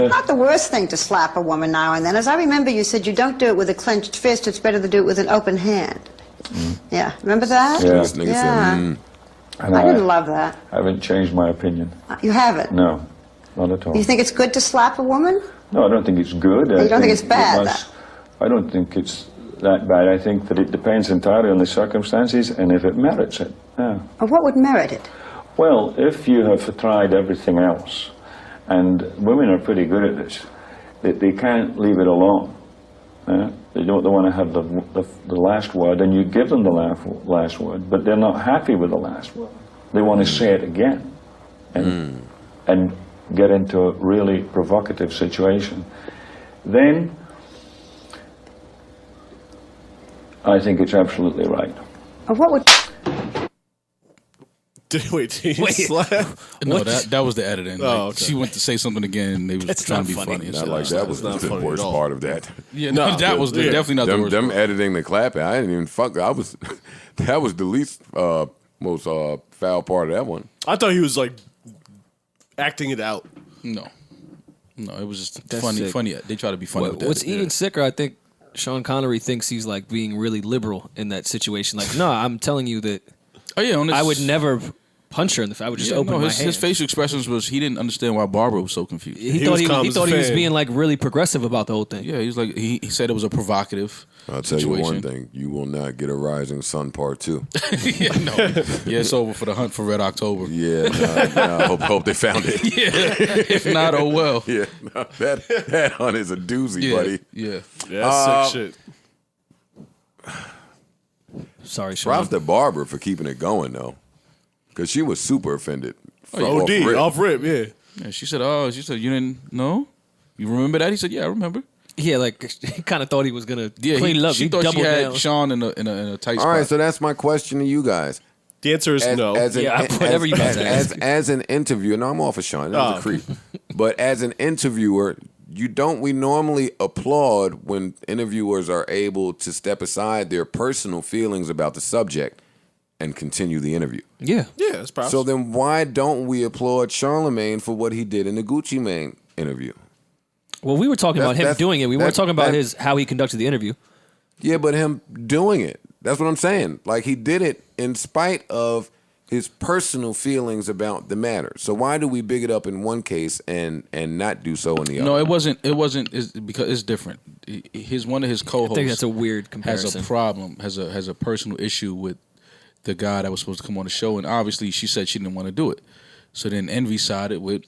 Not the worst thing to slap a woman now and then. As I remember, you said you don't do it with a clenched fist. It's better to do it with an open hand. Yeah, remember that? Yeah. This nigga said, And I didn't love that. I haven't changed my opinion. You haven't? No, not at all. You think it's good to slap a woman? No, I don't think it's good. You don't think it's bad? I don't think it's that bad. I think that it depends entirely on the circumstances and if it merits it. Yeah. Or what would merit it? Well, if you have tried everything else, and women are pretty good at this, they can't leave it alone. They don't want to have the last word, and you give them the last word, but they're not happy with the last word. They want to say it again, and get into a really provocative situation. Then, I think it's absolutely right. Or what would... Wait, did he slap? No, that was the editing. Oh, Like, okay. She went to say something again, and they was That's trying to be not funny. funny. and Not shit like that was not the funny worst at all. part of that. Yeah, no, that was definitely not the worst. Them part. editing the clapping, I didn't even fuck. That was the least most foul part of that one. I thought he was like acting it out. No, it was just That's funny. sick. Funny. They try to be funny with that. What's even sicker, I think Sean Connery thinks he's like being really liberal in that situation. Like, no, I'm telling you that Oh yeah, on this, I would never punch her in the face. I would just open my his hand. facial expressions was he didn't understand why Barbara was so confused. He thought was calm he as a thought he was fan. being like really progressive about the whole thing. Yeah, he was like he said it was a provocative. I'll tell situation. you one thing: you will not get a Rising Sun Part 2. Yeah, it's over for the hunt for Red October. Yeah, hope they found it. Yeah, if not, oh well. Yeah, no, that hunt is a doozy, buddy. Yeah. Yeah, that's sick shit. Sorry, Sean. Props to Barbara for keeping it going though, because she was super offended. OD, off rip, yeah. Yeah, she said, you didn't know? You remember that? He said, yeah, I remember. Yeah, like he kind of thought he was gonna Yeah, clean it up. she He thought she doubled had down. Sean in a tight All spot. right, so that's my question to you guys. The answer is no. Whatever you guys ask. As an interviewer, no, I'm off of Sean. That was a creep. But as an interviewer, we normally applaud when interviewers are able to step aside their personal feelings about the subject and continue the interview. Yeah. Yeah, that's props. So then why don't we applaud Charlamagne for what he did in the Gucci Mane interview? Well, we were talking about him doing it. We weren't talking about that- how he conducted the interview. Yeah, but him doing it. That's what I'm saying. Like, he did it in spite of his personal feelings about the matter. So why do we big it up in one case and not do so in the other? No, it wasn't. It's because it's different. One of his co-hosts. I think that's a weird comparison. Has a problem. Has a personal issue with the guy that was supposed to come on the show, and obviously she said she didn't want to do it. So then Envy sided with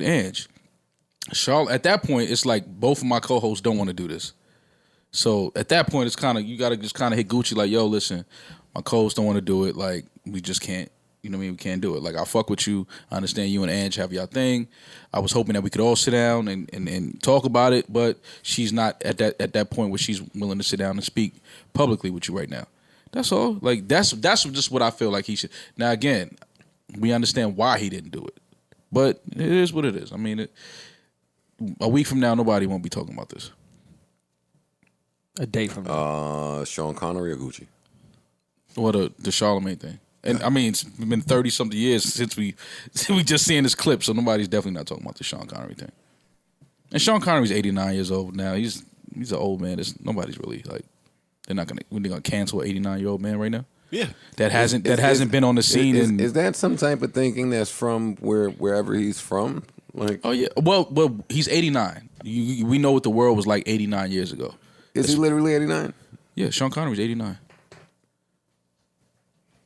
Ange. Charlotte, at that point, it's like both of my co-hosts don't want to do this. So at that point, it's kind of, you got to just kind of hit Gucci like, yo, listen, my co-hosts don't want to do it. Like, we just can't, you know what I mean? We can't do it. Like, I fuck with you. I understand you and Ange have your thing. I was hoping that we could all sit down and talk about it, but she's not at that point where she's willing to sit down and speak publicly with you right now. That's all. Like, that's just what I feel like he should. Now, again, we understand why he didn't do it, but it is what it is. I mean, a week from now, nobody won't be talking about this. A day from now. Sean Connery or Gucci? Or the Charlemagne thing. And I mean, it's been 30-something years since we just seeing this clip, so nobody's definitely not talking about the Sean Connery thing. And Sean Connery's 89 years old now. He's an old man. Nobody's really like, they're gonna cancel an 89-year-old man right now. Yeah, that hasn't been on the scene. Is that some type of thinking that's from wherever he's from? Like, oh yeah, well, he's 89. We know what the world was like 89 years ago. Is he literally 89? Yeah, Sean Connery's 89.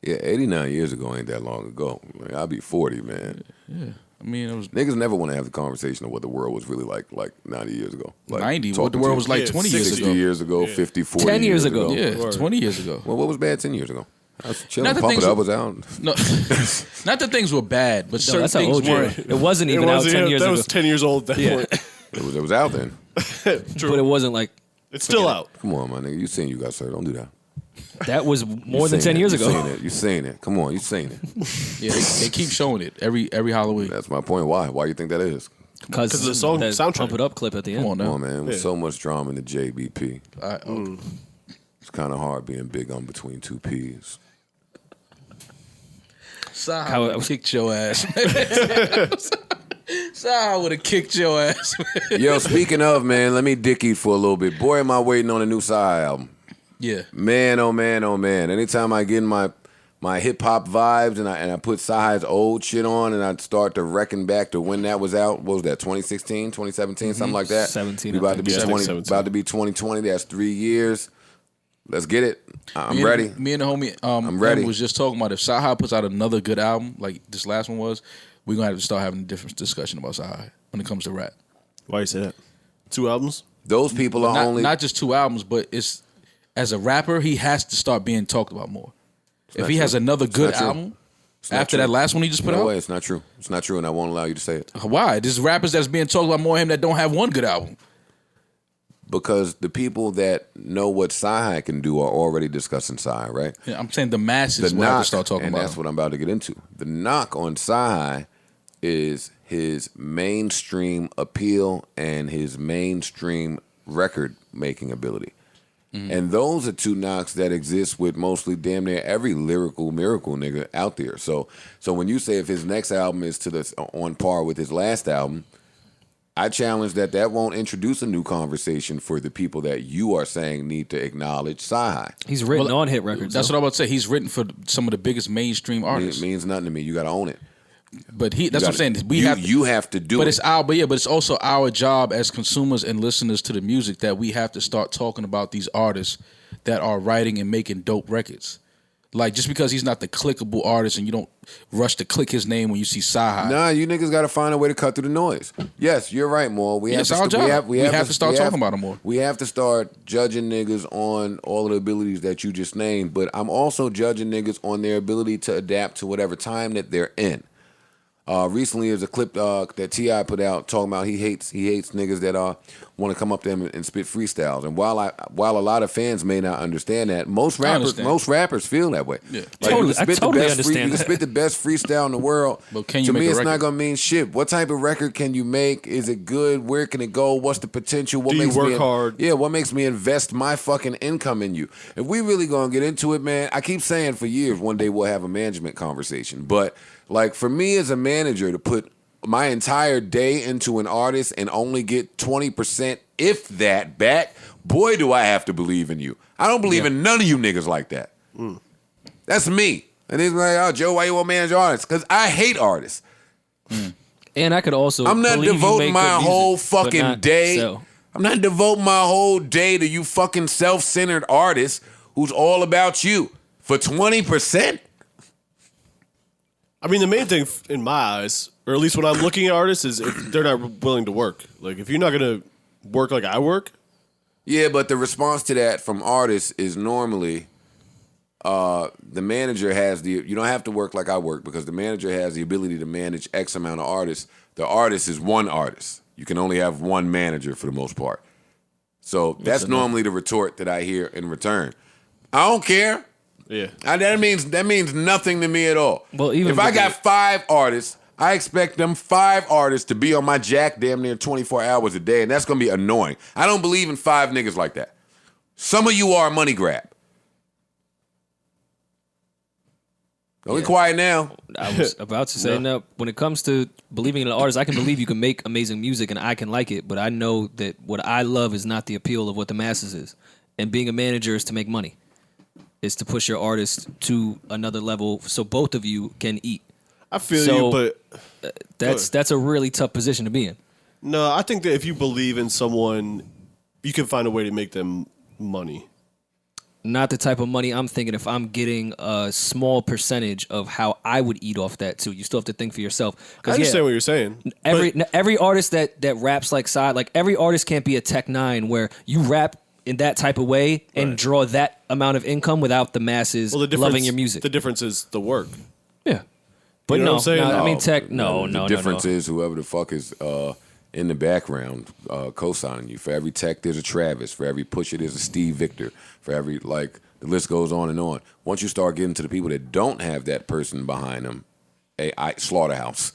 Yeah, 89 years ago ain't that long ago. Like, I'll be 40, man. Yeah, I mean, it was niggas never want to have the conversation of what the world was really like 90 years ago. Like 90, what the world was like 20 years ago. 60 years ago, 50, 40 10 years ago. Yeah, 20 years ago. Well, what was bad 10 years ago? I was chilling, Not that Pump It things Up was out. No, not that things were bad, but certain that's how things old you are. weren't. It wasn't even out 10 years that ago. was 10 years old at that point. It was out then. True. But it wasn't like... It's still out. Come on, my nigga. You seen you got served. Don't do that. That was more than 10 years ago. You seen it. Come on, you seen it. Yeah, they keep showing it every Halloween. That's my point. Why? Why you think that is? Because of the song soundtrack. Pump It Up clip at the end. Come on now. Come on, man. With so much drama in the JBP. Okay. It's kind of hard being big on between two P's. Saha would have kicked your ass. Saha would have kicked your ass. Yo, speaking of, man, let me dick eat for a little bit. Boy, am I waiting on a new Saha album. Yeah. Man, oh man, oh man. Anytime I get in my hip hop vibes and I put Saha's old shit on and I start to reckon back to when that was out. What was that? 2016, 2017, something like that. 17. We about to be 2020. That's 3 years. Let's get it. I'm ready. Me and the homie I'm ready. was just talking about if Saha puts out another good album like this last one was, we're gonna have to start having a different discussion about Saha when it comes to rap. Why you say that? 2 albums? Those people are not just 2 albums, but it's as a rapper he has to start being talked about more. If he has another good album after that last one he just put out, no way, it's not true. It's not true, and I won't allow you to say it. Why? There's rappers that's being talked about more than him that don't have one good album. Because the people that know what Saha can do are already discussing Saha, right? Yeah, I'm saying the masses will have to start talking and about that's him. what I'm about to get into. The knock on Saha is his mainstream appeal and his mainstream record making ability. And those are 2 knocks that exist with mostly damn near every lyrical miracle nigga out there. So when you say if his next album is on par with his last album, I challenge that won't introduce a new conversation for the people that you are saying need to acknowledge Saha. He's written on hit records. That's what I'm about to say. He's written for some of the biggest mainstream artists. It means nothing to me. You got to own it. But that's what I'm saying. You have to do it. But it's also our job as consumers and listeners to the music that we have to start talking about these artists that are writing and making dope records. Like, just because he's not the clickable artist and you don't rush to click his name when you see Saha. Nah, you niggas got to find a way to cut through the noise. Yes, you're right, Maul. It's our job. We have to start talking about him more. We have to start judging niggas on all of the abilities that you just named, but I'm also judging niggas on their ability to adapt to whatever time that they're in. Recently, there's a clip that T.I. put out talking about he hates niggas that want to come up to him and spit freestyles. And while a lot of fans may not understand that, most rappers feel that way. Yeah. Like, I totally understand. You can spit the best freestyle in the world. But can you to make me, a it's record? not gonna mean shit. What type of record can you make? Is it good? Where can it go? What's the potential? What Do you makes work me hard? Yeah, what makes me invest my fucking income in you? If we really gonna get into it, man, I keep saying for years, one day we'll have a management conversation. But like for me as a manager to put my entire day into an artist and only get 20%, if that, back, boy, do I have to believe in you. I don't believe in none of you niggas like that. That's me. And he's like, oh, Joe, why you want to manage artists? Because I hate artists. And I could also I'm not believe you devoting make my good whole music, but fucking not day. sell. I'm not devoting my whole day to you fucking self-centered artists who's all about you. For 20%? I mean, the main thing in my eyes, or at least when I'm looking at artists, is if they're not willing to work. Like, if you're not going to work like I work. Yeah, but the response to that from artists is normally the manager has you don't have to work like I work because the manager has the ability to manage X amount of artists. The artist is one artist. You can only have one manager for the most part. So that's normally the retort that I hear in return. I don't care. Yeah. That means nothing to me at all. Well, even if I got 5 artists, I expect them 5 artists to be on my jack damn near 24 hours a day, and that's going to be annoying. I don't believe in 5 niggas like that. Some of you are a money grab. Don't be quiet now. I was about to say, no. When it comes to believing in an artist, I can believe you can make amazing music and I can like it, but I know that what I love is not the appeal of what the masses is. And being a manager is to make money. It's to push your artist to another level so both of you can eat. I feel you, but that's a really tough position to be in. No, I think that if you believe in someone, you can find a way to make them money. Not the type of money I'm thinking if I'm getting a small percentage of how I would eat off that too. You still have to think for yourself. I understand what you're saying. Every artist that raps like every artist can't be a Tech 9 where you rap in that type of way and draw that amount of income without the masses loving your music. The difference is the work. Yeah. But you know what I'm saying? I mean, Tech, The difference is whoever the fuck is in the background co-signing you. For every Tech, there's a Travis. For every Pusha, there's a Steve Victor. For every, the list goes on and on. Once you start getting to the people that don't have that person behind them, Slaughterhouse,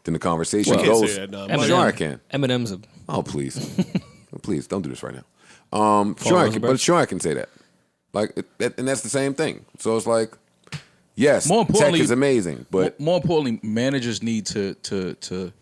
then the conversation goes. Say that, no, Sure, I can. Eminem's a... Oh, please. Please, don't do this right now. Sure, I can say that. And that's the same thing. So it's like, yes, Tech is amazing, but more importantly, managers need to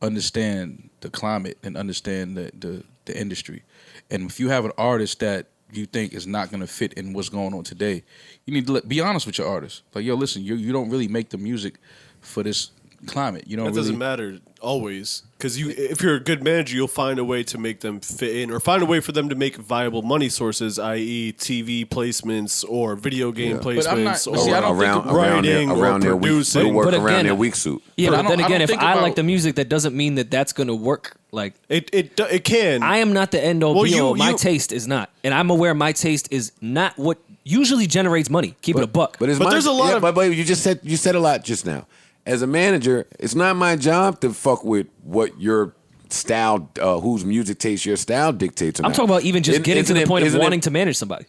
understand the climate and understand the industry. And if you have an artist that you think is not going to fit in what's going on today, you need to be honest with your artist. Like, yo, listen, you don't really make the music for this climate. You don't. That doesn't matter always, because if you're a good manager, you'll find a way to make them fit in, or find a way for them to make viable money sources, i.e., TV placements or video game placements, around their producing. Work around their weak suit. Yeah, but then again, if I like the music, that doesn't mean that that's going to work. Like it can. I am not the end all be all. My taste is not, and I'm aware my taste is not what usually generates money. Keep it a buck. But there's a lot of. But you said a lot just now. As a manager, it's not my job to fuck with what your style, whose music taste your style dictates. I'm talking about even just getting to the point of wanting to manage somebody.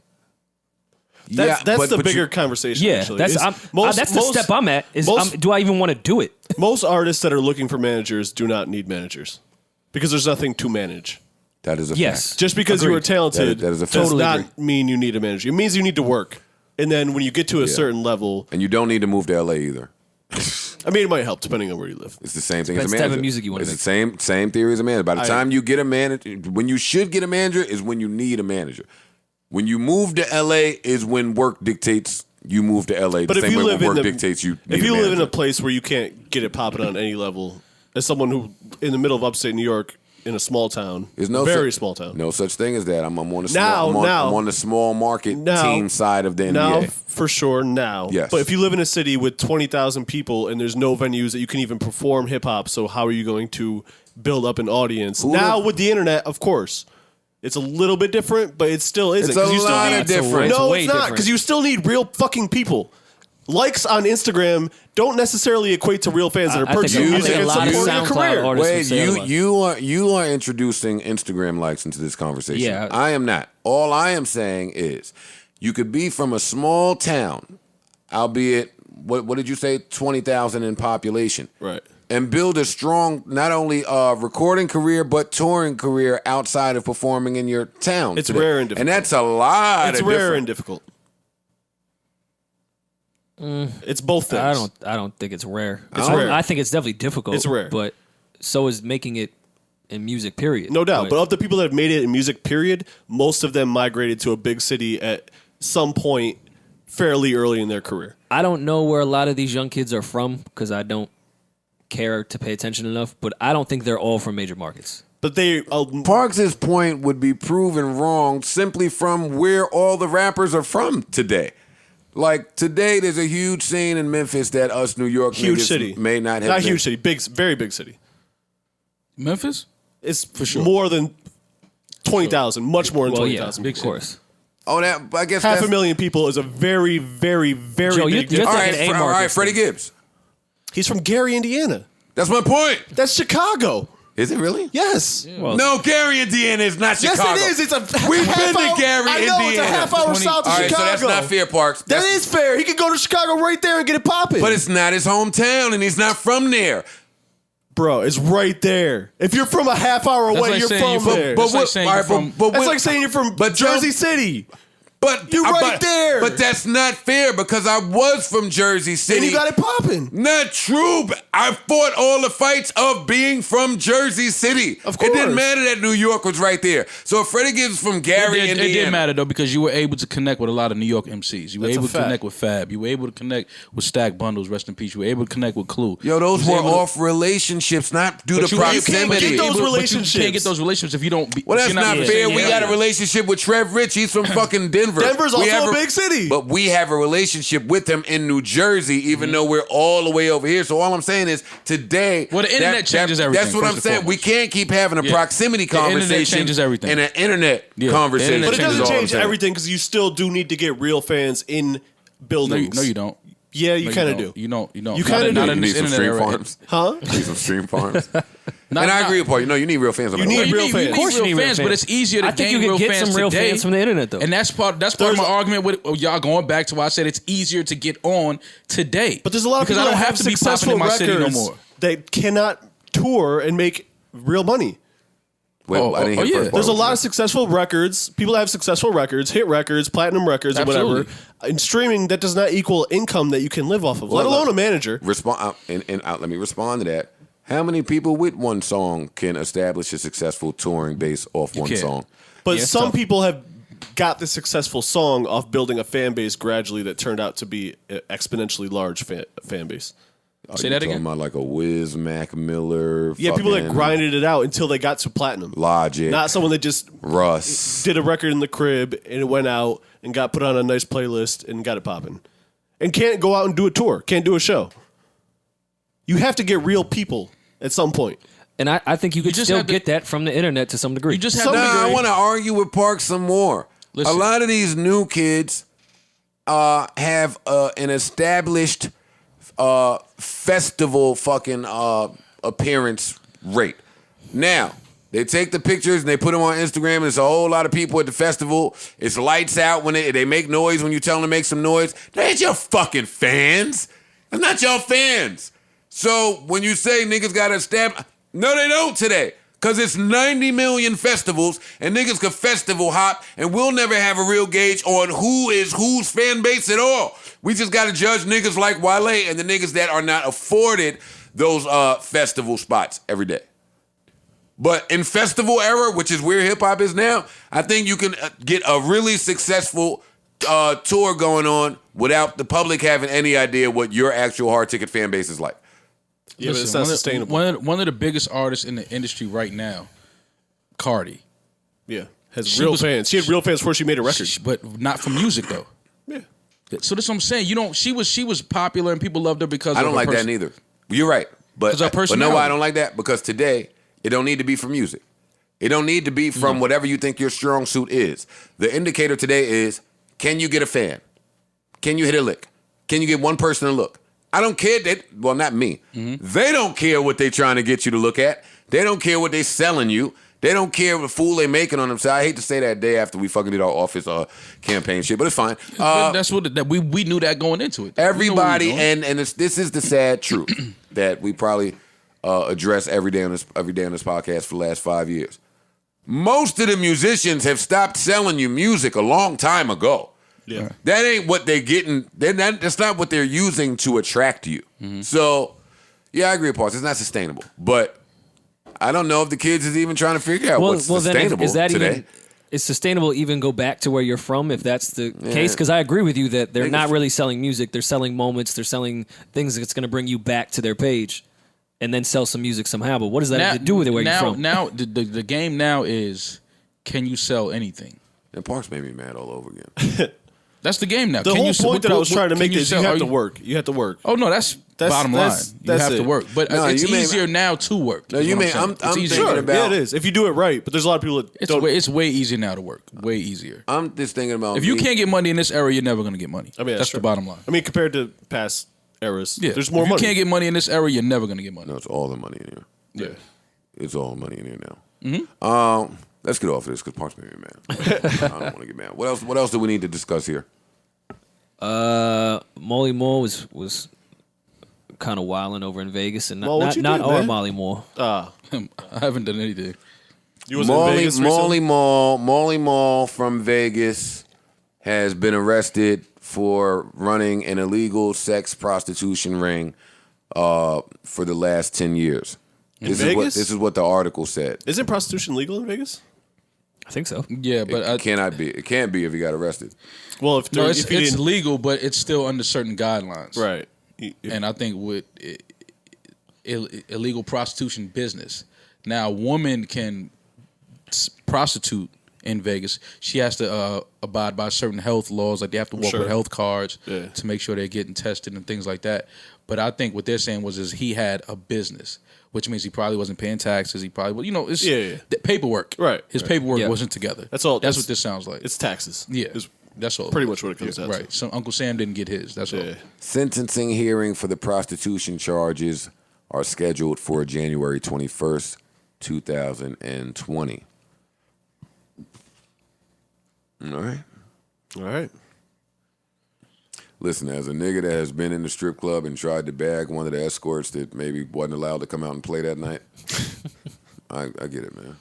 That's the bigger conversation. Yeah, actually. that's the step I'm at. Do I even want to do it? Most artists that are looking for managers do not need managers because there's nothing to manage. That is a fact. Just because you are talented that is a fact. does not mean you need a manager. It means you need to work. And then when you get to a certain level... And you don't need to move to L.A. either. I mean, it might help depending on where you live. It's the same thing as a Depends manager. the type of music you want to It's the same theory as a manager. By the time you get a manager... When you should get a manager is when you need a manager. When you move to L.A. is when work dictates you move to L.A. But the same way when work dictates you need If you a live in manager. a place where you can't get it popping on any level, as someone who, in the middle of upstate New York... in a small town, very small town. No such thing as that. I'm on the I'm on the small market team side of the NBA. Now, for sure, now. Yes. But if you live in a city with 20,000 people and there's no venues that you can even perform hip hop, so how are you going to build up an audience? With the internet, of course, it's a little bit different, but it still isn't. It's a lot of different. No, it's not, because you still need real fucking people. Likes on Instagram don't necessarily equate to real fans that are purchasing music and supporting your career. Wait, you are introducing Instagram likes into this conversation. Yeah. I am not. All I am saying is you could be from a small town, albeit what did you say, 20,000 in population, right? And build a strong not only recording career but touring career outside of performing in your town. It's rare and difficult, and that's a lot. It's rare and difficult. It's both things. I don't think it's rare. It's rare. I think it's definitely difficult. It's rare, but so is making it in music. Period. No doubt. But of the people that have made it in music, period, most of them migrated to a big city at some point, fairly early in their career. I don't know where a lot of these young kids are from because I don't care to pay attention enough. But I don't think they're all from major markets. But they Parks' point would be proven wrong simply from where all the rappers are from today. Like today, there's a huge scene in Memphis that us New York Huge niggas city. may not have. Not been. huge city, very big city. Memphis? It's for sure more than 20,000, much more than 20,000. Big of course. Oh, that I guess half that's, a million people is a very, very, very Joe, big. you're all thinking right, all right, Freddie Gibbs. He's from Gary, Indiana. That's my point. That's Chicago. Is it really? Yes. Well, No, Gary, Indiana is not Chicago. Yes, it is. It's a We've half been to hour, Gary, I know, Indiana. it's a half hour south of All right, Chicago. so that's not fair, Parks. That is fair. He could go to Chicago right there and get it popping. But it's not his hometown, and he's not from there. Bro, it's right there. If you're from a half hour away, like you're saying from you're there. That's like saying you're from- That's like saying you're from Jersey City. But You're right there. But that's not fair because I was from Jersey City. And you got it popping. Not true. But I fought all the fights of being from Jersey City. Of course. It didn't matter that New York was right there. So if Freddie Gibbs from Gary, It Indiana. did matter though because you were able to connect with a lot of New York MCs. You were That's a able to fact. connect with Fab. You were able to connect with Stack Bundles. Rest in peace. You were able to connect with Clue. Yo, those You were was able to- off relationships, not due But to you can't proximity. get those But you relationships. can't get those relationships if you don't. Well, that's if you're not in the fair. same We got a area. relationship with Trev Rich. He's from fucking Denver. Denver's We also have a big city. But we have a relationship with him in New Jersey, even though we're all the way over here. So all I'm saying is today. Well, the internet changes everything, That's what I'm first and saying. We foremost. can't keep having a Yeah. proximity The internet conversation. changes everything. And an internet Yeah. conversation. The But it internet is doesn't all I'm change saying. everything because you still do need to get real fans in buildings. No, you don't. Yeah, you No, kind of don't. do. You don't. You Not kinda in- do. Not You in need this some internet stream era. farms. Huh? You need some stream farms. Not- And I not- agree with Paul. You need real fans. You need real fans. Of course, you need real fans, but it's easier to I think gain you real can get fans some real today. fans from the internet, though. And that's part of my argument with y'all going back to why I said it's easier to get on today. But there's a lot of because people I don't that have to be popping successful in my city no records more. that cannot tour and make real money. Wait, I didn't hear the first part. There's a lot of successful records. People that have successful records, hit records, platinum records, or Absolutely. whatever. In streaming, that does not equal income that you can live off of, let alone a manager. Let me respond to that. How many people with one song can establish a successful touring base off one can't. song? But it's some tough. people have got the successful song off building a fan base gradually that turned out to be an exponentially large fan base. Say You that talking again. about like a Wiz, Mac Miller, Yeah, people that fucking grinded it out until they got to platinum. Logic, Not someone that just Russ. did a record in the crib and it went out and got put on a nice playlist and got it popping. And can't go out and do a tour, can't do a show. You have to get real people at some point. And I think you could just still have to- get that from the internet to some degree. You just have Some to. degree. I want to argue with Park some more. Listen. A lot of these new kids have an established festival fucking appearance rate. Now, they take the pictures and they put them on Instagram. And there's a whole lot of people at the festival. It's lights out when they make noise when you tell them to make some noise. They ain't your fucking fans. They're not your fans. So when you say niggas got to establish, no, they don't today. Because it's 90 million festivals and niggas could festival hop and we'll never have a real gauge on who is whose fan base at all. We just got to judge niggas like Wale and the niggas that are not afforded those festival spots every day. But in festival era, which is where hip hop is now, I think you can get a really successful tour going on without the public having any idea what your actual hard ticket fan base is like. Yeah, but it's not sustainable. One of the biggest artists in the industry right now, Cardi. Yeah, has She real was- fans. She had real fans before she made a record. But not for music though. Yeah. So that's what I'm saying. You don't. She was popular and people loved her because I of don't her like that person- neither. You're right. But 'Cause her but know why I personality. don't like that? Because today, it don't need to be from music. It don't need to be from whatever you think your strong suit is. The indicator today is, can you get a fan? Can you hit a lick? Can you get one person to look? I don't care. Well, not me. They don't care what they trying to get you to look at. They don't care what they selling you. They don't care what fool they making on themselves. I hate to say that day after we fucking did our office campaign shit, but it's fine. But that's what we knew that going into it. Everybody, We knew what we were doing. and this is the sad truth that we probably address every day on this podcast for the last 5 years. Most of the musicians have stopped selling you music a long time ago. Yeah. That ain't what they're getting. That's not what they're using to attract you. So, yeah, I agree with Paul. It's not sustainable. But I don't know if the kids is even trying to figure out what's then sustainable is that today. even is sustainable? Even go back to where you're from if that's the case? Because I agree with you that they're not really selling music. They're selling moments. They're selling things that's going to bring you back to their page, and then sell some music somehow. But what does that have to do with it? Where you're from? Now the game now is, can you sell anything? And Parks made me mad all over again. That's the game now. The whole point that I was trying to make is you have to work. You have to work. Oh no, that's bottom line. You have to work, but it's easier now to work. No, you mean I'm thinking about. Yeah, it is if you do it right. But there's a lot of people that don't. It's way easier now to work. Way easier. I'm just thinking about if you can't get money in this era, you're never going to get money. I mean, that's the bottom line. I mean, compared to past eras, yeah. there's more if money. you can't get money in this era, you're never going to get money. No, it's all the money in here. Yeah, it's all money in here now. Mm-hmm. Let's get off of this because Parks made me mad. I don't want to get mad. What else do we need to discuss here? Molly Moore was kind of wilding over in Vegas, and not our Molly Moore. I haven't done anything. You was in Vegas recently? Molly Maul from Vegas has been arrested for running an illegal sex prostitution ring for the last 10 years. This is what the article said. Isn't prostitution legal in Vegas? I think so. Yeah, but it cannot be. It can't be if you got arrested. Well, it's legal, but it's still under certain guidelines, right? And I think with illegal prostitution business, now a woman can prostitute in Vegas. She has to abide by certain health laws, like they have to walk with health cards to make sure they're getting tested and things like that. But I think what they're saying is he had a business, which means he probably wasn't paying taxes. He probably, it's the paperwork. Right. His paperwork wasn't together. That's all. That's what this sounds like. It's taxes. Yeah. That's all. Pretty much what it comes down to. Right. So Uncle Sam didn't get his. That's all. Sentencing hearing for the prostitution charges are scheduled for January 21st, 2020. All right. Listen, as a nigga that has been in the strip club and tried to bag one of the escorts that maybe wasn't allowed to come out and play that night, I get it, man.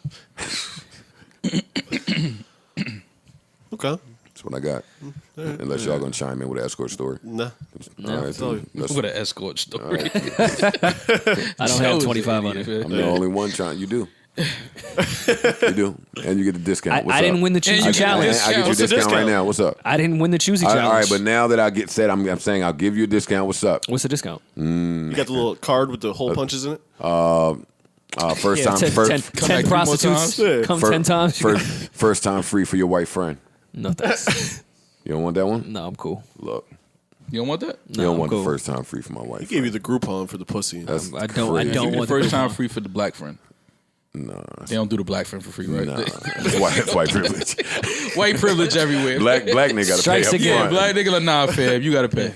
Okay. That's what I got. Unless y'all gonna chime in with an escort story. No. With an escort story. I don't have 25 on it. I'm the only one trying. You do. You do. And you get the discount. I didn't win the Choosy challenge. I get you a discount right now. What's up? I didn't win the Choosy challenge. All right, but now that I get set, I'm saying I'll give you a discount. What's up? What's the discount? You got the little card with the hole punches in it? First time. 10 prostitutes. Come 10 times. First time free for your white friend. No thanks. You don't want that one? No, I'm cool. Look. You don't want that? You don't want the first time free for my wife. He gave you the Groupon for the pussy. I don't want the first time free for the black friend. No. They don't do the black friend for free, right? No. It's white privilege. White privilege everywhere. Black nigga gotta pay up front. Black nigga like, nah, fam, you gotta pay.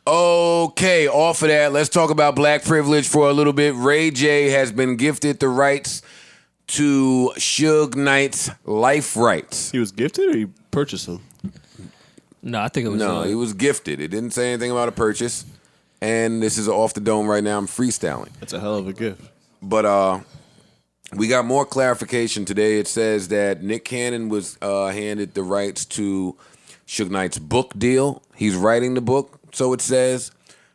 Okay, off of that, let's talk about black privilege for a little bit. Ray J has been gifted the rights to Suge Knight's life rights. He was gifted or he purchased them? No, I think it was. No, he was gifted. It didn't say anything about a purchase. And this is off the dome right now. I'm freestyling. That's a hell of a gift. But we got more clarification today. It says that Nick Cannon was handed the rights to Suge Knight's book deal. He's writing the book, so it says.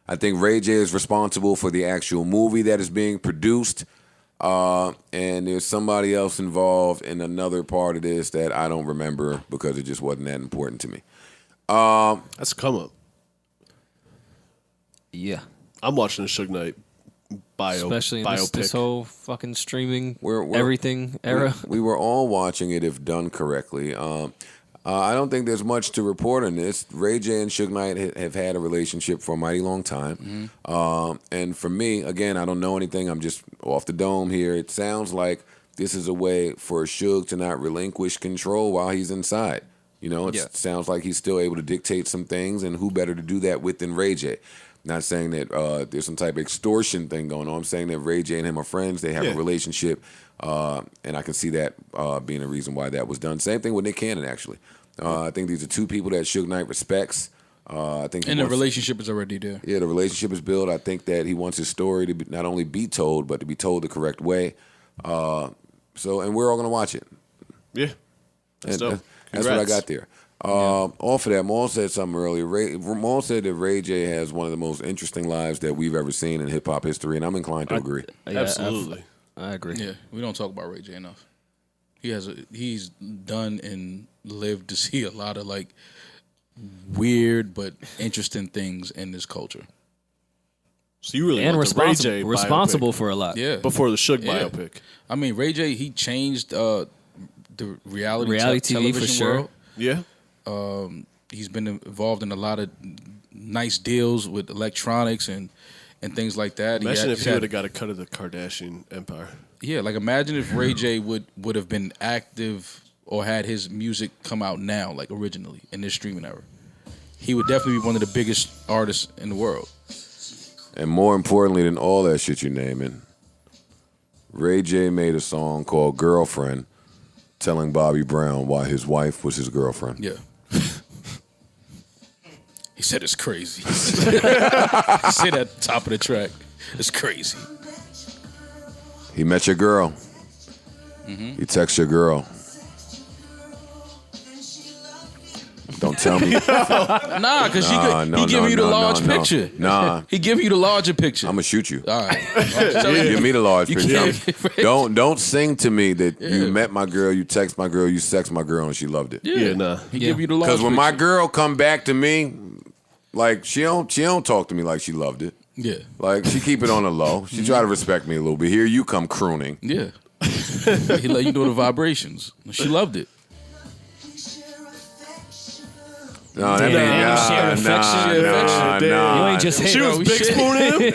I think Ray J is responsible for the actual movie that is being produced. And there's somebody else involved in another part of this that I don't remember because it just wasn't that important to me. That's a come up. Yeah. I'm watching the Suge Knight especially in biopic. this whole fucking streaming everything era. We were all watching it if done correctly. I don't think there's much to report on this. Ray J and Suge Knight have had a relationship for a mighty long time. And for me, again, I don't know anything. I'm just off the dome here. It sounds like this is a way for Suge to not relinquish control while he's inside. It sounds like he's still able to dictate some things, and who better to do that with than Ray J? Not saying that there's some type of extortion thing going on. I'm saying that Ray J and him are friends. They have a relationship, and I can see that being a reason why that was done. Same thing with Nick Cannon, actually. I think these are two people that Suge Knight respects. I think the relationship is already there. Yeah, the relationship is built. I think that he wants his story to not only be told, but to be told the correct way. And we're all going to watch it. Yeah. That's what I got there. Off of that, Maul said something earlier. Maul said that Ray J has one of the most interesting lives that we've ever seen in hip-hop history, and I'm inclined to agree. Absolutely. I agree. Yeah, we don't talk about Ray J enough. He's done and lived to see a lot of weird but interesting things in this culture. So you really and want the Ray J responsible biopic for a lot. Yeah. Before the Suge biopic. I mean, Ray J, he changed the reality TV television for sure. world. Yeah. he's been involved in a lot of nice deals with electronics and things like that. Imagine if he would have got a cut of the Kardashian empire. Yeah, like imagine if Ray J would have been active or had his music come out now, like originally in this streaming era. He would definitely be one of the biggest artists in the world. And more importantly than all that shit you're naming, Ray J made a song called Girlfriend telling Bobby Brown why his wife was his girlfriend. Yeah. He said it's crazy. He said at the top of the track, it's crazy. He met your girl. He texts your girl. Don't tell me. Nah, because he giving you the large picture. Nah. He giving you the larger picture. I'm going to shoot you. All right. Give me the large You picture. can't- Don't sing to me that you met my girl, you text my girl, you sex my girl, and she loved it. Yeah, nah. He give you the large Because when picture. my girl come back to me, like she don't talk to me like she loved it. Yeah. Like she keep it on the low. She try to respect me a little bit. Here you come crooning. Yeah. He let you know the vibrations. She loved it. No, that means nah. You ain't just She was big spooning him?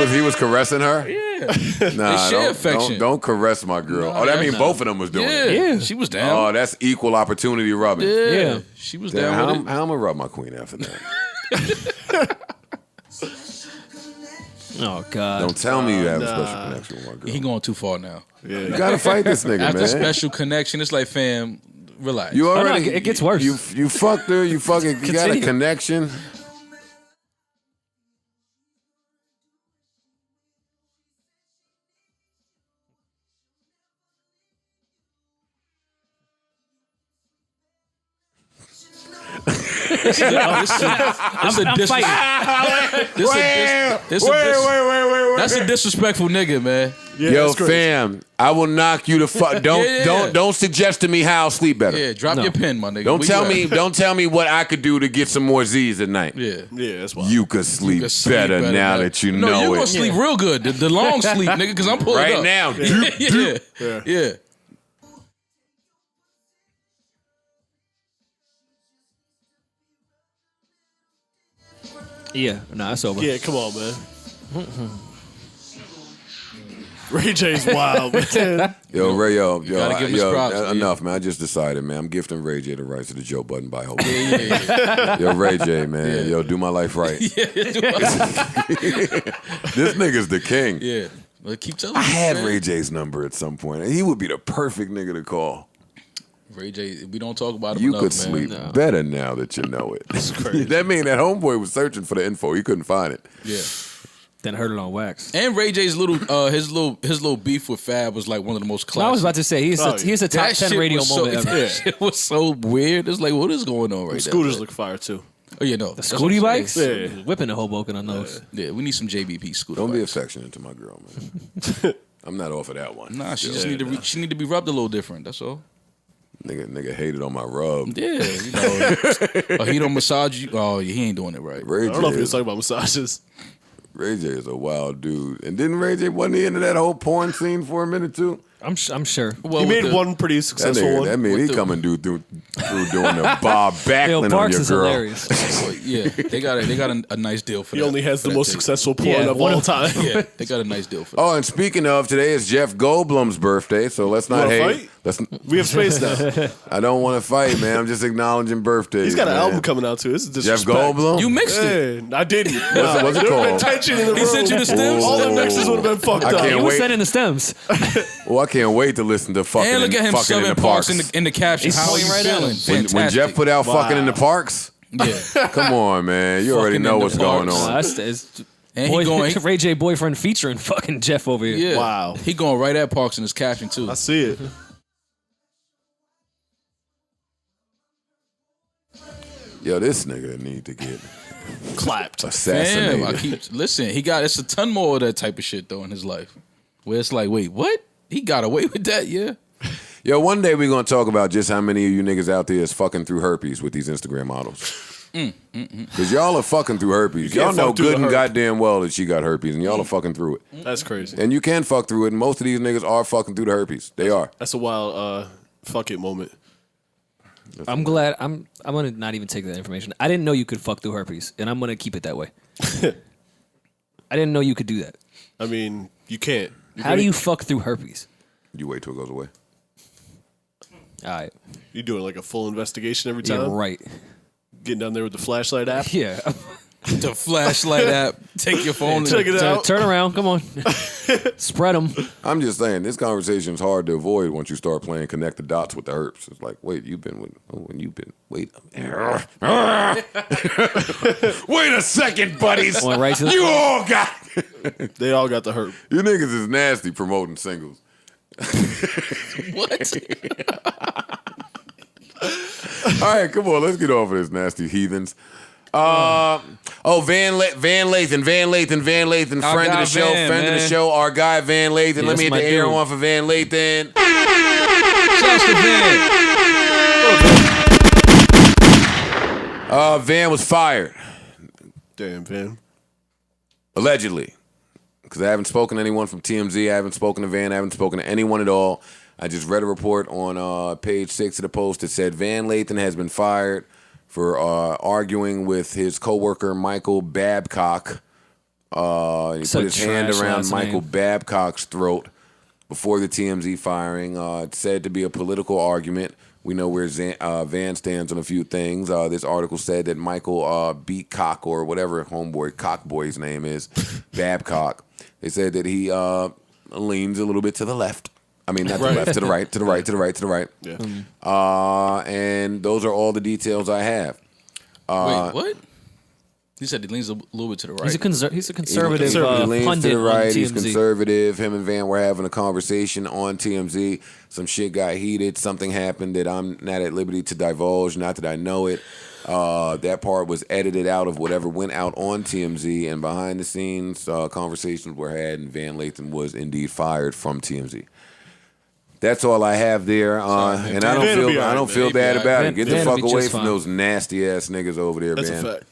He was caressing her? Yeah. Nah, share affection. don't caress my girl. Nah, Oh, that means nah. both of them was doing it. Yeah. She was down. Oh, that's equal opportunity rubbing. Yeah. She was Damn, down with it. how I'm gonna rub my queen after that? Oh God! Don't tell me you have a special connection with my girl. He going too far now. Yeah. You gotta fight this nigga, After man. special connection, it's like, fam, relax. You already it gets worse. You fucked her. You got a Continue. connection. That's a disrespectful nigga, man. Yeah, Yo, that's crazy. fam, I will knock you to fuck. Don't suggest to me how I'll sleep better. Yeah, drop your pen, my nigga. Don't We tell got- me. Don't tell me what I could do to get some more Z's at night. Yeah. Yeah, that's why. You could sleep, could sleep better, better now now. that you No, know you it. gonna sleep real good. The long sleep, nigga, because I'm pulling Right up. now. Yeah. Yeah, nah, it's over. Yeah, come on, man. Ray J's wild, man. Yo, Ray, yo, gotta give him his props, man. enough, man. I just decided, man. I'm gifting Ray J the rights to the Joe Budden by Hope. Yeah. Yo, Ray J, man. Yeah. Yo, do my life right. This nigga's the king. Yeah. Well, keep telling I me, had man. Ray J's number at some point. He would be the perfect nigga to call. Ray J, we don't talk about him You enough, could man. sleep better now that you know it. That's crazy. That mean that homeboy was searching for the info. He couldn't find it. Yeah. Then heard it on wax. And Ray J's his little beef with Fab was like one of the most classic. I was about to say he's a top That 10 shit radio was moment so, ever. That shit was so weird. It's like, what is going on right now? Scooters look fire too. Oh yeah, no. The Scooty bikes? Yeah. Whipping the Hoboken on those. Yeah, we need some JBP scooter. Don't be bikes. affectionate to my girl, man. I'm not off of that one. Nah, she just need to she need to be rubbed a little different. That's all. Nigga hated on my rub. Yeah, you know. He don't massage you. Oh, he ain't doing it right. Ray I don't know if J he was is, talking about massages. Ray J is a wild dude. And didn't Ray J wasn't he into that whole porn scene for a minute too? I'm sure. Well, He with made the- one pretty That successful nigga, one. that mean he With the- coming through doing the Bob Yo, Backlund on Parks your is girl. hilarious. Yeah, they got a nice deal for He that. only has for the that most thing. successful porn Yeah, of one all of- time. Yeah, they got a nice deal for that. Oh, and speaking of, today is Jeff Goldblum's birthday, so let's not wanna hate. fight? Let's, We have space now. I don't want to fight, man. I'm just acknowledging birthdays. He's got an man. album coming out too. This is Jeff disrespect. Goldblum? You mixed it. Hey, I didn't. What's it called? Tension in the He room. sent you the stems? All the mixes would have been fucked I up. can't He was wait. sending the stems. Well, I can't wait to listen to fucking, And look at him fucking in subbing the Parks parks. in the caption. He's How are pointing you right at feeling? him. When Jeff put out fucking in the parks, Yeah. come on, man. You already Fucking know in the what's going parks. on. It's And he going, Ray J boyfriend featuring fucking Jeff over here. yeah. Wow. He going right at Parks in his caption too. I see it. Yo, this nigga need to get Clapped. assassinated. Damn, listen, it's a ton more of that type of shit though in his life. Where it's like, wait, what? He got away with that, yeah. Yo, one day we're gonna talk about just how many of you niggas out there is fucking through herpes with these Instagram models. Because y'all are fucking through herpes. You Y'all can't know fuck through good the and herp. goddamn well that she got herpes, and y'all are fucking through it. That's crazy. And you can fuck through it, and most of these niggas are fucking through the herpes. They are. That's a wild fuck it moment. I'm glad. I'm gonna not even take that information. I didn't know you could fuck through herpes, and I'm gonna keep it that way. I didn't know you could do that. I mean, you can't. How do you fuck through herpes? You wait till it goes away. All right. You doing like a full investigation every time? Yeah, right. Getting down there with the flashlight app? Yeah. The flashlight app. Take your phone and check it out. Turn around. Come on. Spread them. I'm just saying, this conversation is hard to avoid once you start playing connect the dots with the herps. It's like, wait, you've been with, and you've been, wait a second, buddies. Went right to the You all got, They all got the herp. you niggas is nasty promoting singles. What? All right, come on, let's get off of this, nasty heathens. Van Lathan, Our friend of guy the show, Van, friend of the man. show, our guy Van Lathan. Yeah, Let me hit that's the my air dude. on for Van Lathan. Shouts to Van. Van was fired, Damn, Van. allegedly, because I haven't spoken to anyone from TMZ. I haven't spoken to Van. I haven't spoken to anyone at all. I just read a report on page 6 of the post that said Van Lathan has been fired for arguing with his coworker Michael Babcock. He Such put his hand trash around last Michael name. Babcock's throat before the TMZ firing. It's said to be a political argument. We know where Van stands on a few things. This article said that Michael beat Cock, or whatever homeboy Cockboy's name is, Babcock. They said that he leans a little bit to the left. I mean, not to the left, to the right, to the right, to the right, to the right. Yeah. And those are all the details I have. Wait, what? He said he leans a little bit to the right. He's a conservative He leans pundit to the right. on He's TMZ. conservative. Him and Van were having a conversation on TMZ. Some shit got heated. Something happened that I'm not at liberty to divulge. Not that I know it. That part was edited out of whatever went out on TMZ. And behind the scenes, conversations were had, and Van Lathan was indeed fired from TMZ. That's all I have there, and I don't feel bad about it. Get the fuck away from those nasty ass niggas over there, That's man. a fact.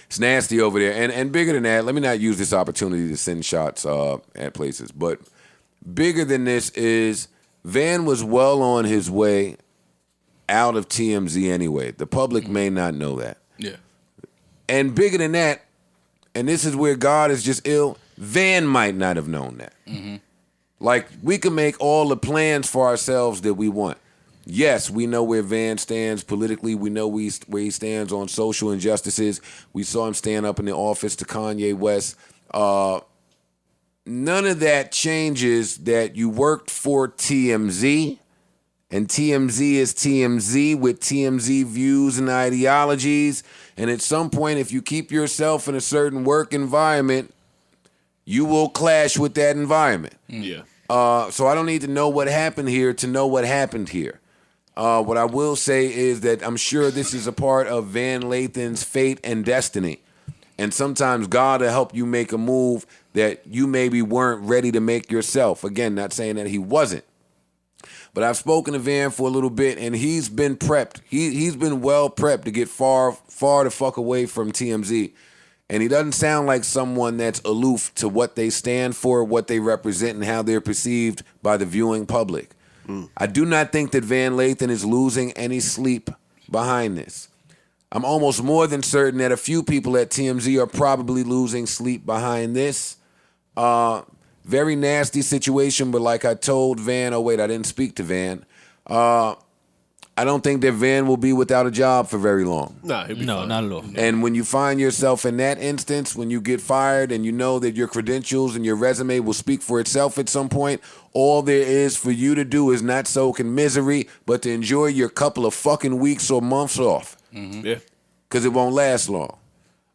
It's nasty over there, and bigger than that. Let me not use this opportunity to send shots at places, but bigger than this is Van was well on his way out of TMZ anyway. The public may not know that. Yeah. And bigger than that, and this is where God is just ill. Van might not have known that. Mm-hmm. Like, we can make all the plans for ourselves that we want. Yes, we know where Van stands politically. We know where he stands on social injustices. We saw him stand up in the office to Kanye West. None of that changes that you worked for TMZ, and TMZ is TMZ with TMZ views and ideologies. And at some point, if you keep yourself in a certain work environment, you will clash with that environment. Yeah. So I don't need to know what happened here to know what happened here. What I will say is that I'm sure this is a part of Van Lathan's fate and destiny. And sometimes God will help you make a move that you maybe weren't ready to make yourself. Again, not saying that he wasn't. But I've spoken to Van for a little bit, and he's been prepped. He's been well prepped to get far the fuck away from TMZ. And he doesn't sound like someone that's aloof to what they stand for, what they represent, and how they're perceived by the viewing public. I do not think that Van Lathan is losing any sleep behind this. I'm almost more than certain that a few people at TMZ are probably losing sleep behind this. Very nasty situation, but like I told Van, I didn't speak to Van. I don't think that Van will be without a job for very long. Nah, he'll be fine. not at all. And when you find yourself in that instance, when you get fired and you know that your credentials and your resume will speak for itself at some point, all there is for you to do is not soak in misery, but to enjoy your couple of fucking weeks or months off. Mm-hmm. Yeah. Because it won't last long.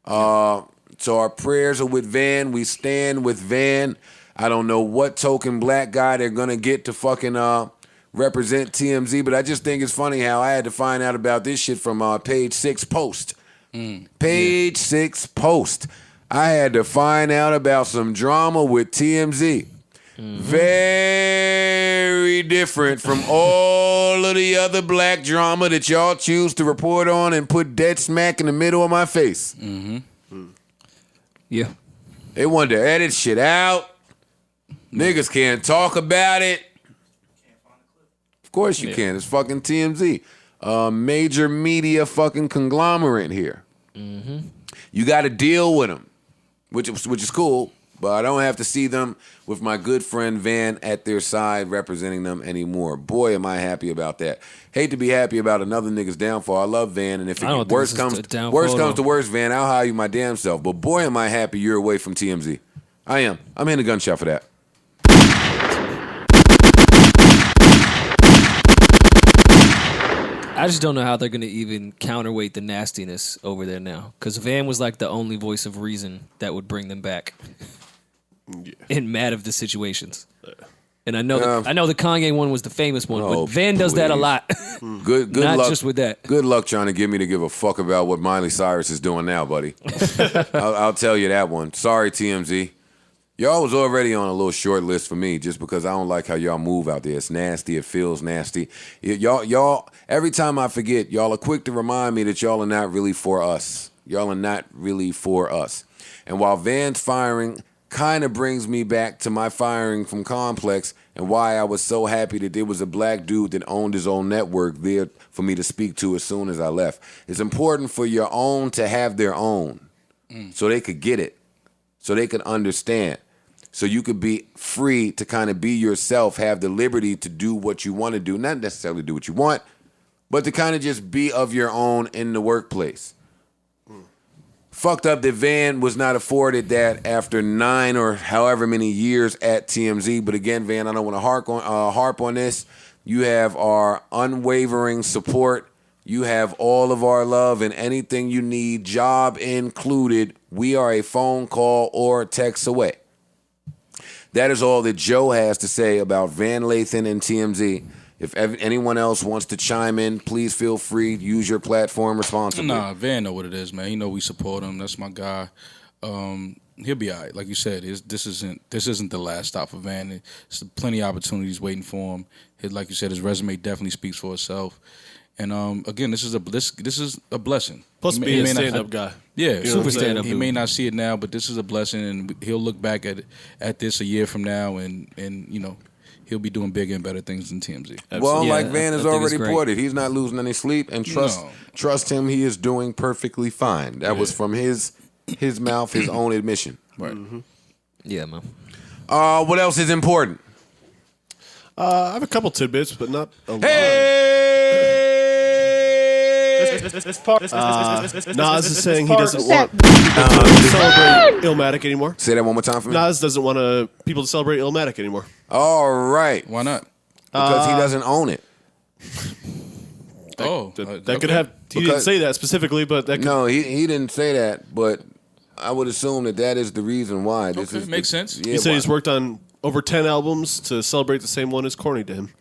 So our prayers are with Van. We stand with Van. I don't know what token black guy they're going to get to fucking represent TMZ, but I just think it's funny how I had to find out about this shit from page 6 post. Page 6 post. I had to find out about some drama with TMZ. Very different from all of the other black drama that y'all choose to report on and put dead smack in the middle of my face. Yeah. They wanted to edit shit out. Niggas can't talk about it. Of course you can. It's fucking TMZ. a major media fucking conglomerate here. You got to deal with them, which is cool. But I don't have to see them with my good friend Van at their side representing them anymore. Boy, am I happy about that. Hate to be happy about another nigga's downfall. I love Van, and if worst comes to worst, Van, I'll hire you my damn self. But boy, am I happy you're away from TMZ. I am. I'm in a gunshot for that. I just don't know how they're going to even counterweight the nastiness over there now. Because Van was like the only voice of reason that would bring them back in mad of the situations. And I know the Kanye one was the famous one, but Van does that a lot. Good Not luck, just with that. Good luck trying to get me to give a fuck about what Miley Cyrus is doing now, buddy. I'll tell you that one. Sorry, TMZ. Y'all was already on a little short list for me just because I don't like how y'all move out there. It's nasty. It feels nasty. Y'all, every time I forget, y'all are quick to remind me that y'all are not really for us. Y'all are not really for us. And while Van's firing kind of brings me back to my firing from Complex and why I was so happy that there was a black dude that owned his own network there for me to speak to as soon as I left. It's important for your own to have their own so they could get it, so they could understand. So you could be free to kind of be yourself, have the liberty to do what you want to do, not necessarily do what you want, but to kind of just be of your own in the workplace. Fucked up that Van was not afforded that after 9 or however many years at TMZ. But again, Van, I don't want to harp on this. You have our unwavering support. You have all of our love and anything you need, job included. We are a phone call or text away. That is all that Joe has to say about Van Lathan and TMZ. If anyone else wants to chime in, please feel free. Use your platform responsibly. Nah, Van know what it is, man. You know we support him. That's my guy. He'll be all right. Like you said, this isn't the last stop for Van. There's plenty of opportunities waiting for him. Like you said, his resume definitely speaks for itself. And again, this is a blessing. Plus, being a stand-up guy. Yeah, super stand-up. He may not see it now, but this is a blessing, and he'll look back at this a year from now, and you know, he'll be doing bigger and better things than TMZ. Well, like Van has already reported, he's not losing any sleep, and trust him, he is doing perfectly fine. That was from his mouth, his own admission. Right. Mm-hmm. Yeah, man. What else is important? I have a couple tidbits, but not a lot. Nas is saying he doesn't want people to celebrate Illmatic anymore. Say that one more time for me. Nas doesn't want people to celebrate Illmatic anymore. All right. Why not? Because he doesn't own it. That could have. He didn't say that specifically, but that could, no, he didn't say that. But I would assume that is the reason why. Makes sense. Yeah, he said he's worked on over 10 albums to celebrate the same one is corny to him.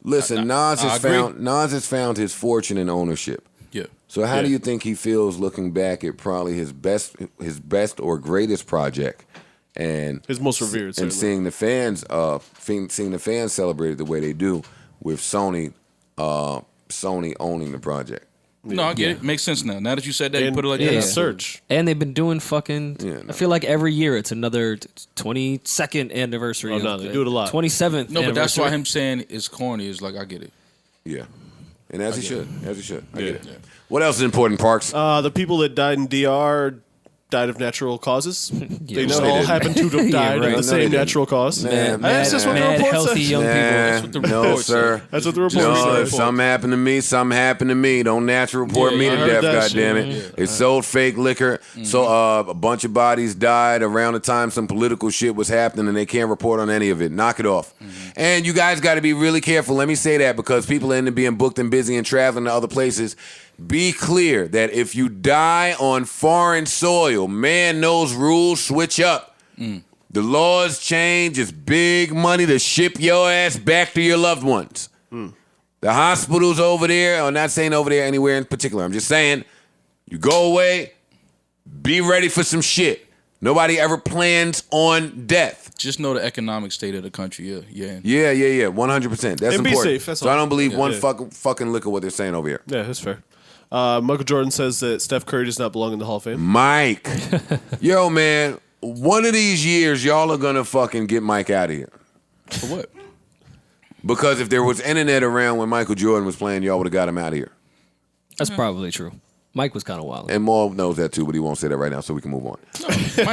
Listen, Nas has found his fortune in ownership. Yeah. So how do you think he feels looking back at probably his best or greatest project, and his most revered, and seeing the fans celebrated the way they do with Sony owning the project. No, I get it. Makes sense now. Now that you said that, you put it like that. Search. And they've been doing I feel like every year it's another 22nd anniversary. Oh, no, they do it a lot. 27th. No, but that's why him saying it's corny is like, I get it. Yeah. And as he should. I get it. Yeah. What else is important, Parks? The people that died in DR died of natural causes. They no, all didn't. happen to have died of the same natural cause. That's just what the report healthy says. young people. That's what the No, report sir. said. That's what the report No, says. if something happened to me, something happened to me. Don't natural report me to I heard death, that goddammit. shit. They sold fake liquor. So a bunch of bodies died around the time some political shit was happening, and they can't report on any of it. Knock it off. And you guys got to be really careful. Let me say that because people end up being booked and busy and traveling to other places. Be clear that if you die on foreign soil, man, those rules switch up. The laws change. It's big money to ship your ass back to your loved ones. The hospitals over there, I'm not saying over there anywhere in particular. I'm just saying, you go away, be ready for some shit. Nobody ever plans on death. Just know the economic state of the country. Yeah. 100%. That's And be important. safe, that's So all. I don't believe one Yeah. fucking lick of what they're saying over here. Yeah, that's fair. Michael Jordan says that Steph Curry does not belong in the Hall of Fame. Mike. Yo, man, one of these years, y'all are going to fucking get Mike out of here. For what? Because if there was internet around when Michael Jordan was playing, y'all would have got him out of here. That's probably true. Mike was kind of wild. And Maul knows that too, but he won't say that right now, so we can move on. No,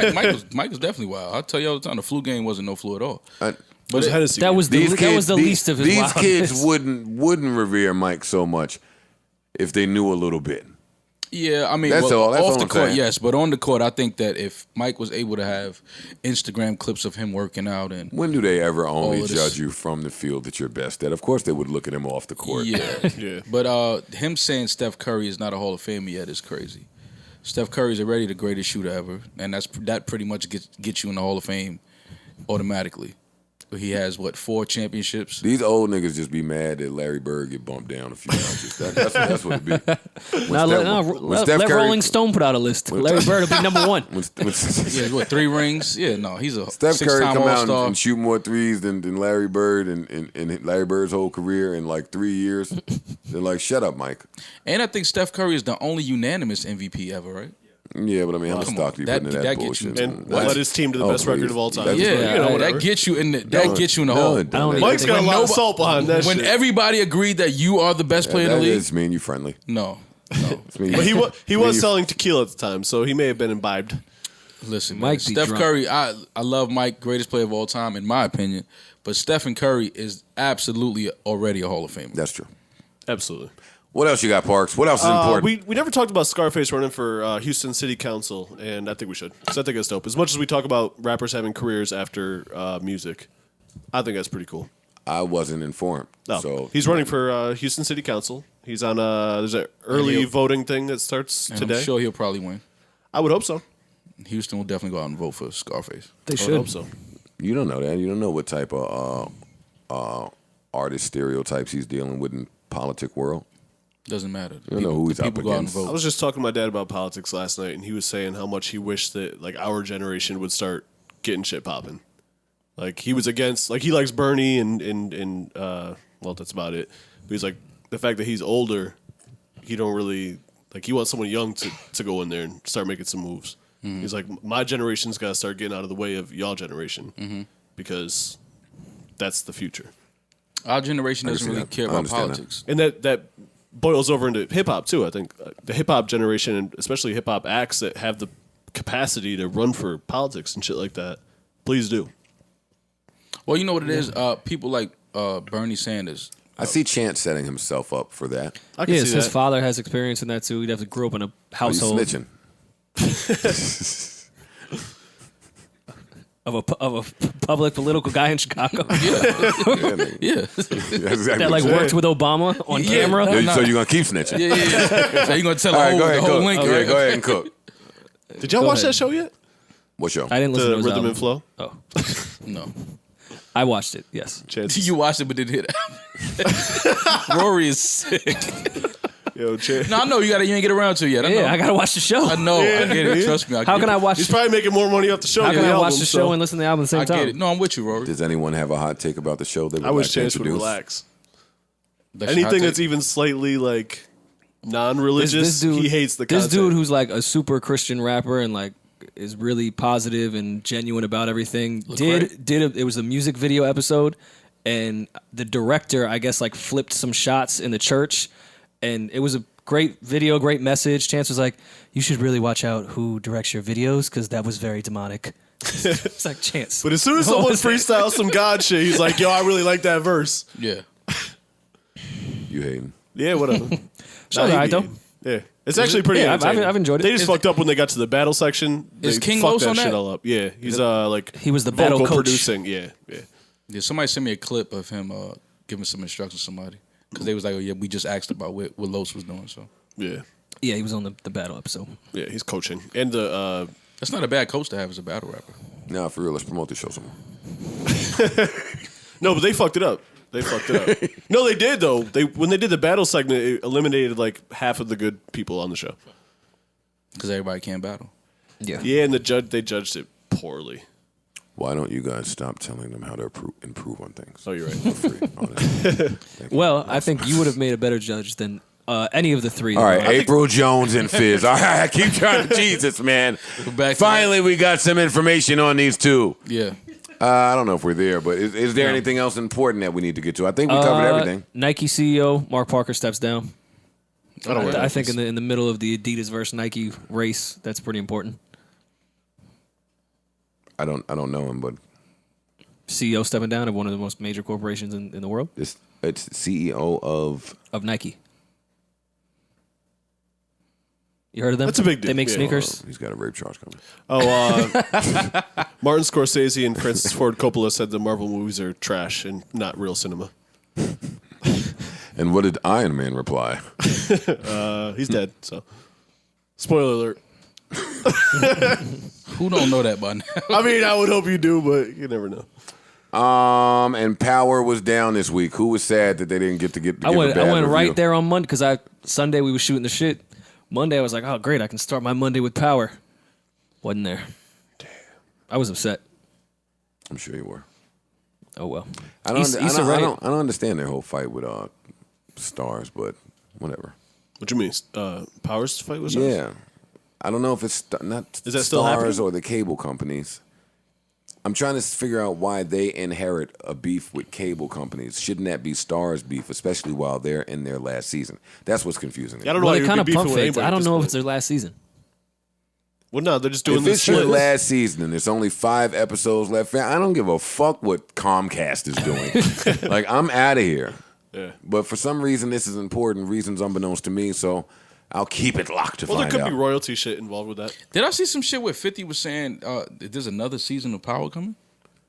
Mike was definitely wild. I tell you all the time, the flu game wasn't no flu at all. But that was the least of his These wildness. kids wouldn't revere Mike so much if they knew a little bit. Yeah, I mean, that's all. That's off all the I'm court, saying. yes, but on the court, I think that if Mike was able to have Instagram clips of him working out and when do they ever only all of this- judge you from the field that you're best at? Of course, they would look at him off the court. Yeah, Yeah. But him saying Steph Curry is not a Hall of Famer yet is crazy. Steph Curry is already the greatest shooter ever, and that pretty much gets you in the Hall of Fame automatically. He has 4 championships. These old niggas just be mad that Larry Bird get bumped down a few notches. That's what it be. Let Rolling Stone put out a list. Larry Bird will be number 1. Yeah, 3 rings? Yeah, no, he's a Steph Curry 6-time come out All-Star. and shoot more threes than Larry Bird and Larry Bird's whole career in like 3 years. They're like, shut up, Mike. And I think Steph Curry is the only unanimous MVP ever, right? Yeah, but I mean, how much Come stock on. do you put into that That gets bullshit? you- And led his team to the best record of all time. Yeah, that gets you in the hole. Mike's got a lot of salt behind that When shit. everybody agreed that you are the best player in the league, It's mean you friendly. no. But he was selling tequila at the time, so he may have been imbibed. Listen, Mike man, be Steph drunk. Curry, I love Mike, greatest player of all time, in my opinion. But Stephen Curry is absolutely already a Hall of Famer. That's true. Absolutely. What else you got, Parks? What else is important? We never talked about Scarface running for Houston City Council, and I think we should. So I think it's dope. As much as we talk about rappers having careers after music, I think that's pretty cool. I wasn't informed. No, So he's running for Houston City Council. He's on there's an early voting thing that starts And today. I'm sure he'll probably win. I would hope so. Houston will definitely go out and vote for Scarface. They I would hope so. You don't know that. You don't know what type of artist stereotypes he's dealing with in politic world. Doesn't matter. You don't know who he's up people go out and against. vote. I was just talking to my dad about politics last night, and he was saying how much he wished that like our generation would start getting shit popping. Like he was against, like he likes Bernie and well, that's about it. But he's like the fact that he's older, he don't really like. He wants someone young to go in there and start making some moves. Mm-hmm. He's like, my generation's got to start getting out of the way of y'all generation Mm-hmm. because that's the future. Our generation doesn't really care about understand politics. And that boils over into hip hop too. I think the hip hop generation, and especially hip hop acts that have the capacity to run for politics and shit like that, please do. Well, you know what it is? People like Bernie Sanders. I see Chance setting himself up for that. I can Yes, see his that. father has experience in that too. He'd have to grow up in a household Snitching. of a public political guy in Chicago Yeah. That's exactly that like what I'm worked with Obama on Yeah. camera. saying. So you're gonna keep snitching? Yeah. So you're going to tell All right, go the ahead, whole cook. link. Okay, go ahead and cook. Did y'all Go watch ahead. that show yet? What show? I didn't listen The to his Rhythm album. and Flow. Oh, No. I watched it. Yes. Chances. You watched it but didn't hit it. Rory is sick. Yo, Chance. No, I know you ain't get around to it yet. I know. Yeah, I gotta watch the show. I know. I get it. Yeah. Trust me. How can I watch? He's probably making more money off the show. How than can the I album, watch the show so and listen to the album at the same I time? get it. No, I'm with you, Rory. Does anyone have a hot take about the show? They would I wish like to Chance would introduce? relax. That's your hot Anything take? that's even slightly like non-religious, he hates the This content. dude who's like a super Christian rapper and like is really positive and genuine about everything. It was a music video episode, and the director I guess like flipped some shots in the church, and it was a great video, great message. Chance was like, "You should really watch out who directs your videos because that was very demonic." It's like Chance. But as soon as What someone was that? freestyles some God shit, he's like, "Yo, I really like that verse." Yeah. You hating? Yeah, whatever. Show's alright, though. Yeah, it's actually pretty. Yeah, I've entertaining. enjoyed it. They just fucked up when they got to the battle section. Is They King fucked Los that on shit that? all up. Yeah, he's like He was the battle vocal coach. producing. Yeah. Yeah, somebody sent me a clip of him giving some instructions to somebody. Because they was like, oh, yeah, we just asked about what Los was doing. So Yeah, Yeah, he was on the battle episode. yeah, he's coaching. And the that's not a bad coach to have as a battle rapper. No, for real. Let's promote the show some more. no, but they fucked it up. They fucked it up. No, they did though. When they did the battle segment, it eliminated like half of the good people on the show. Because everybody can't battle. Yeah. Yeah, and they judged it poorly. Why don't you guys stop telling them how to improve on things? Oh, you're right. For free, honestly. Well, I think you would have made a better judge than any of the three. All right, April Jones and Fizz. All right, I keep trying to Jesus, man. Finally, we got some information on these two. Yeah. I don't know if we're there, but is there anything else important that we need to get to? I think we covered everything. Nike CEO Mark Parker steps down. I think in the middle of the Adidas versus Nike race, that's pretty important. I don't know him, but CEO stepping down of one of the most major corporations in the world. it's CEO of Nike. You heard of them? That's a big deal. They make sneakers. he's got a rape charge coming. Martin Scorsese and Francis Ford Coppola said the Marvel movies are trash and not real cinema. And what did Iron Man reply? He's dead, so. Spoiler alert. Who don't know that by now? I mean, I would hope you do, but you never know. And Power was down this week. Who was sad that they didn't get to give I went a bad review? right there on Monday because Sunday we were shooting the shit. Monday I was like, oh great, I can start my Monday with Power. Wasn't there. Damn. I was upset. I'm sure you were. Oh well. I don't understand their whole fight with Stars, but whatever. What do you mean? Power's fight with Stars? Yeah. I don't know if it's not Is that still Stars happening? or the cable companies. I'm trying to figure out why they inherit a beef with cable companies. Shouldn't that be Stars beef, especially while they're in their last season? That's what's confusing me. I don't know Well, why they you'd kind be of beefing pump with faked. anybody I at don't this know if point. it's their last season. Well, no, they're just doing If this it's your shit. last season and there's only 5 episodes left, I don't give a fuck what Comcast is doing. Like, I'm out of here. Yeah. But for some reason, this is important, reasons unbeknownst to me, so I'll keep it locked to Well, there find could out. be royalty shit involved with that. Did I see some shit where 50 was saying there's another season of Power coming?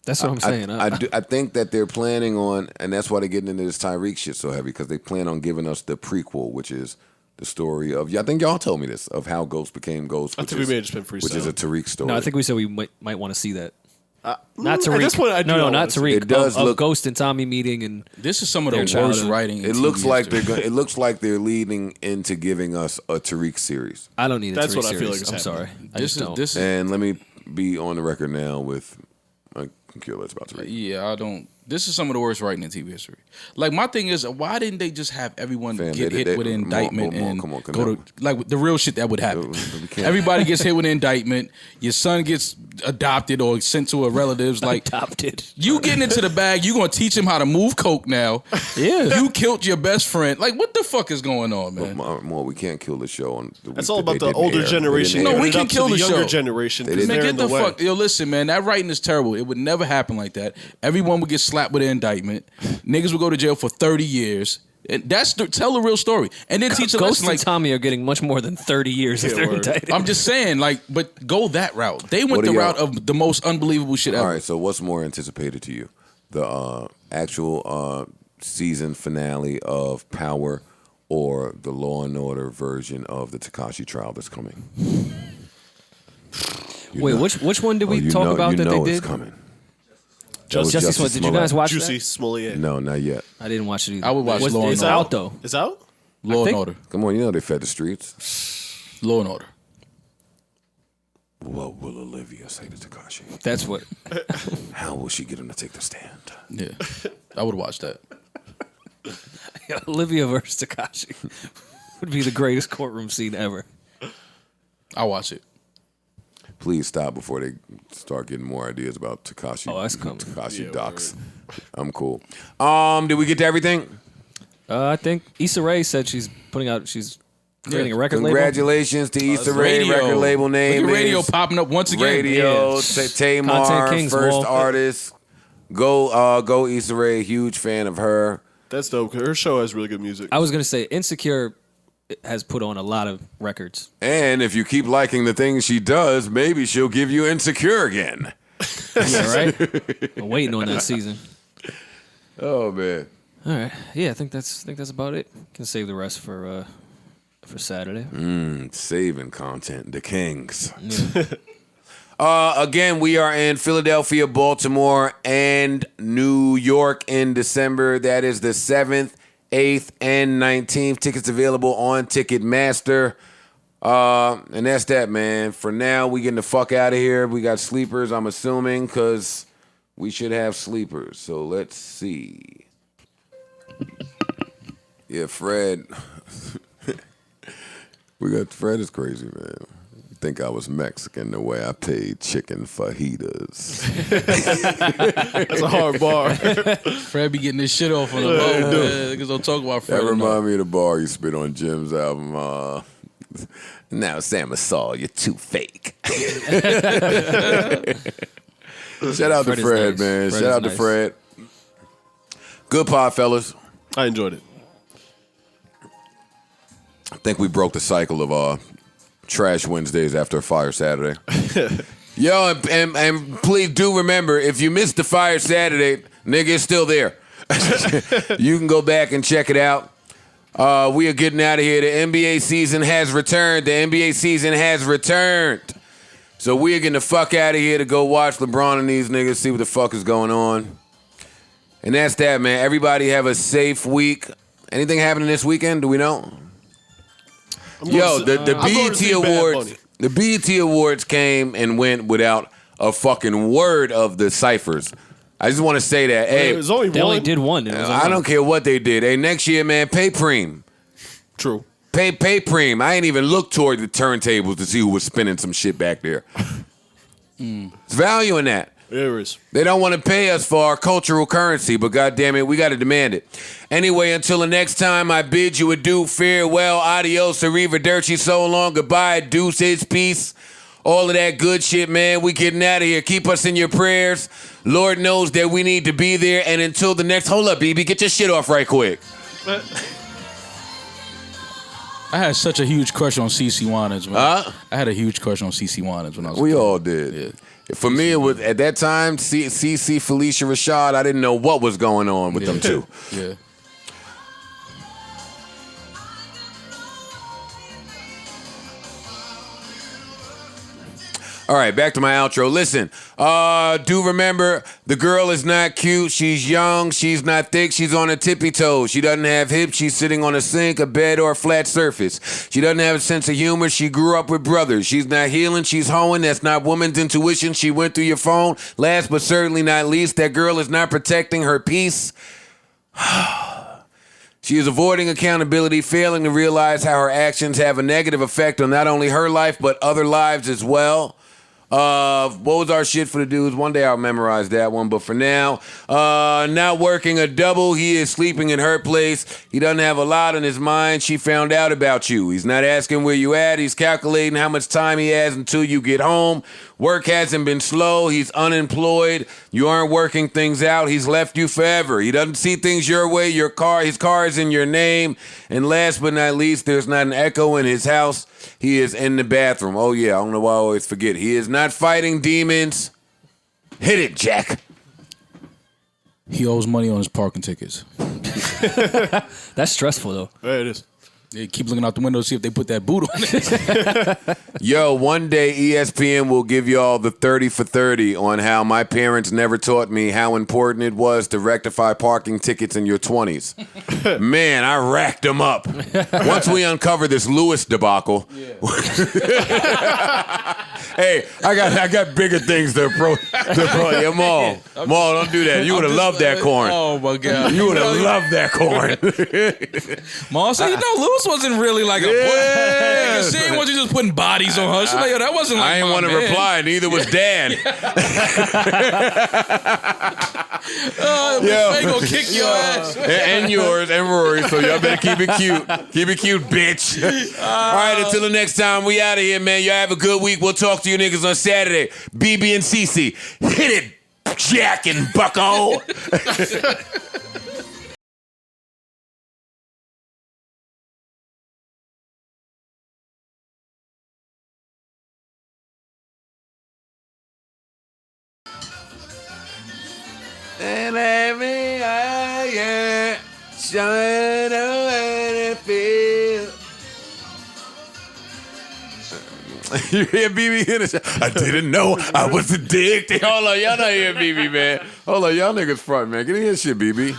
That's what I'm saying. I think that they're planning on, and that's why they're getting into this Tyreek shit so heavy, because they plan on giving us the prequel, which is the story of, I think y'all told me this, of how Ghost became Ghost. I think we may have just been Which is freestyle. a Tariq story. No, I think we said we might want to see that. Not At Tariq. this point, I do no, not not wanna see Tariq. it. It does of look- Ghost and Tommy meeting, and This is some of the Their worst childhood. writing. in It looks TV like history. it looks like they're leading into giving us a Tariq series. I don't need a That's Tariq what I feel series. like is I'm happening. sorry. I just don't. This is And let me be on the record now with Killer about Tariq. yeah. I don't. This is some of the worst writing in TV history. Like, my thing is, why didn't they just have everyone Fam, get they- hit they- with an Maul, indictment Maul, and come on, go to like the real shit that would happen? We can't- Everybody gets hit with an indictment. Your son gets adopted or sent to a relative's. Like, Adopted. you getting into the bag, you gonna teach him how to move coke now. Yeah. You killed your best friend. Like, what the fuck is going on, man? More, we can't kill the show on the That's week all that about they the didn't older air. They generation. didn't No, air. we Giving it can up to kill the younger show. generation. They 'cause didn't- Man, they're get in the way. fuck. Yo, listen, man, that writing is terrible. It would never happen like that. Everyone would get slapped with an indictment. Niggas would go to jail for 30 years. And tell the real story. And then teach a Ghost lesson. and Like, Tommy are getting much more than 30 years if they're indicted. I'm just saying, like, but go that route. They What went do the y'all- route of the most unbelievable shit ever. All right, so what's more anticipated to you? The actual season finale of Power or the Law and Order version of the Tekashi trial that's coming? Wait, which one did we talk about that they it's did? coming. Justice Smollett. Did you guys watch Juicy that? Smollett. No, not yet. I didn't watch it either. I would watch Law and It's Order. out though. It's out? Law and think- Order. Come on, you know they fed the streets. Law and Order. What will Olivia say to Tekashi? That's what. How will she get him to take the stand? Yeah. I would watch that. Olivia versus Tekashi would be the greatest courtroom scene ever. I'll watch it. Please stop before they start getting more ideas about Tekashi. Oh, that's coming. Tekashi docs. I'm cool. Did we get to everything? I think Issa Rae said she's creating a record label. Congratulations to Issa Rae, Radio. record label name. Look at radio is popping up once again. Radio, Yeah. Tamar, Content Kings, first Maul. artist. Go Issa Rae, huge fan of her. That's dope. 'Cause her show has really good music. I was gonna say Insecure has put on a lot of records. And if you keep liking the things she does, maybe she'll give you Insecure again. Yeah, right. I'm waiting on that season. Oh man. All right. Yeah, I think that's about it. Can save the rest for Saturday. Saving content, the Kings. Again, we are in Philadelphia, Baltimore, and New York in December. That is the 7th, 8th, and 19th. Tickets available on Ticketmaster. And that's that, man. For now, we getting the fuck out of here. We got sleepers, I'm assuming, because we should have sleepers. So let's see. Yeah, Fred. Fred is crazy, man. Think I was Mexican the way I paid chicken fajitas. That's a hard bar. Fred be getting this shit off on the low, man. Niggas don't talk about Fred. That remind me of the bar you spit on Jim's album. Now Sam Assault, you're too fake. Shout out to Fred, man. Shout out to Fred. Good pod, fellas. I enjoyed it. I think we broke the cycle of Trash Wednesdays after a Fire Saturday. Yo, and please do remember, if you missed the Fire Saturday, nigga, it's still there. You can go back and check it out. We are getting out of here. The NBA season has returned. The NBA season has returned. So we are getting the fuck out of here to go watch LeBron and these niggas, see what the fuck is going on. And that's that, man. Everybody have a safe week. Anything happening this weekend? Do we know? Yo, the BET Awards. The BET Awards came and went without a fucking word of the ciphers. I just want to say that. Hey, it was only they only did one. I don't care what they did. Hey, next year, man, pay Preem. True. Pay Preem. I ain't even looked toward the turntables to see who was spinning some shit back there. It's value in that. There is. They don't want to pay us for our cultural currency, but goddamn it, we got to demand it. Anyway, until the next time, I bid you adieu, farewell, adios, arrivederci, so long, goodbye, deuces, peace, all of that good shit, man. We getting out of here. Keep us in your prayers. Lord knows that we need to be there. And until the next, hold up, BB, get your shit off right quick. I had such a huge crush on CeCe Winans, man. I had a huge crush on CeCe Winans when I was a kid. We all did. Yeah. For me, it was at that time, CeCe, Felicia Rashad, I didn't know what was going on with them two. Yeah. All right, back to my outro. Listen, do remember, the girl is not cute. She's young. She's not thick. She's on her tippy toes. She doesn't have hips. She's sitting on a sink, a bed, or a flat surface. She doesn't have a sense of humor. She grew up with brothers. She's not healing. She's hoeing. That's not woman's intuition. She went through your phone. Last but certainly not least, that girl is not protecting her peace. She is avoiding accountability, failing to realize how her actions have a negative effect on not only her life, but other lives as well. What was our shit for the dudes? One day I'll memorize that one, but for now, not working a double. He is sleeping in her place. He doesn't have a lot on his mind. She found out about you. He's not asking where you at. He's calculating how much time he has until you get home. Work hasn't been slow. He's unemployed. You aren't working things out. He's left you forever. He doesn't see things your way. His car is in your name. And last but not least, there's not an echo in his house. He is in the bathroom. Oh yeah, I don't know why I always forget. He is not fighting demons. Hit it, Jack. He owes money on his parking tickets. That's stressful though. Yeah, it is. They keep looking out the window to see if they put that boot on it. Yo, one day ESPN will give y'all the 30 for 30 on how my parents never taught me how important it was to rectify parking tickets in your 20s. Man, I racked them up. Once we uncover this Lewis debacle. Hey, I got bigger things to approach. Yeah, Maul, don't do that. You would have loved that corn. Oh my God. You would have loved that corn. Maul said, Lewis wasn't really like a boy. She ain't want you just putting bodies on her. She's like, yo, that wasn't like I ain't want to reply. Neither was Dan. They gonna kick your ass. And yours and Rory. So y'all better keep it cute. Keep it cute, bitch. All right, until the next time, we out of here, man. Y'all have a good week. We'll talk to you niggas on Saturday. BB and CeCe. Hit it, Jack and Bucko. And let me, yeah, shine away and feel. You hear BB in the show? I didn't know I was addicted. Hold on, y'all not hearing BB, man. Hold on, y'all niggas front, man. Get in here shit, BB.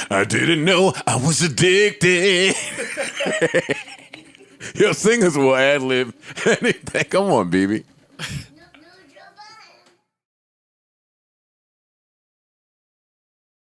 I didn't know I was addicted. Yo, singers will ad lib anything. Come on, BB.